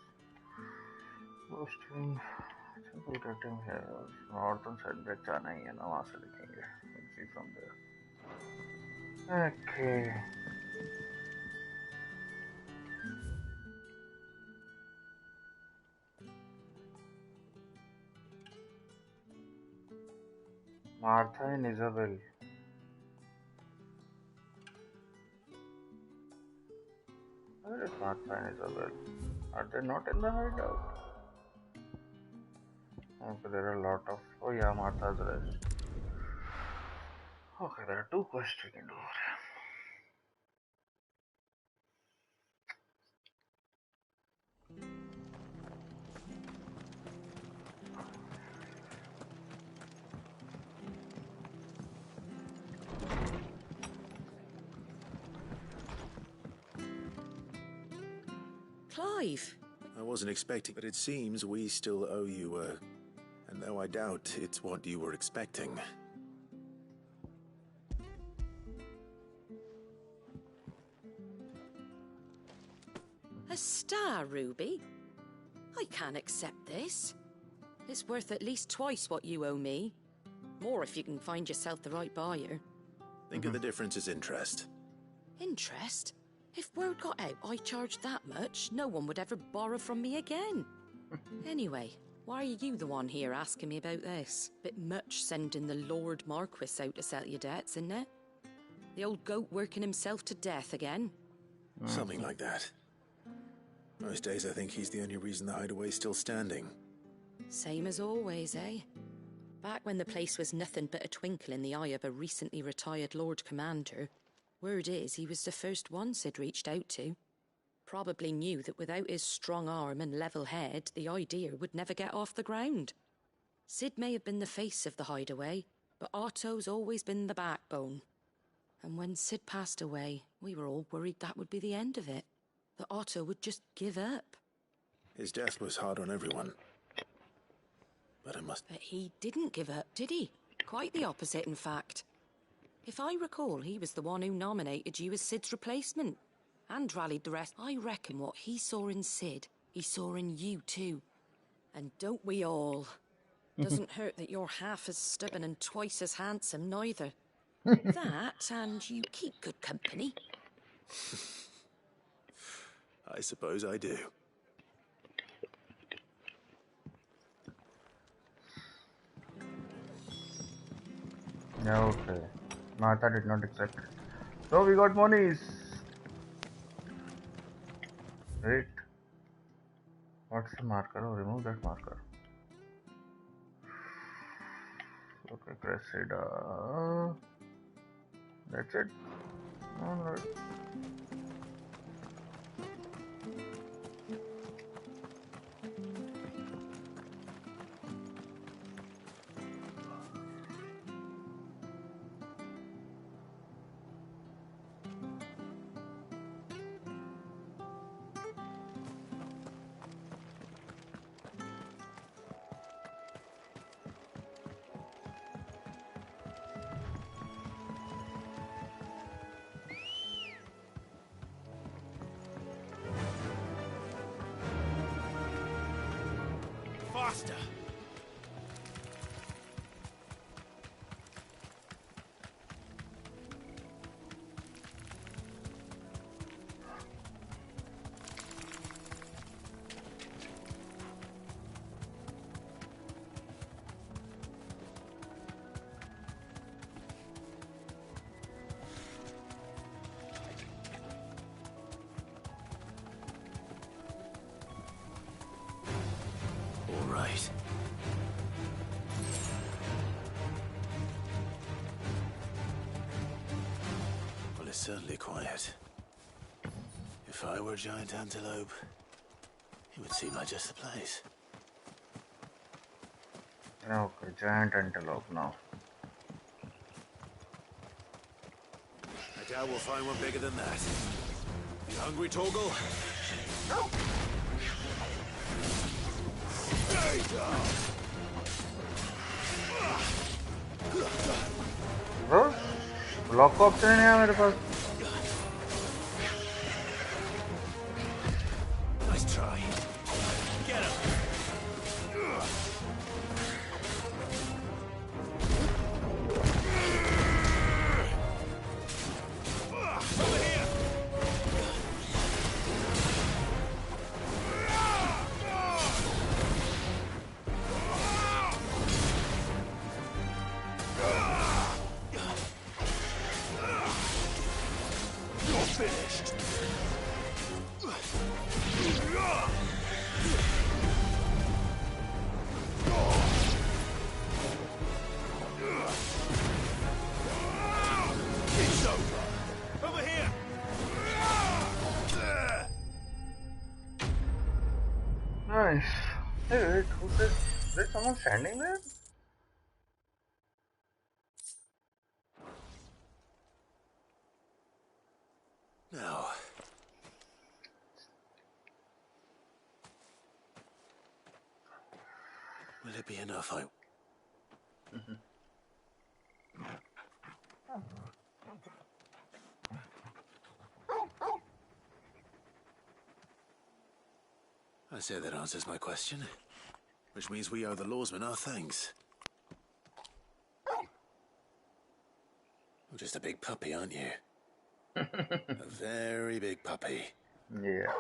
Speaker 1: Posting. I think we'll get him here. Northern Sandbreak जाना ही है ना, वहाँ से देखेंगे. We'll see from there. Okay. Martha and Isabel. Where is Martha and Isabel? Are they not in the hideout? Okay, there are a lot of. Oh, yeah, Martha's rest. Okay, there are 2 quests we can do.
Speaker 5: Clive!
Speaker 3: I wasn't expecting, but it seems we still owe you and though I doubt it's what you were expecting.
Speaker 5: A star, Ruby? I can't accept this. It's worth at least twice what you owe me. More if you can find yourself the right buyer.
Speaker 3: Think of the difference as interest.
Speaker 5: Interest? If word got out I charged that much, no one would ever borrow from me again. Anyway, why are you the one here asking me about this? Bit much sending the Lord Marquis out to settle your debts, isn't it? The old goat working himself to death again?
Speaker 3: Something like that. Most days I think he's the only reason the hideaway's still standing.
Speaker 5: Same as always, eh? Back when the place was nothing but a twinkle in the eye of a recently retired Lord Commander, word is he was the first one Sid reached out to. Probably knew that without his strong arm and level head, the idea would never get off the ground. Sid may have been the face of the hideaway, but Otto's always been the backbone. And when Sid passed away, we were all worried that would be the end of it. That Otto would just give up.
Speaker 3: His death was hard on everyone. But
Speaker 5: he didn't give up, did he? Quite the opposite, in fact. If I recall, he was the one who nominated you as Sid's replacement. And rallied the rest. I reckon what he saw in Sid, he saw in you too. And don't we all? Doesn't hurt that you're half as stubborn and twice as handsome, neither. That, and you keep good company.
Speaker 3: I suppose I do.
Speaker 1: Okay. Martha did not accept it. So we got monies. Wait. What's the marker? Oh, remove that marker. Okay, Cressida. That's it. Alright.
Speaker 6: faster.
Speaker 3: All right. Well, it's certainly quiet. If I were a giant antelope, it would seem like just the place.
Speaker 1: Okay, giant antelope now.
Speaker 3: I doubt we'll find one bigger than that. You hungry, Torgal?
Speaker 1: Bro, block का option नहीं है मेरे पास.
Speaker 3: Nice try. Get him. Over here. You're finished. It's over. Over here.
Speaker 1: Nice. Hey, wait, who's this? Is there someone standing there?
Speaker 3: Now. Will it be enough? I say that answers my question. Which means we owe the lawsmen our thanks. You're just a big puppy, aren't you? A very big puppy.
Speaker 1: Yeah.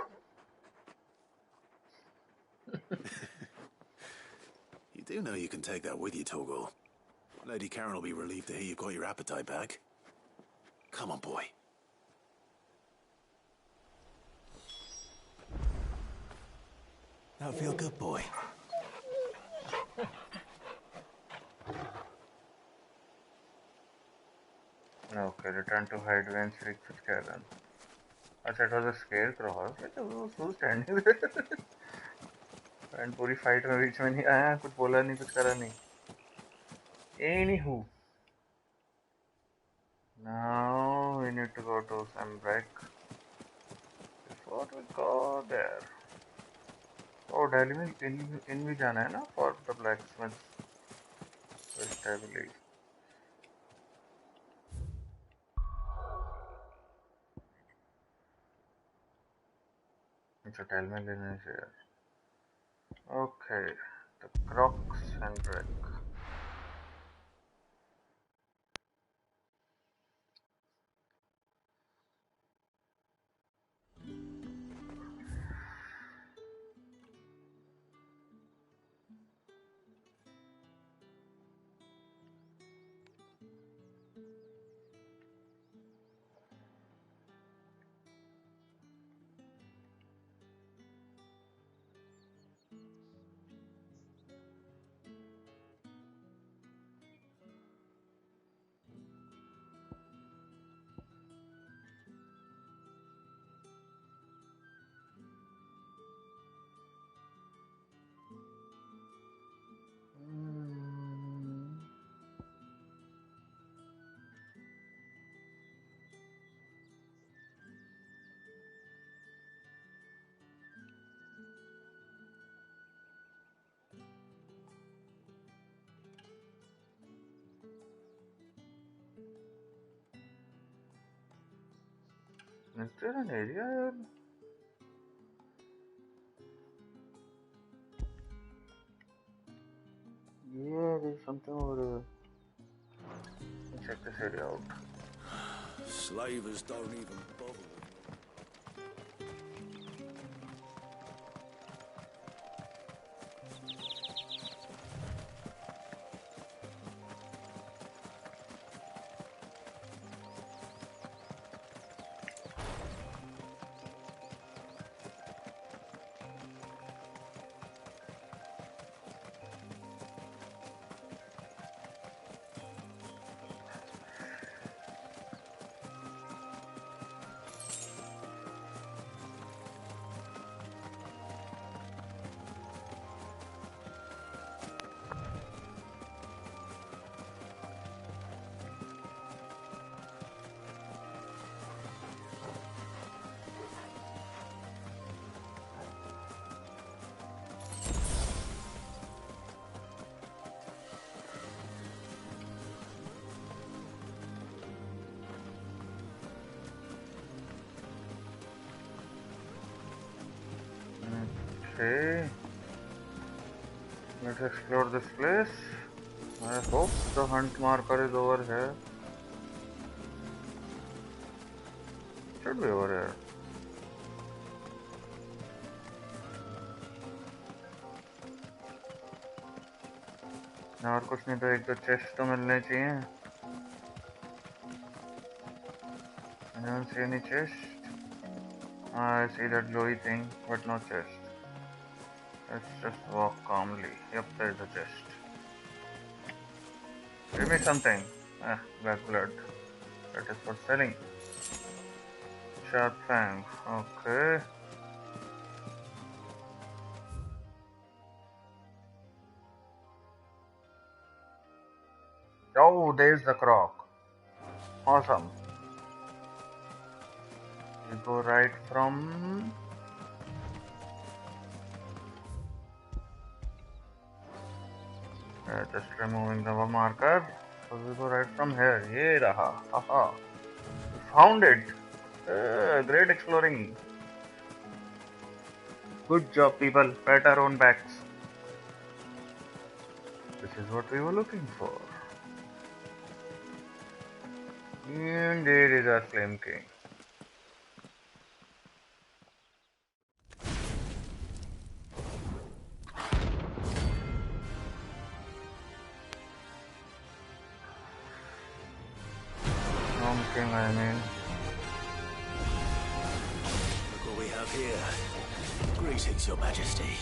Speaker 3: You do know you can take that with you, Torgal. Lady Karen will be relieved to hear you've got your appetite back. Come on, boy. That feel good, boy.
Speaker 1: Okay, return to Hideaway and seek for Karen. अच्छा, it was a scarecrow. I was like, who's standing there? And पूरी fight में बीच में नहीं आया, कुछ बोला नहीं, कुछ करा नहीं. Anywho, now we need to go to Sembreak before we go there. Oh, Delhi में in भी जाना है ना for the blacksmith quest, I believe. अच्छा, टेल में लेने से यार. Okay, the Crocs and Break. Is there an area here? something over here. Let's check this area out.
Speaker 9: Slavers don't even bother.
Speaker 1: Okay, let's explore this place. I hope the hunt marker is over here. Should be over here. और कुछ नहीं तो एक दो chest तो मिलने चाहिए. I don't see any chest. I see that glowy thing, but no chest. Let's just walk calmly. Yep, there is a chest. Give me something. Black blood. That is for selling. Sharp fang. Okay. Oh, there's the croc. Awesome. We go right from... just removing the marker. So we go right from here. Ye raha. Haha. We found it. Great exploring. Good job, people. Pat our own backs. This is what we were looking for. And there is our Flame King. King, I mean.
Speaker 3: Look what we have here. Greetings, Your Majesty.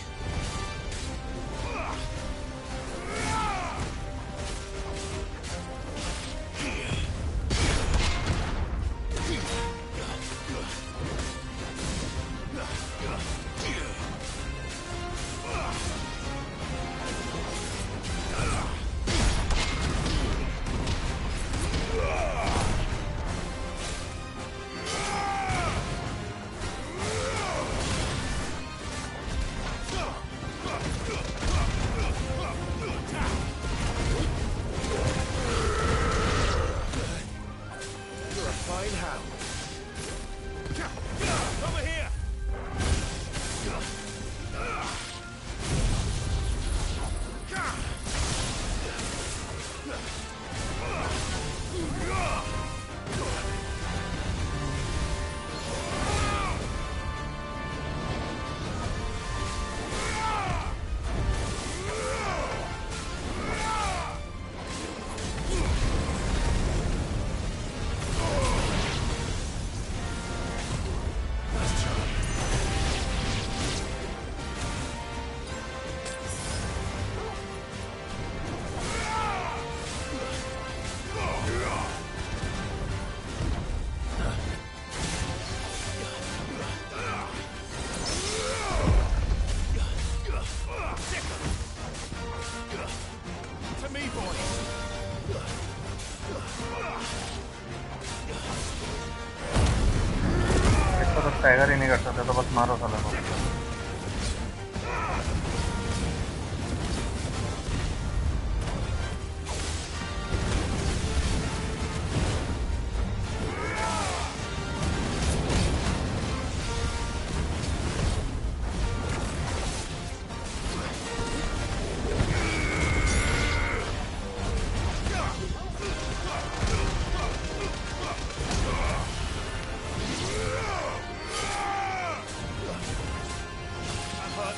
Speaker 1: Tiger ही नहीं कर सकते तो बस मारो साले को.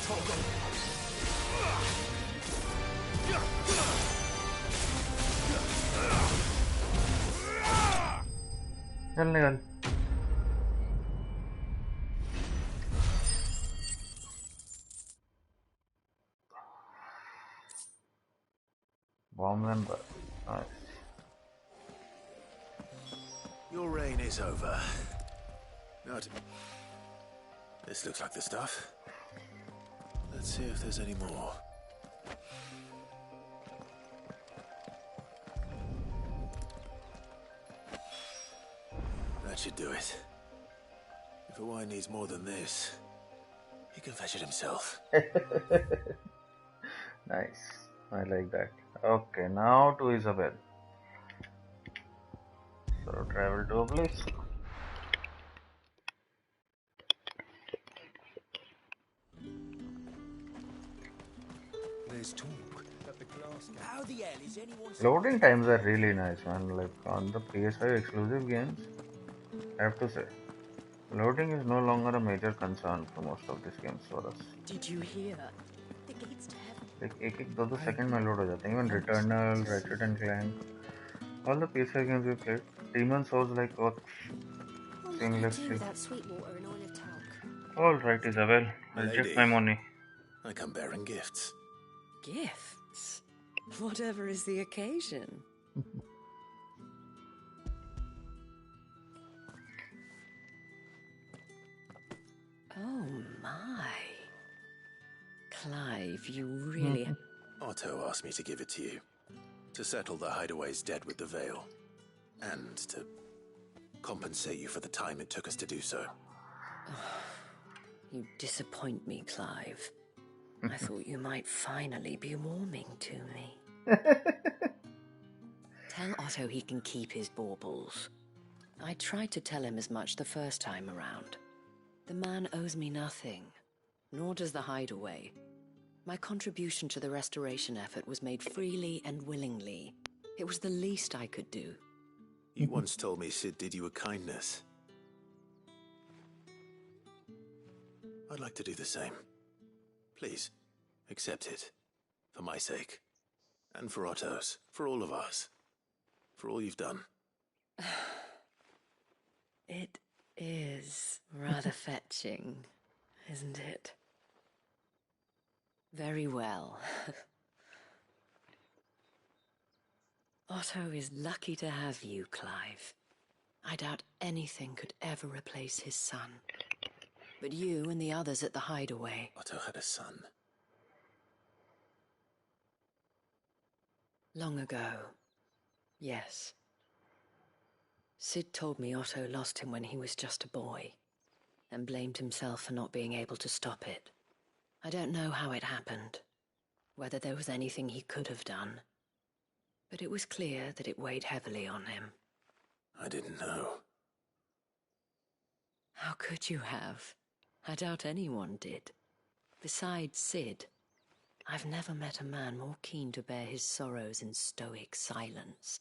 Speaker 6: Torgal.
Speaker 1: चल निकल bomb and burst. Nice.
Speaker 3: Your reign is over. Not. This looks like the stuff. Let's see if there's any more. That should do it. If a wine needs more than this, he can fetch it himself.
Speaker 1: Nice. I like that. Okay, now to Isabel. So travel to Obelisk.
Speaker 6: There's talk that the glass. How the hell is anyone?
Speaker 1: Loading times are really nice, man. Like on the PS5 exclusive games, I have to say, loading is no longer a major concern for most of these games for us.
Speaker 5: Did you hear? The gates to heaven.
Speaker 1: Like एक दो second में load हो जाते हैं. Even Returnal, Ratchet and Clank, all the PS5 games we played, Demon's Souls like works seamlessly. All right, Isabel, I'll check my money.
Speaker 3: I come bearing gifts.
Speaker 5: Gifts? Whatever is the occasion. Oh my. Clive, you really...
Speaker 3: Otto asked me to give it to you. To settle the Hideaway's debt with the Veil. And to compensate you for the time it took us to do so.
Speaker 5: You disappoint me, Clive. I thought you might finally be warming to me. Tell Otto he can keep his baubles. I tried to tell him as much the first time around. The man owes me nothing, nor does the Hideaway. My contribution to the restoration effort was made freely and willingly. It was the least I could do.
Speaker 3: You once told me Sid did you a kindness. I'd like to do the same. Please, accept it. For my sake. And for Otto's. For all of us. For all you've done.
Speaker 5: It is rather fetching, isn't it? Very well. Otto is lucky to have you, Clive. I doubt anything could ever replace his son. But you and the others at the Hideaway...
Speaker 3: Otto had a son.
Speaker 5: Long ago. Yes. Sid told me Otto lost him when he was just a boy, and blamed himself for not being able to stop it. I don't know how it happened, whether there was anything he could have done, but it was clear that it weighed heavily on him.
Speaker 3: I didn't know.
Speaker 5: How could you have? I doubt anyone did. Besides Sid, I've never met a man more keen to bear his sorrows in stoic silence.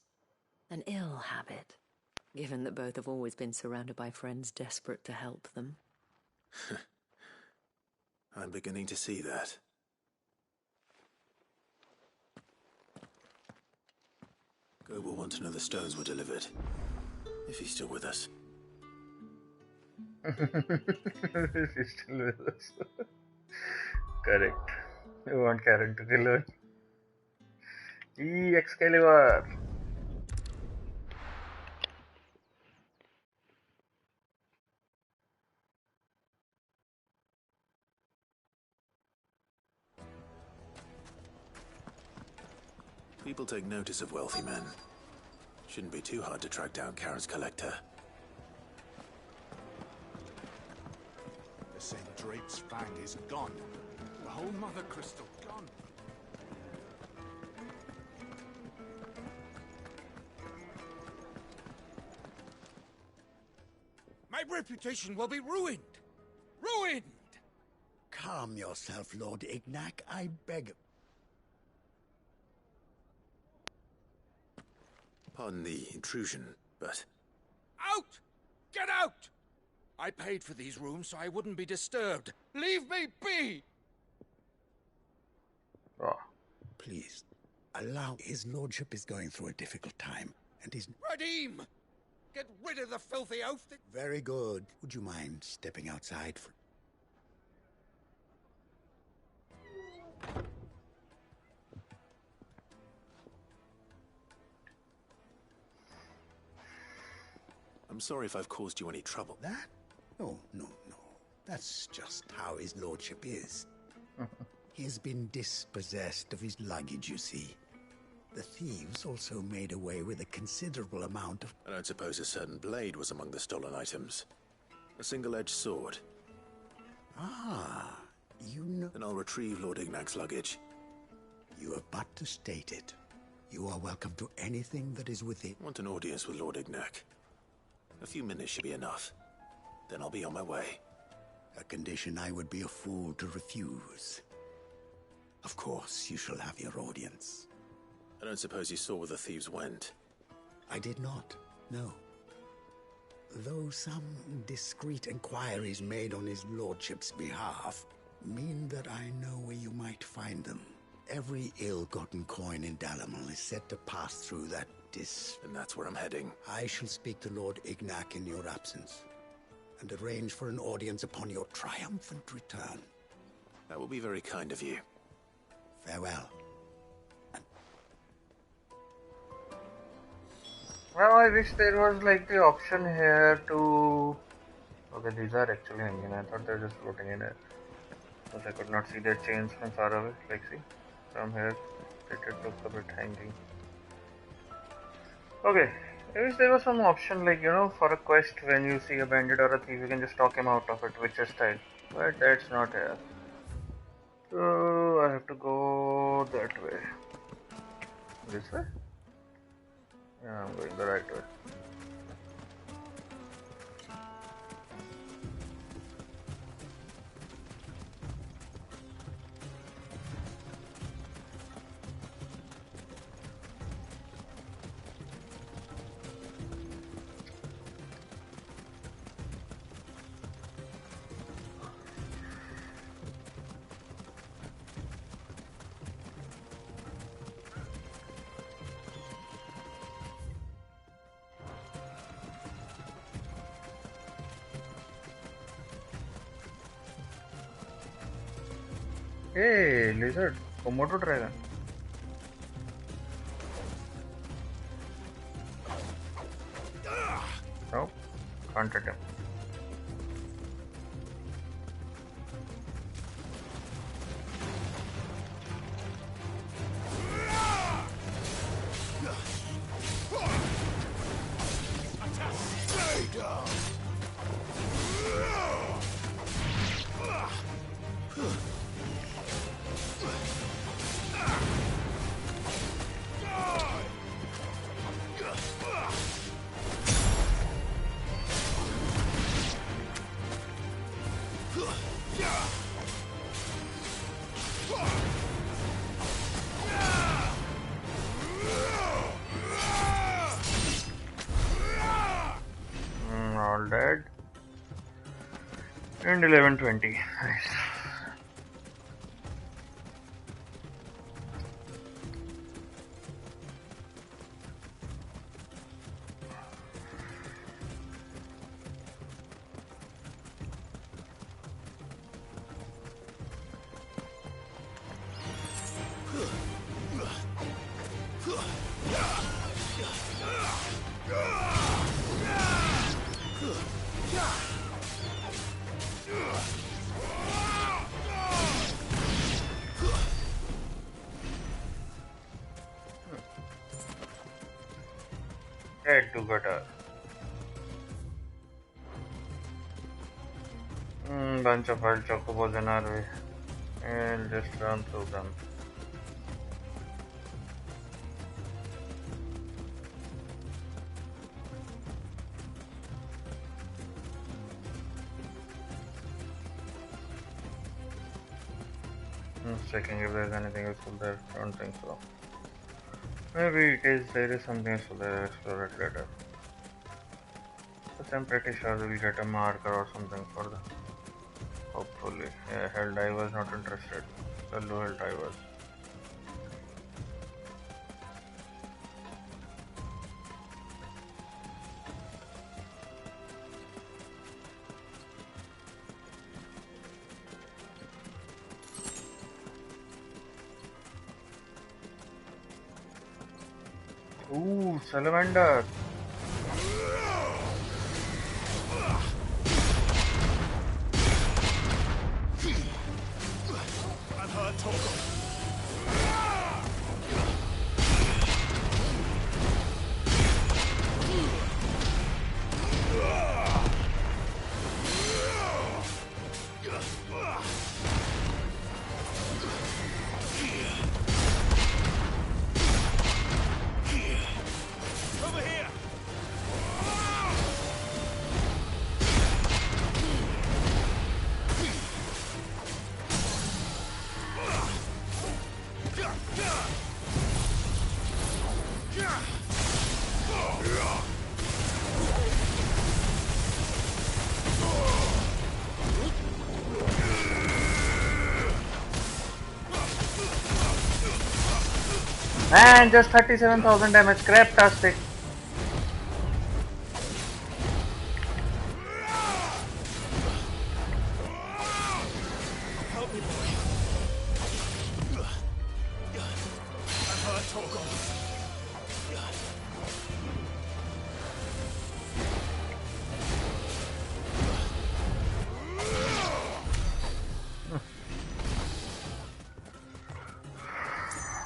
Speaker 5: An ill habit, given that both have always been surrounded by friends desperate to help them.
Speaker 3: I'm beginning to see that. Gob will want to know the stones were delivered. If he's still with us.
Speaker 1: If he's still with us. Correct. You want character killer. Excalibur.
Speaker 3: People take notice of wealthy men. Shouldn't be too hard to track down Karen's collector.
Speaker 18: The St. Drake's fang is gone. The whole mother crystal gone.
Speaker 6: My reputation will be ruined. Ruined!
Speaker 14: Calm yourself, Lord Ignac, I beg.
Speaker 3: Pardon the intrusion, but...
Speaker 6: Out! Get out! I paid for these rooms so I wouldn't be disturbed. Leave me be!
Speaker 1: Oh.
Speaker 14: Please, allow. His lordship is going through a difficult time, and he's...
Speaker 18: Redeem! Get rid of the filthy oaf that...
Speaker 14: Very good. Would you mind stepping outside for...
Speaker 3: I'm sorry if I've caused you any trouble.
Speaker 14: That? No. That's just how his lordship is. He has been dispossessed of his luggage, you see. The thieves also made away with a considerable amount of...
Speaker 3: I don't suppose a certain blade was among the stolen items. A single-edged sword.
Speaker 14: Ah, you know...
Speaker 3: Then I'll retrieve Lord Ignac's luggage.
Speaker 14: You have but to state it. You are welcome to anything that is within...
Speaker 3: I want an audience with Lord Ignac. A few minutes should be enough. Then I'll be on my way.
Speaker 14: A condition I would be a fool to refuse. Of course, you shall have your audience.
Speaker 3: I don't suppose you saw where the thieves went.
Speaker 14: I did not, no. Though some discreet inquiries made on his lordship's behalf mean that I know where you might find them. Every ill-gotten coin in Dalamal is said to pass through that
Speaker 3: And that's where I'm heading.
Speaker 14: I shall speak to Lord Ignac in your absence, and arrange for an audience upon your triumphant return.
Speaker 3: That will be very kind of you.
Speaker 14: Farewell.
Speaker 1: Well, I wish there was like the option here to... Okay, these are actually hanging. I thought they were just floating in air. Because I could not see their chains from far away. Like, see? From here, it looks a bit hanging. Okay, I wish there was some option like, for a quest when you see a bandit or a thief, you can just talk him out of it, Witcher style. But that's not here. So, I have to go that way. This way? Yeah, I'm going the right way. Hey, lizard, Komodo dragon. No, can't hit him. All dead. And 11:20. Nice. Head to gutter. Bunch of wild chocobos in our way. And just run through them. Checking if there's anything useful there. Don't think so. Maybe there is something useful there. Explore it later. But I'm pretty sure we'll get a marker or something for them. Hopefully. Yeah, Helldivers not interested. Hello, Helldivers. Ooh, salamander.
Speaker 18: I've heard talk of. Over here!
Speaker 1: Man, just 37,000 damage. Craptastic.
Speaker 18: Help me, boy. I've heard talk of.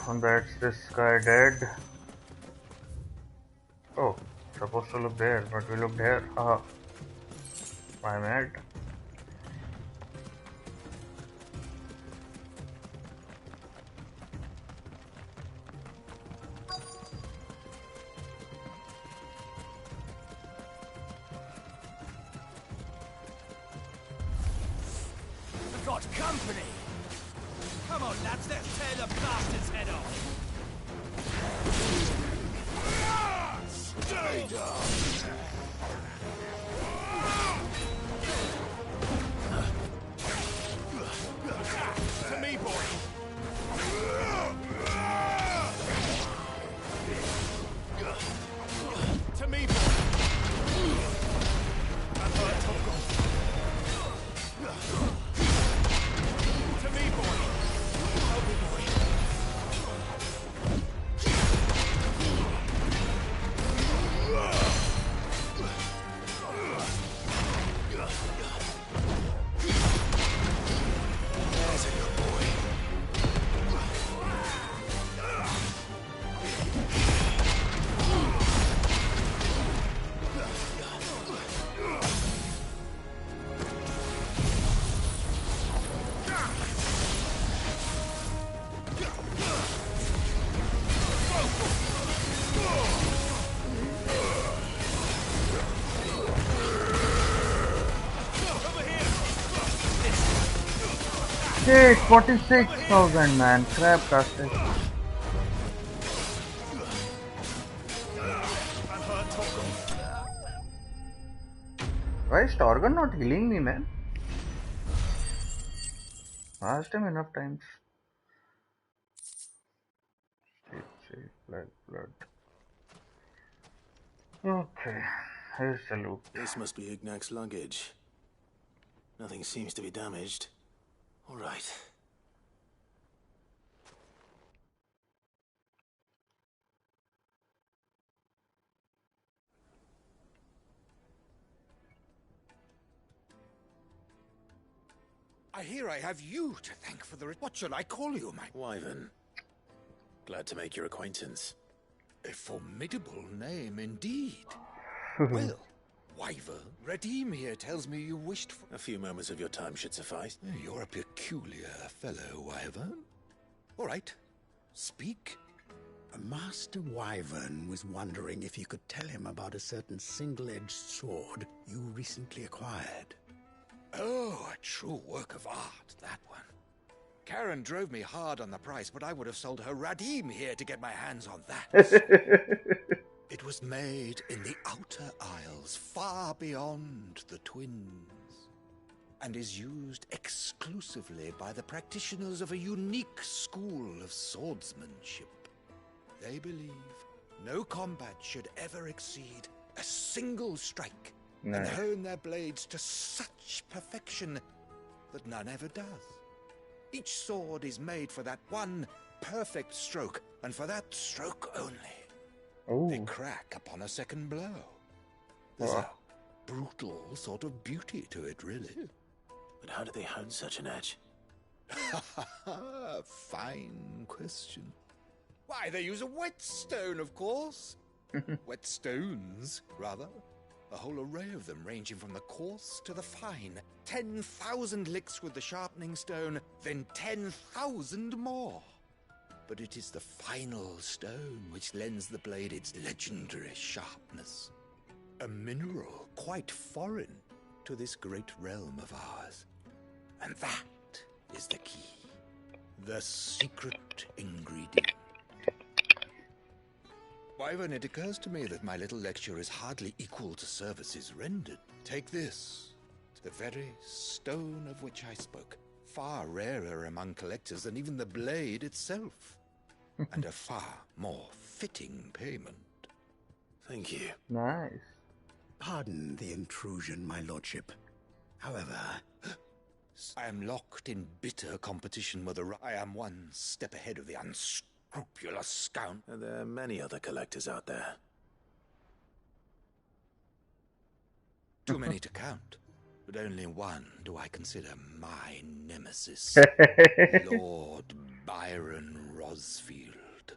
Speaker 1: And that's this guy dead. Oh, supposed to look there, but we looked here. Haha. My mad.
Speaker 18: We've got company! Come on, lads, let's tear the bastard's head off! Stay down! To me, boy! To me, boy! I've heard talk of. To me, boy! Help me, boy! There's a good boy.
Speaker 1: Shit, 46,000 man. Craptastic. Why is Torgon not healing me, man? Asked him enough times. Shit, blood. Okay, here's the loot.
Speaker 3: This must be Ignac's luggage. Nothing seems to be damaged. All right.
Speaker 4: I hear I have you to thank for the... What shall I call you, my...
Speaker 3: Wyvern. Glad to make your acquaintance.
Speaker 4: A formidable name indeed. Well, Wyvern, Redeem here tells me you wished for...
Speaker 3: A few moments of your time should suffice.
Speaker 4: You're a peculiar fellow, Wyvern. All right, speak.
Speaker 14: Master Wyvern was wondering if you could tell him about a certain single-edged sword you recently acquired.
Speaker 4: Oh, a true work of art, that one. Karen drove me hard on the price, but I would have sold her Radim here to get my hands on that. It was made in the Outer Isles, far beyond the Twins, and is used exclusively by the practitioners of a unique school of swordsmanship. They believe no combat should ever exceed a single strike, and hone their blades to such perfection that none ever does. Each sword is made for that one perfect stroke, and for that stroke only. They crack upon a second blow. There's a brutal sort of beauty to it, really.
Speaker 3: But how do they hone such an edge?
Speaker 4: Fine question. Why, they use a whetstone, of course. Whetstones, rather. A whole array of them, ranging from the coarse to the fine. 10,000 licks with the sharpening stone, then 10,000 more. But it is the final stone which lends the blade its legendary sharpness. A mineral quite foreign to this great realm of ours. And that is the key. The secret ingredient. Wyvern, it occurs to me that my little lecture is hardly equal to services rendered. Take this, the very stone of which I spoke. Far rarer among collectors than even the blade itself. And a far more fitting payment.
Speaker 3: Thank you.
Speaker 1: Nice.
Speaker 14: Pardon the intrusion, my lordship. However,
Speaker 4: I am locked in bitter competition with I am one step ahead of the unscrupulous scoundrel.
Speaker 3: There are many other collectors out there.
Speaker 4: Too many to count. But only one do I consider my nemesis. Lord Byron Rosfield.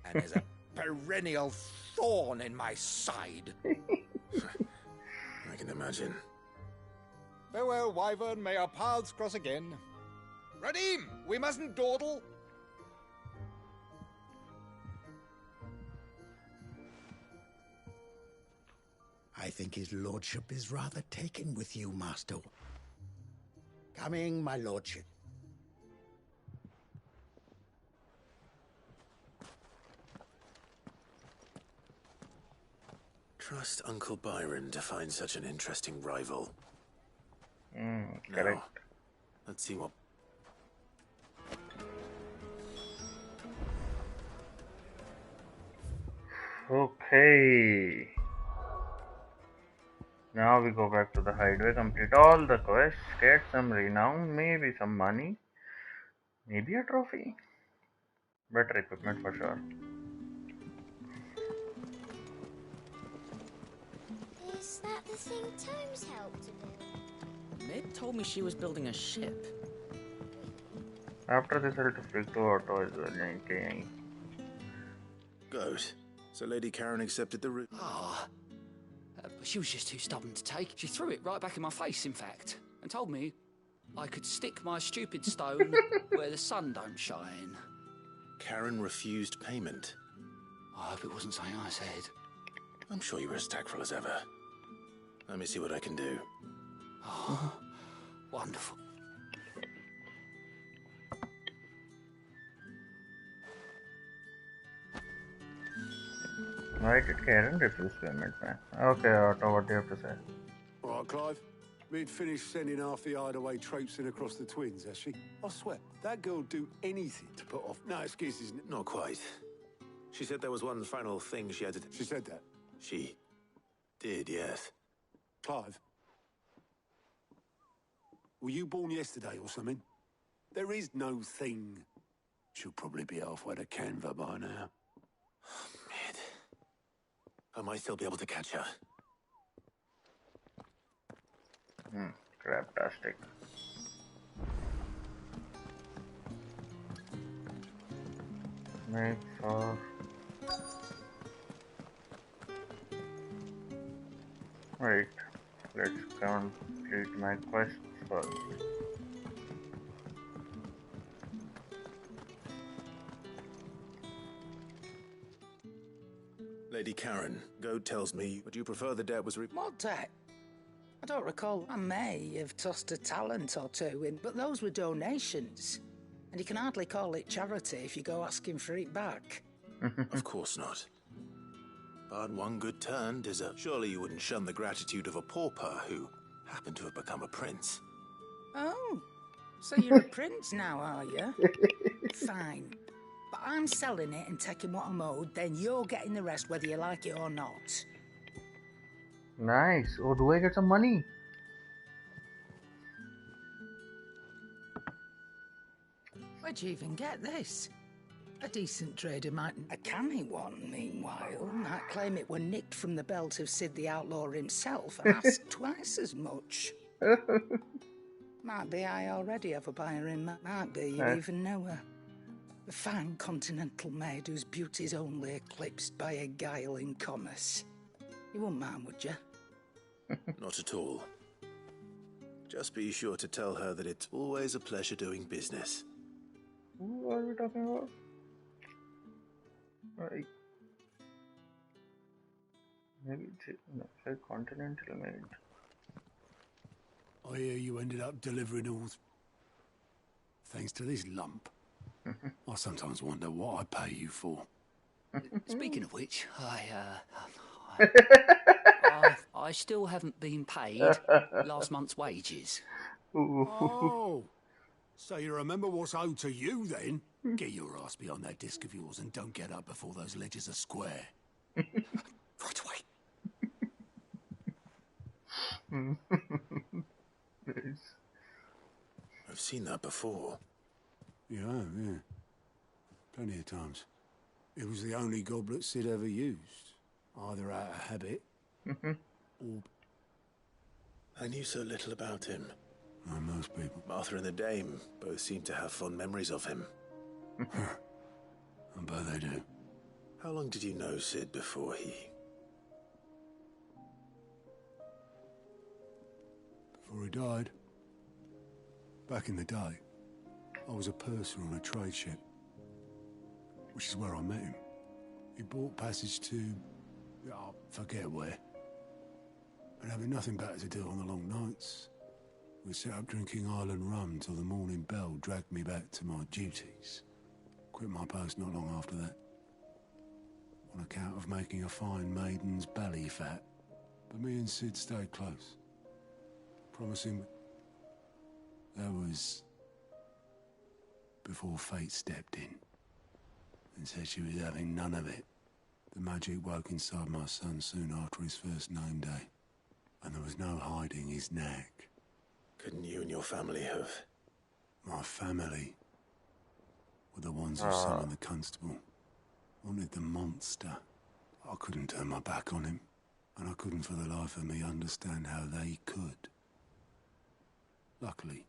Speaker 4: And is a perennial thorn in my side.
Speaker 3: I can imagine.
Speaker 4: Farewell, Wyvern. May our paths cross again. Radim, we mustn't dawdle.
Speaker 14: I think his lordship is rather taken with you, master. Coming, my lordship.
Speaker 3: Trust Uncle Byron to find such an interesting rival.
Speaker 1: Correct.
Speaker 3: Now, let's see what...
Speaker 1: Okay. Now we go back to the hideaway, complete all the quests, get some renown, maybe some money, maybe a trophy. Better equipment for sure.
Speaker 7: Is that the thing Tomes helped to build?
Speaker 15: Mid told me she was building a ship.
Speaker 1: After this, I'll to speak to Otto as well. Okay.
Speaker 3: Good. So Lady Karen accepted the route.
Speaker 13: But she was just too stubborn to take. She threw it right back in my face, in fact, and told me I could stick my stupid stone where the sun don't shine.
Speaker 3: Karen refused payment.
Speaker 13: I hope it wasn't something I said.
Speaker 3: I'm sure you were as tactful as ever. Let me see what I can do.
Speaker 13: Oh, wonderful.
Speaker 1: Why did Karen refuse payment, man? Okay, Otto, what do you have to say?
Speaker 9: All right, Clive. We'd finished sending half the hideaway traipsing across the twins, has she? I swear, that girl'd do anything to put off. No excuses.
Speaker 3: Not quite. She said there was one final thing she had to...
Speaker 9: She said that?
Speaker 3: She did, yes.
Speaker 9: Clive, were you born yesterday or something? There is no thing. She'll probably be halfway to Canva by now.
Speaker 3: Mid. I might still be able to catch her.
Speaker 1: Craptastic. Make for... Wait, let's complete my quest first.
Speaker 3: Lady Karen, Goad tells me, would you prefer the debt was
Speaker 20: What debt? I don't recall. I may have tossed a talent or two in, but those were donations. And you can hardly call it charity if you go asking for it back.
Speaker 3: Of course not. But one good turn deserves. Surely you wouldn't shun the gratitude of a pauper who happened to have become a prince.
Speaker 20: Oh, so you're a prince now, are you? Fine. But I'm selling it and taking what I'm owed, then you're getting the rest whether you like it or not.
Speaker 1: Nice. Oh, do I get some money?
Speaker 20: Where'd you even get this? A decent trader mightn't. A canny one, meanwhile, might claim it were nicked from the belt of Sid the Outlaw himself and ask twice as much. Might be I already have a buyer in that. Might be you even know her. A fine continental maid whose beauty's only eclipsed by a guile in commerce. You wouldn't mind, would you?
Speaker 3: Not at all. Just be sure to tell her that it's always a pleasure doing business.
Speaker 1: Who are we talking about? Maybe it's a continental maid.
Speaker 9: I hear you ended up delivering all thanks to this lump. I sometimes wonder what I pay you for.
Speaker 13: Speaking of which, I still haven't been paid last month's wages.
Speaker 9: Oh, so you remember what's owed to you then? Get your ass behind that disc of yours and don't get up before those ledgers are square. Right away.
Speaker 3: I've seen that before.
Speaker 9: Yeah, plenty of times. It was the only goblet Sid ever used, either out of habit or...
Speaker 3: I knew so little about him.
Speaker 9: Like most people.
Speaker 3: Martha and the Dame both seem to have fond memories of him.
Speaker 9: I bet they do.
Speaker 3: How long did you know Sid before he...
Speaker 9: Before he died? Back in the day, I was a purser on a trade ship, which is where I met him. He bought passage to... I forget where. And having nothing better to do on the long nights, we set up drinking island rum till the morning bell dragged me back to my duties. Quit my post not long after that, on account of making a fine maiden's belly fat. But me and Sid stayed close, promising... That was before fate stepped in and said she was having none of it. The magic woke inside my son soon after his first name day, and there was no hiding his knack.
Speaker 3: Couldn't you and your family have...
Speaker 9: My family were the ones who summoned the constable, wanted the monster. I couldn't turn my back on him, and I couldn't for the life of me understand how they could. Luckily,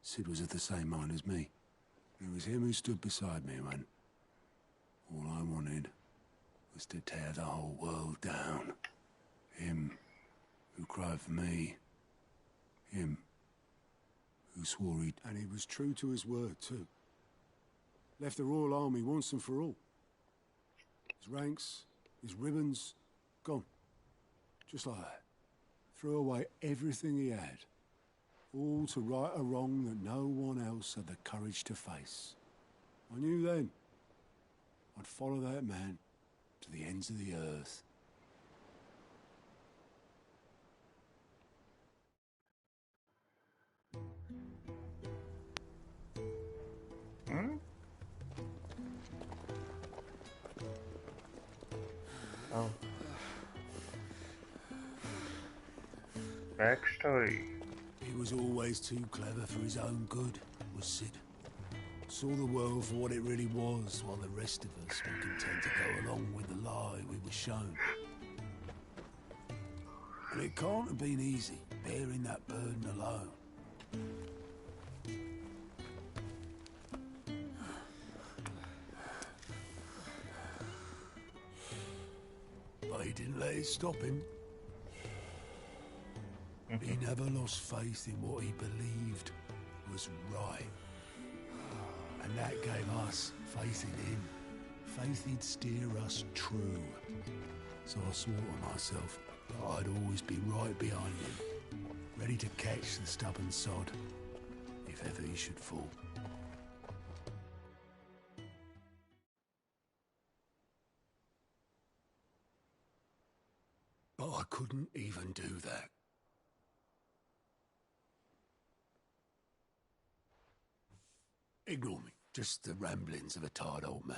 Speaker 9: Sid was of the same mind as me. It was him who stood beside me when all I wanted was to tear the whole world down. Him who cried for me. Him who swore he'd... And he was true to his word, too. Left the Royal Army once and for all. His ranks, his ribbons, gone. Just like that. Threw away everything he had. All to right a wrong that no one else had the courage to face. I knew then I'd follow that man to the ends of the earth.
Speaker 1: Oh. Backstory.
Speaker 9: He was always too clever for his own good, was Sid. Saw the world for what it really was, while the rest of us were content to go along with the lie we were shown. And it can't have been easy, bearing that burden alone. But he didn't let it stop him. He never lost faith in what he believed was right. And that gave us faith in him. Faith he'd steer us true. So I swore to myself that I'd always be right behind him, ready to catch the stubborn sod, if ever he should fall. But I couldn't even do that. Ignore me. Just the ramblings of a tired old man.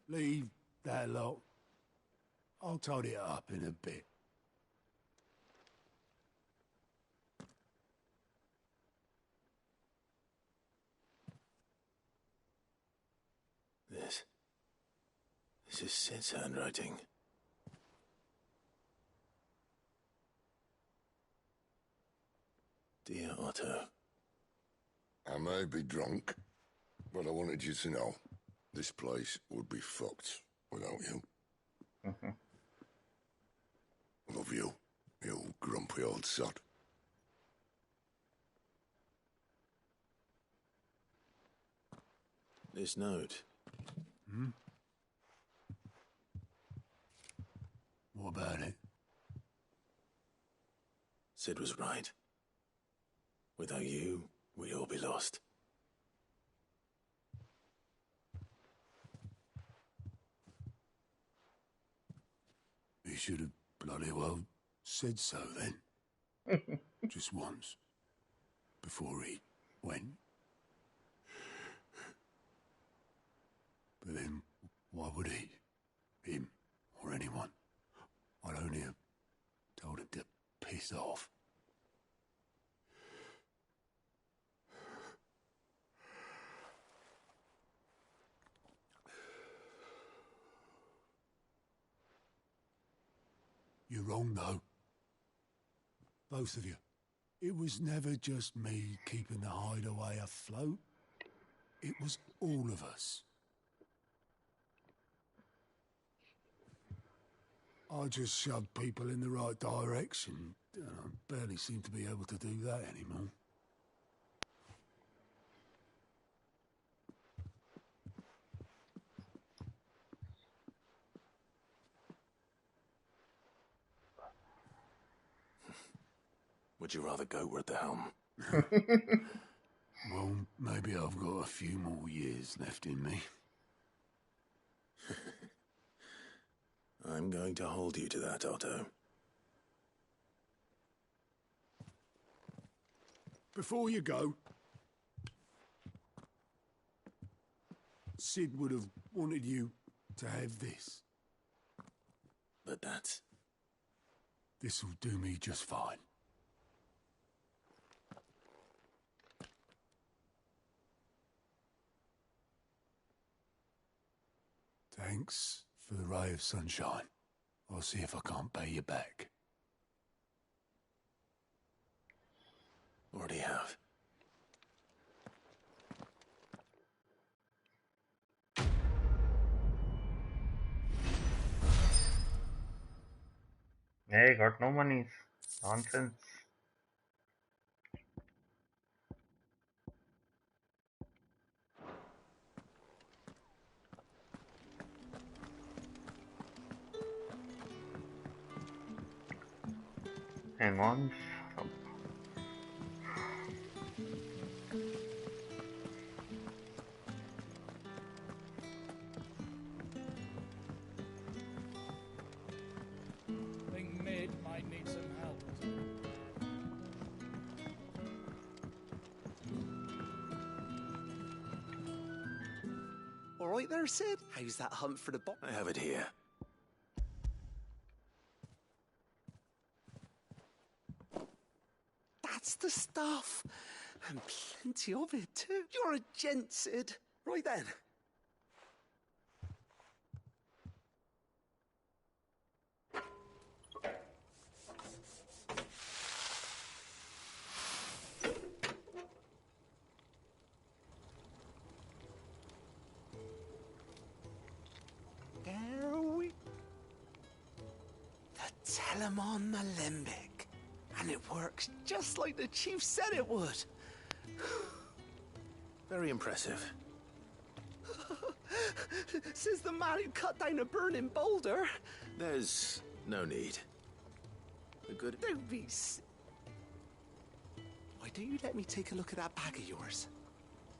Speaker 9: Leave that lot. I'll tidy it up in a bit. .
Speaker 3: This is Sid's handwriting. Dear Otto.
Speaker 16: I may be drunk, but I wanted you to know this place would be fucked without you. Love you, you grumpy old sod.
Speaker 3: This note.
Speaker 9: What about it?
Speaker 3: Sid was right. Without you, we'd all be lost.
Speaker 9: He should have bloody well said so then. Just once. Before he went. But then, why would he? Him, or anyone? I'd only have told him to piss off. You're wrong, though. Both of you. It was never just me keeping the hideaway afloat. It was all of us. I just shoved people in the right direction. I barely seem to be able to do that anymore.
Speaker 3: Would you rather go at the helm?
Speaker 9: Well, maybe I've got a few more years left in me.
Speaker 3: I'm going to hold you to that, Otto.
Speaker 9: Before you go, Sid would have wanted you to have this.
Speaker 3: But that's...
Speaker 9: This'll do me just fine. Thanks for the ray of sunshine. I'll see if I can't pay you back.
Speaker 3: Already have.
Speaker 1: Hey, got no money. Nonsense. Hang on.
Speaker 12: Think Mid might need some help.
Speaker 6: All right there, Sid. How's that hunt for the box?
Speaker 3: I have it here.
Speaker 6: That's the stuff. And plenty of it, too. You're a gent, Sid. Right then. There we... The Telemon Alembic. And it works just like the chief said it would.
Speaker 3: Very impressive.
Speaker 6: Says the man who cut down a burning boulder.
Speaker 3: There's no need. The good...
Speaker 6: Don't be... Why don't you let me take a look at that bag of yours?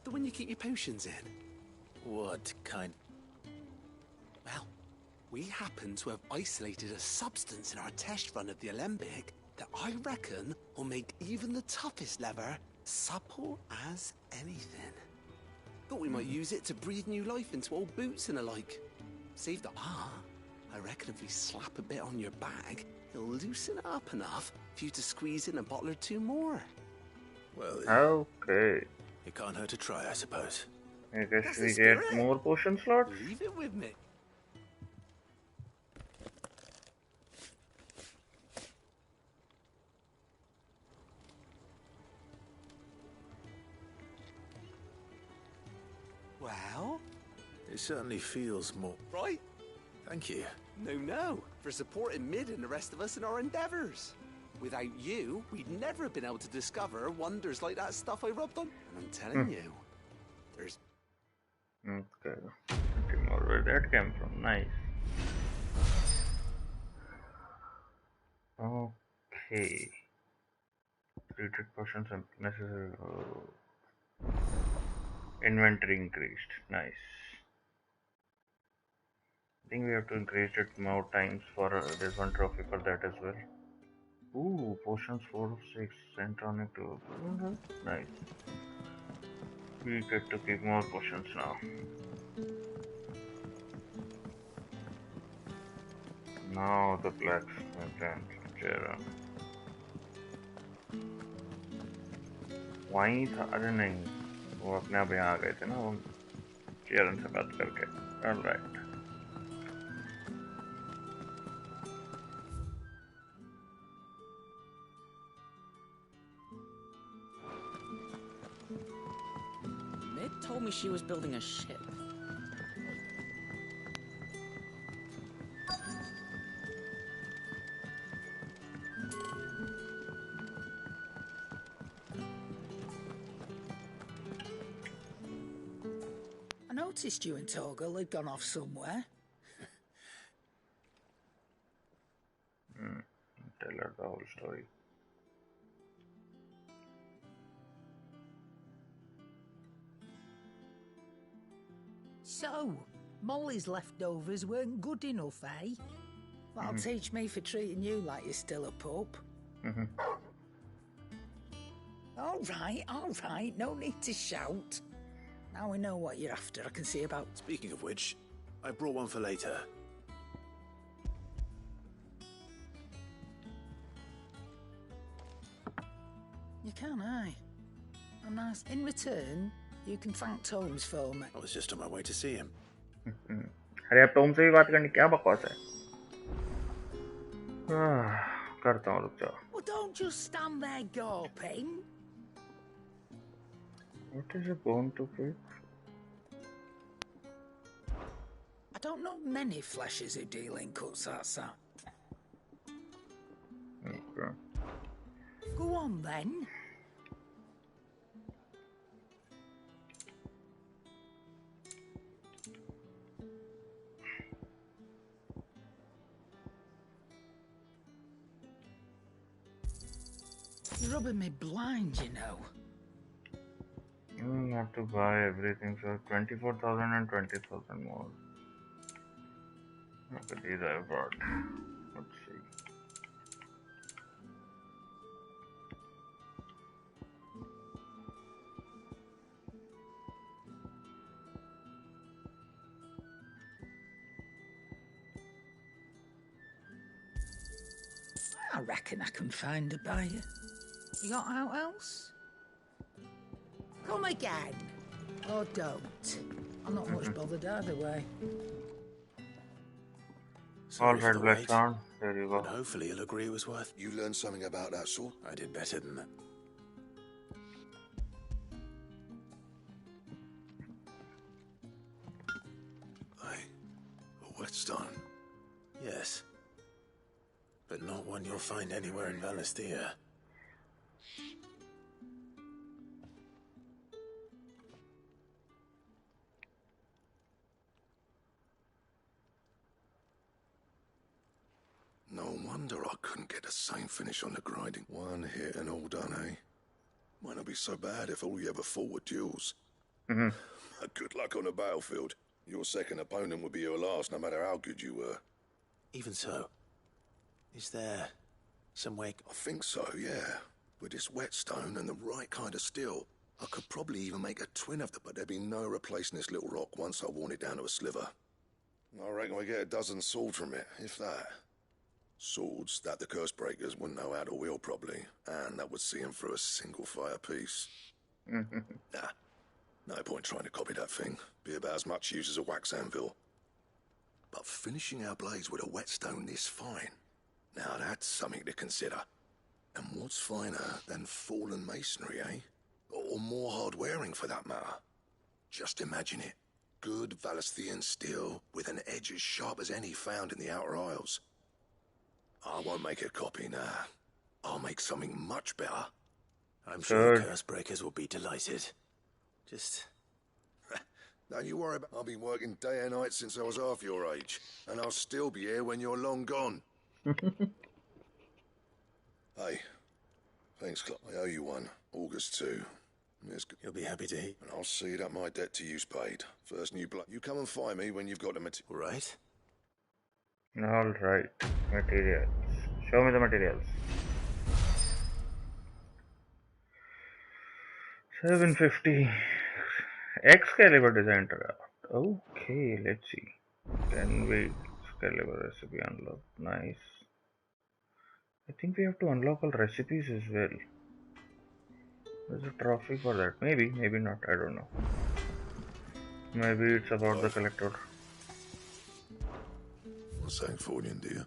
Speaker 6: The one you keep your potions in.
Speaker 3: What kind...
Speaker 6: Well, we happen to have isolated a substance in our test run of the Alembic that I reckon will make even the toughest leather supple as anything. Thought we might use it to breathe new life into old boots and the like. Save the... I reckon if we slap a bit on your bag, it'll loosen it up enough for you to squeeze in a bottle or two more.
Speaker 3: Well,
Speaker 1: okay.
Speaker 3: It can't hurt to try, I suppose.
Speaker 1: I guess we get more potion slots.
Speaker 6: Leave it with me.
Speaker 3: It certainly feels more...
Speaker 6: Right?
Speaker 3: Thank you.
Speaker 6: No, for supporting Mid and the rest of us in our endeavours. Without you, we'd never have been able to discover wonders like that stuff I rubbed on. And I'm telling you, there's...
Speaker 1: Okay. Where that came from. Nice. Okay. Treated potions and necessary. Inventory increased. Nice. I think we have to increase it more times for there's one trophy for that as well. Ooh, potions 4 of 6, centronic to nice. We get to keep more potions now. Now the blacksmith and Jera. वहीं था, अरे नहीं, वो अपने आप यहाँ आ गए थे ना, वो चेरन से बात करके. All right.
Speaker 15: Mid told me she was building a ship.
Speaker 20: I noticed you and Torgal had gone off somewhere.
Speaker 1: Tell her the whole story.
Speaker 20: So, Molly's leftovers weren't good enough, eh? That'll teach me for treating you like you're still a pup. All right, no need to shout. Now we know what you're after, I can see about...
Speaker 3: Speaking of which, I brought one for later.
Speaker 20: You can, eh? Oh, nice. In return, you can thank Tomes for me.
Speaker 3: I was just on my way to see him.
Speaker 1: अरे अब Tom से भी बात करनी क्या बकवास है? करता हूँ, रुक जाओ.
Speaker 20: Well, don't just stand there gawping.
Speaker 1: What is a bone to pick?
Speaker 20: I don't know many fleshers who deal in cuts, that's that.
Speaker 1: Okay.
Speaker 20: Go on then. You're rubbing me blind, you know.
Speaker 1: You have to buy everything, so 24,000 and 20,000 more. Okay, these I brought. Let's see.
Speaker 20: I reckon I can find a buyer. You got out else? Come again. Or don't. I'm not much bothered either way.
Speaker 1: All right, Blackthorn. There you go.
Speaker 3: And hopefully he'll agree it was worth...
Speaker 16: You learned something about that sword?
Speaker 3: I did better than that.
Speaker 16: A whetstone?
Speaker 3: Yes. But not one you'll find anywhere in Valisthea.
Speaker 16: No wonder I couldn't get the same finish on the grinding. One hit and all done, eh? Might not be so bad if all you ever fought were duels. Good luck on the battlefield. Your second opponent would be your last, no matter how good you were.
Speaker 3: Even so, is there some way...
Speaker 16: I think so, yeah. With this whetstone and the right kind of steel, I could probably even make a twin of them, but there'd be no replacing this little rock once I worn it down to a sliver. I reckon we get a dozen swords from it, if that. Swords that the curse breakers wouldn't know how to wield properly, and that would see them through a single fire piece. Nah, no point trying to copy that thing. Be about as much use as a wax anvil. But finishing our blades with a whetstone this fine, now that's something to consider. And what's finer than fallen masonry, eh? Or more hard wearing for that matter. Just imagine it. Good Valesthian steel with an edge as sharp as any found in the Outer Isles. I won't make a copy now. I'll make something much better.
Speaker 3: I'm sure the curse breakers will be delighted. Just...
Speaker 16: Don't you worry about it. I've been working day and night since I was half your age, and I'll still be here when you're long gone. Hey, thanks, Clark. I owe you one. August 2.
Speaker 3: You'll be happy to hear.
Speaker 16: And I'll see that my debt to you's paid. First new blood. You come and find me when you've got the material.
Speaker 3: Right?
Speaker 1: Alright. Materials. Show me the materials. 750. Excalibur design draft. Okay, let's see. Can we Excalibur recipe unlock? Nice. I think we have to unlock all recipes as well. There's a trophy for that. Maybe, maybe not. I don't know. Maybe it's about the collector.
Speaker 16: What's that for you, dear?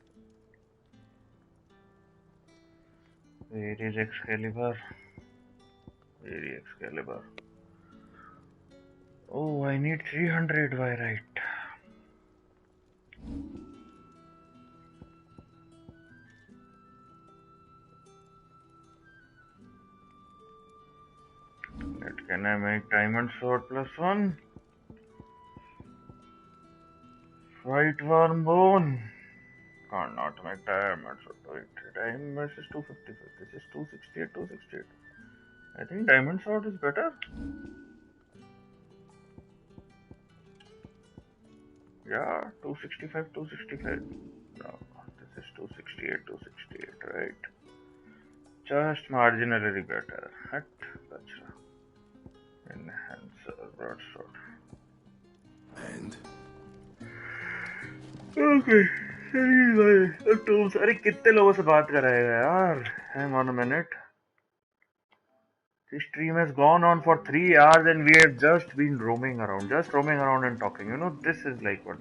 Speaker 1: Where is Excalibur? Where is Excalibur? Oh, I need 300 by right. Can I make diamond sword +1? White worm bone. Can't not make diamond sword. Wait, diamond versus 255. This is 268, 268. I think diamond sword is better. Yeah, 265, 265. No, this is 268, 268, right? Just marginally better. Gotcha. Enhancer, broadsword.
Speaker 16: And?
Speaker 1: Okay. Tools. अरे कितने लोगों से बात कराएगा यार? Hang on a minute. This stream has gone on for 3 hours and we have just been roaming around and talking. You know, this is like what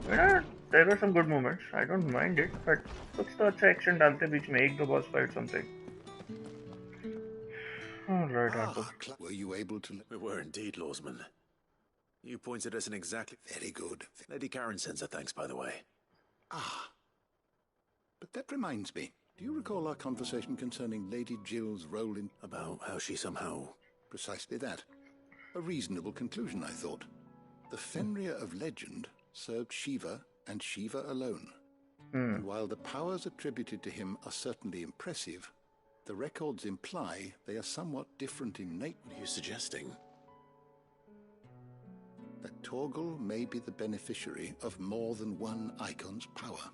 Speaker 1: there were some good moments. I don't mind it, but कुछ तो अच्छा action डालते बीच में एक दो boss fight something. Alright,
Speaker 2: were you able to...
Speaker 3: We were indeed, Lawsman. You pointed us in exactly...
Speaker 2: Very good.
Speaker 3: Lady Karen sends her thanks, by the way.
Speaker 2: Ah. But that reminds me. Do you recall our conversation concerning Lady Jill's role in...
Speaker 3: About how she somehow...
Speaker 2: Precisely that. A reasonable conclusion, I thought. The Fenrir of legend served Shiva and Shiva alone. And while the powers attributed to him are certainly impressive, the records imply they are somewhat different in nature.
Speaker 3: What are you suggesting?
Speaker 2: That Torgal may be the beneficiary of more than one icon's power.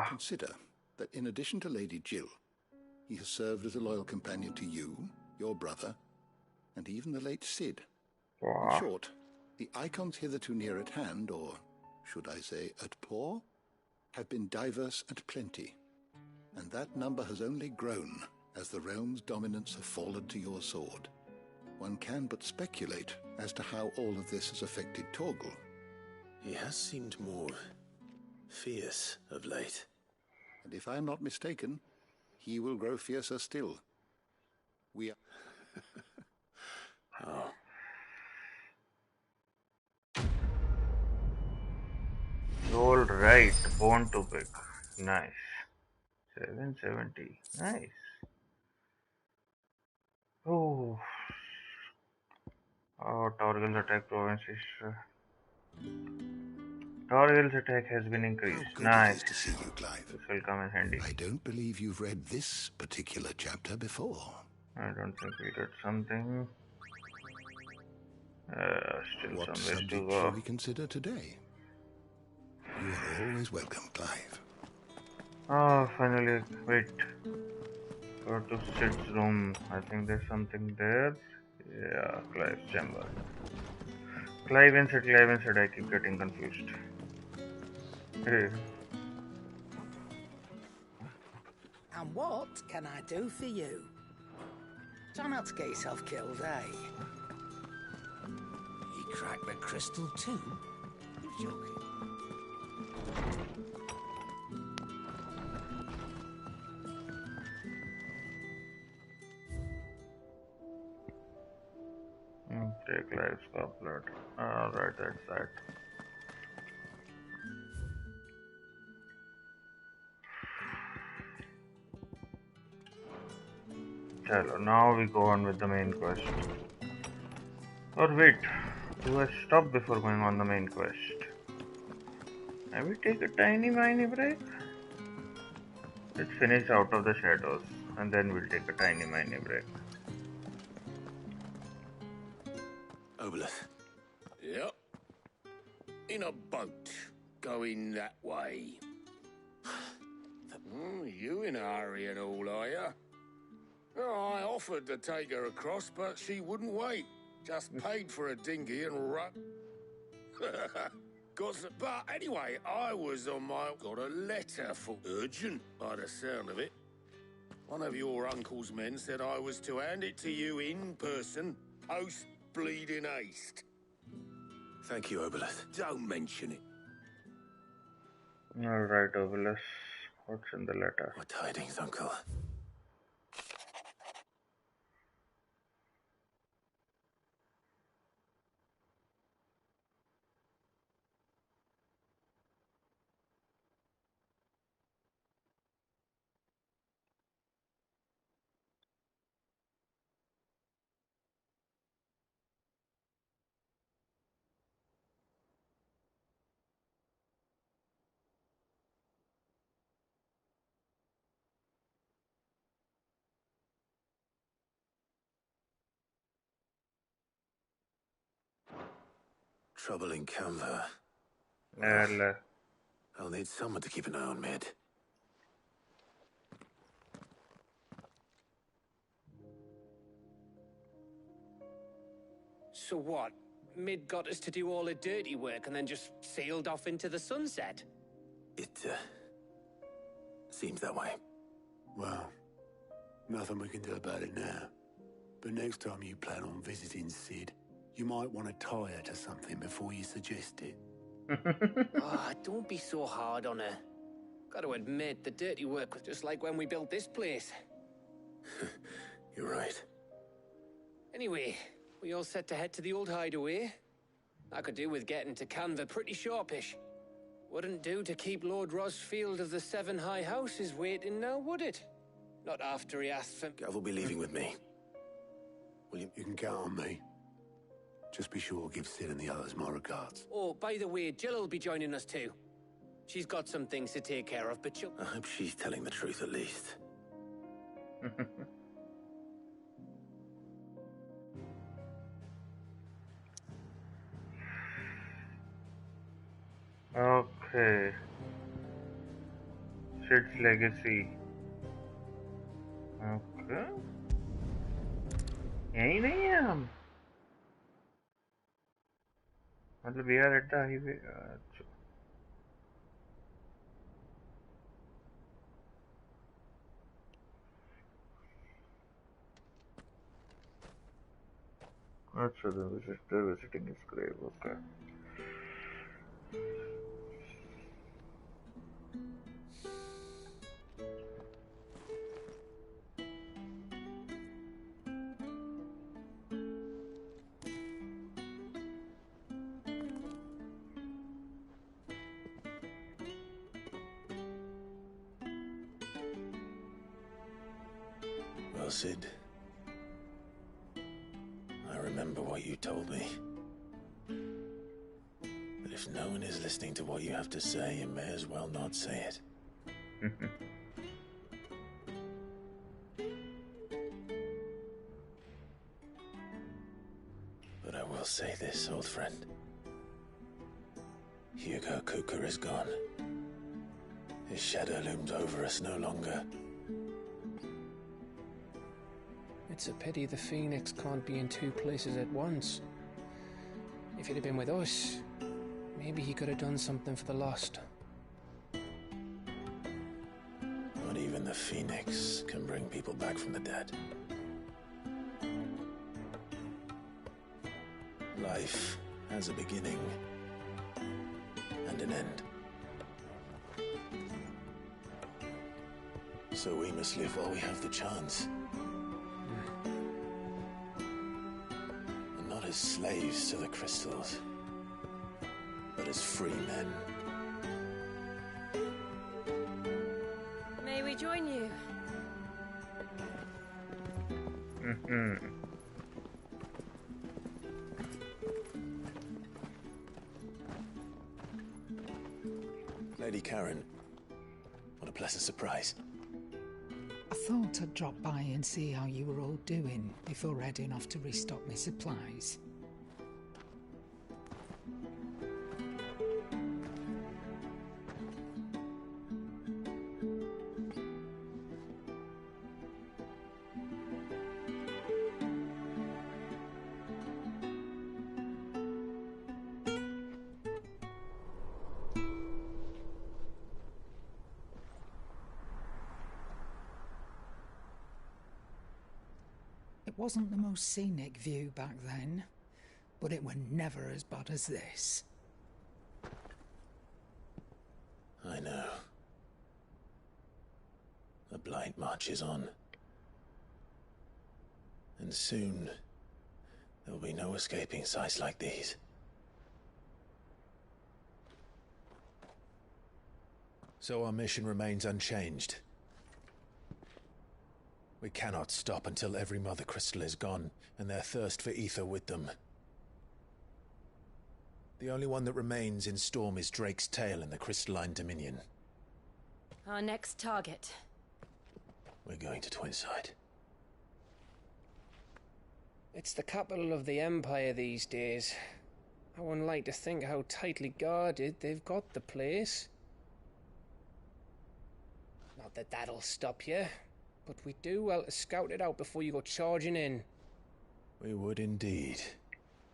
Speaker 2: Consider that in addition to Lady Jill, he has served as a loyal companion to you, your brother, and even the late Cid. In short, the icons hitherto near at hand, or should I say at paw, have been diverse and plenty, and that number has only grown as the realm's dominance have fallen to your sword. One can but speculate as to how all of this has affected Torgal.
Speaker 3: He has seemed more fierce of late.
Speaker 2: And if I am not mistaken, he will grow fiercer still. We are...
Speaker 3: Oh.
Speaker 1: All right, bone to pick. Nice. 770. Nice. Oh. Oh, Torgal's attack province is... Torgal's attack has been increased. Nice.
Speaker 2: To see you, Clive.
Speaker 1: This will come in handy.
Speaker 2: I don't believe you've read this particular chapter before.
Speaker 1: I don't think we did something. Still
Speaker 2: What
Speaker 1: some ways to
Speaker 2: subject
Speaker 1: go.
Speaker 2: shall we consider today? You are always welcome, Clive.
Speaker 1: Oh, finally. Wait. Go to Sid's room. I think there's something there. Yeah, Clive's chamber. Clive and Sid. I keep getting confused. Hey.
Speaker 20: And what can I do for you? Try not to get yourself killed, eh?
Speaker 6: He cracked the crystal too? You're joking.
Speaker 1: Take lives couplet. Alright, that's that. Chalo, now we go on with the main quest. Or wait, do I stop before going on the main quest? Maybe take a tiny break? Let's finish Out of the Shadows and then we'll take a tiny break.
Speaker 3: Obelith.
Speaker 9: Yep. In a boat, going that way. You in a hurry and all, are you? Oh, I offered to take her across, but she wouldn't wait. Just paid for a dinghy and But anyway, I was on my... Got a letter for... Urgent, by the sound of it. One of your uncle's men said I was to hand it to you in person, post-bleeding haste.
Speaker 3: Thank you, Obelith.
Speaker 9: Don't mention it.
Speaker 1: Alright, Obelith. What's in the letter?
Speaker 3: What tidings, Uncle? Trouble in Canva. I'll need someone to keep an eye on Mid.
Speaker 10: So what? Mid got us to do all the dirty work and then just sailed off into the sunset?
Speaker 3: It, seems that way.
Speaker 9: Well, nothing we can do about it now. But next time you plan on visiting Sid, you might want to tie her to something before you suggest it.
Speaker 10: Don't be so hard on her. Got to admit, the dirty work was just like when we built this place.
Speaker 3: You're right.
Speaker 10: Anyway, we all set to head to the old hideaway. I could do with getting to Canva pretty sharpish. Wouldn't do to keep Lord Rosfield of the Seven High Houses waiting now, would it? Not after he asked for...
Speaker 3: Gav will be leaving with me. Will you?
Speaker 9: You can count on me. Just be sure to give Sid and the others my regards.
Speaker 10: Oh, by the way, Jill will be joining us too. She's got some things to take care of, but she'll...
Speaker 3: I hope she's telling the truth at least.
Speaker 1: Okay. Sid's legacy. Okay. यही नहीं है हम मतलब we are at the highway. अच्छा they're visiting his grave. Okay.
Speaker 3: Well, Sid, I remember what you told me. But if no one is listening to what you have to say, you may as well not say it. But I will say this, old friend. Hugo Cooker is gone. His shadow looms over us no longer.
Speaker 10: It's a pity the Phoenix can't be in two places at once. If he'd have been with us, maybe he could have done something for the lost.
Speaker 3: Not even the Phoenix can bring people back from the dead. Life has a beginning and an end. So we must live while we have the chance. as slaves to the crystals, but as free men.
Speaker 11: May we join you?
Speaker 3: Lady Karen, what a pleasant surprise.
Speaker 20: I thought I'd drop by and see how you were all doing before heading off to restock my supplies. It wasn't the most scenic view back then, but it were never as bad as this.
Speaker 3: I know. The blight marches on. And soon, there will be no escaping sights like these. So our mission remains unchanged. We cannot stop until every Mother Crystal is gone, and their thirst for ether with them. The only one that remains in Storm is Drake's tail in the Crystalline Dominion.
Speaker 11: Our next target.
Speaker 3: We're going to Twinside.
Speaker 10: It's the capital of the Empire these days. I wouldn't like to think how tightly guarded they've got the place. Not that that'll stop you, but we do well to scout it out before you go charging in.
Speaker 3: We would indeed.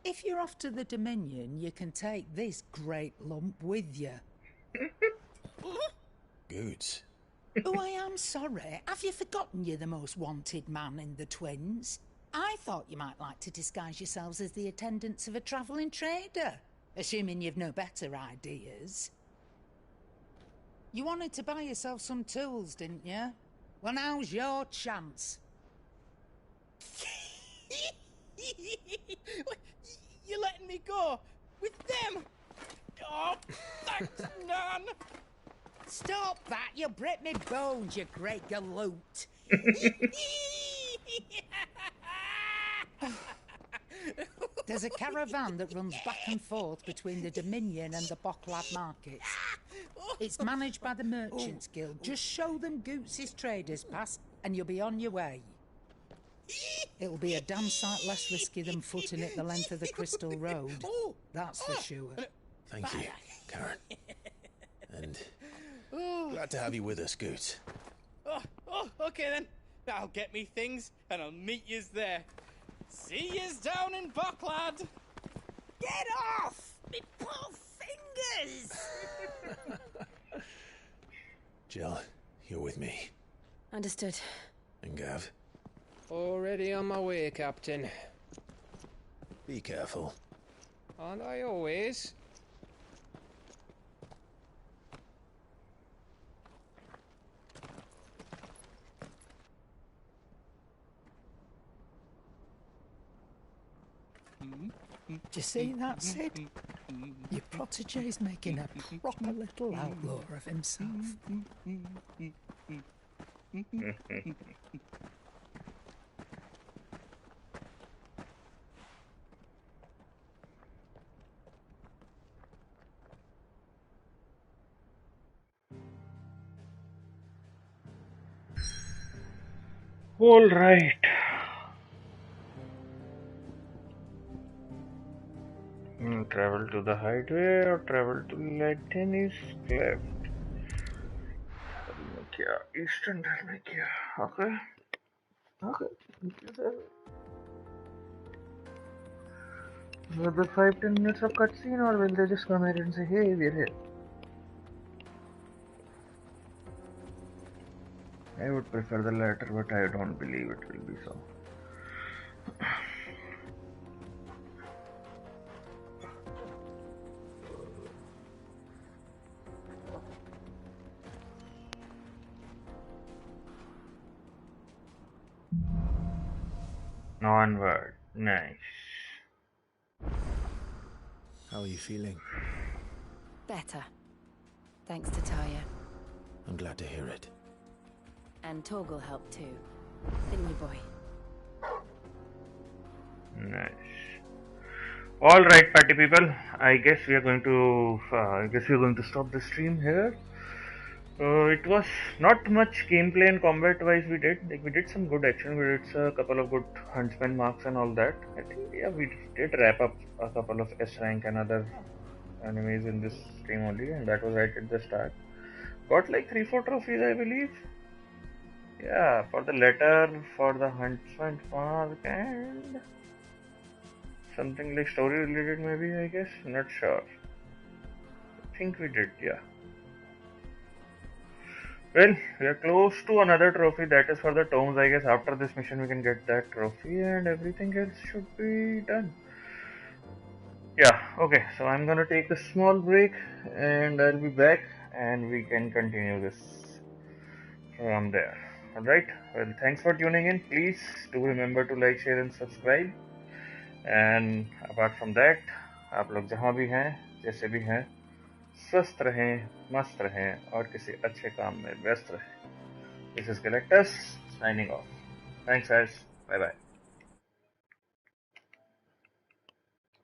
Speaker 20: If you're off to the Dominion, you can take this great lump with you.
Speaker 3: Goods.
Speaker 20: Oh, I am sorry. Have you forgotten you're the most wanted man in the Twins? I thought you might like to disguise yourselves as the attendants of a travelling trader, assuming you've no better ideas. You wanted to buy yourself some tools, didn't you? Well, now's your chance.
Speaker 6: You're letting me go? With them? Oh, thanks, Nan!
Speaker 20: Stop that! You'll break me bones, you great galoot! There's a caravan that runs back and forth between the Dominion and the Bocklad markets. It's managed by the Merchants Guild. Just show them Goots' traders pass and you'll be on your way. It'll be a damn sight less risky than footing it the length of the Crystal Road. That's for sure.
Speaker 3: Thank you, Karen. And glad to have you with us, Goots.
Speaker 6: Okay then. I'll get me things and I'll meet yous there. See yous down in Bocklad.
Speaker 20: Get off! Me poor fingers!
Speaker 3: Jill, you're with me.
Speaker 11: Understood.
Speaker 3: And Gav?
Speaker 10: Already on my way, Captain.
Speaker 3: Be careful.
Speaker 10: Aren't I always?
Speaker 20: Do you see that, Sid? Your protege's making a proper little outlaw of himself.
Speaker 1: All right. Travel to the highway or travel to Latin is left. Eastern Dalmatia. Okay. Will there be 5-10 minutes of cutscene or will they just come here and say, hey, we're here? I would prefer the latter, but I don't believe it will be so. Onward. Nice.
Speaker 3: How are you feeling?
Speaker 17: Better. Thanks to Taya.
Speaker 3: I'm glad to hear it.
Speaker 17: And Torgal helped too. Didn't you, boy?
Speaker 1: Nice. All right, party people. I guess we are going to stop the stream here. It was not much gameplay and combat wise we did. Like we did some good action. We did a couple of good huntsman marks and all that. I think yeah we did wrap up a couple of S rank and other enemies in this stream only, and that was right at the start. Got like 3-4 trophies I believe. Yeah, for the letter, for the huntsman mark, and something like story related maybe I guess. Not sure. I think we did, yeah. Well, we are close to another trophy, that is for the tomes. I guess after this mission we can get that trophy and everything else should be done. Yeah, okay, so I'm gonna take a small break and I'll be back and we can continue this from there. Alright, well thanks for tuning in. Please do remember to like, share and subscribe. And apart from that, आप लोग जहाँ भी हैं, जैसे भी हैं, स्वस्थ रहें, मस्त रहें और किसी अच्छे काम में व्यस्त रहें. This is Galactus signing off. Thanks guys. Bye bye.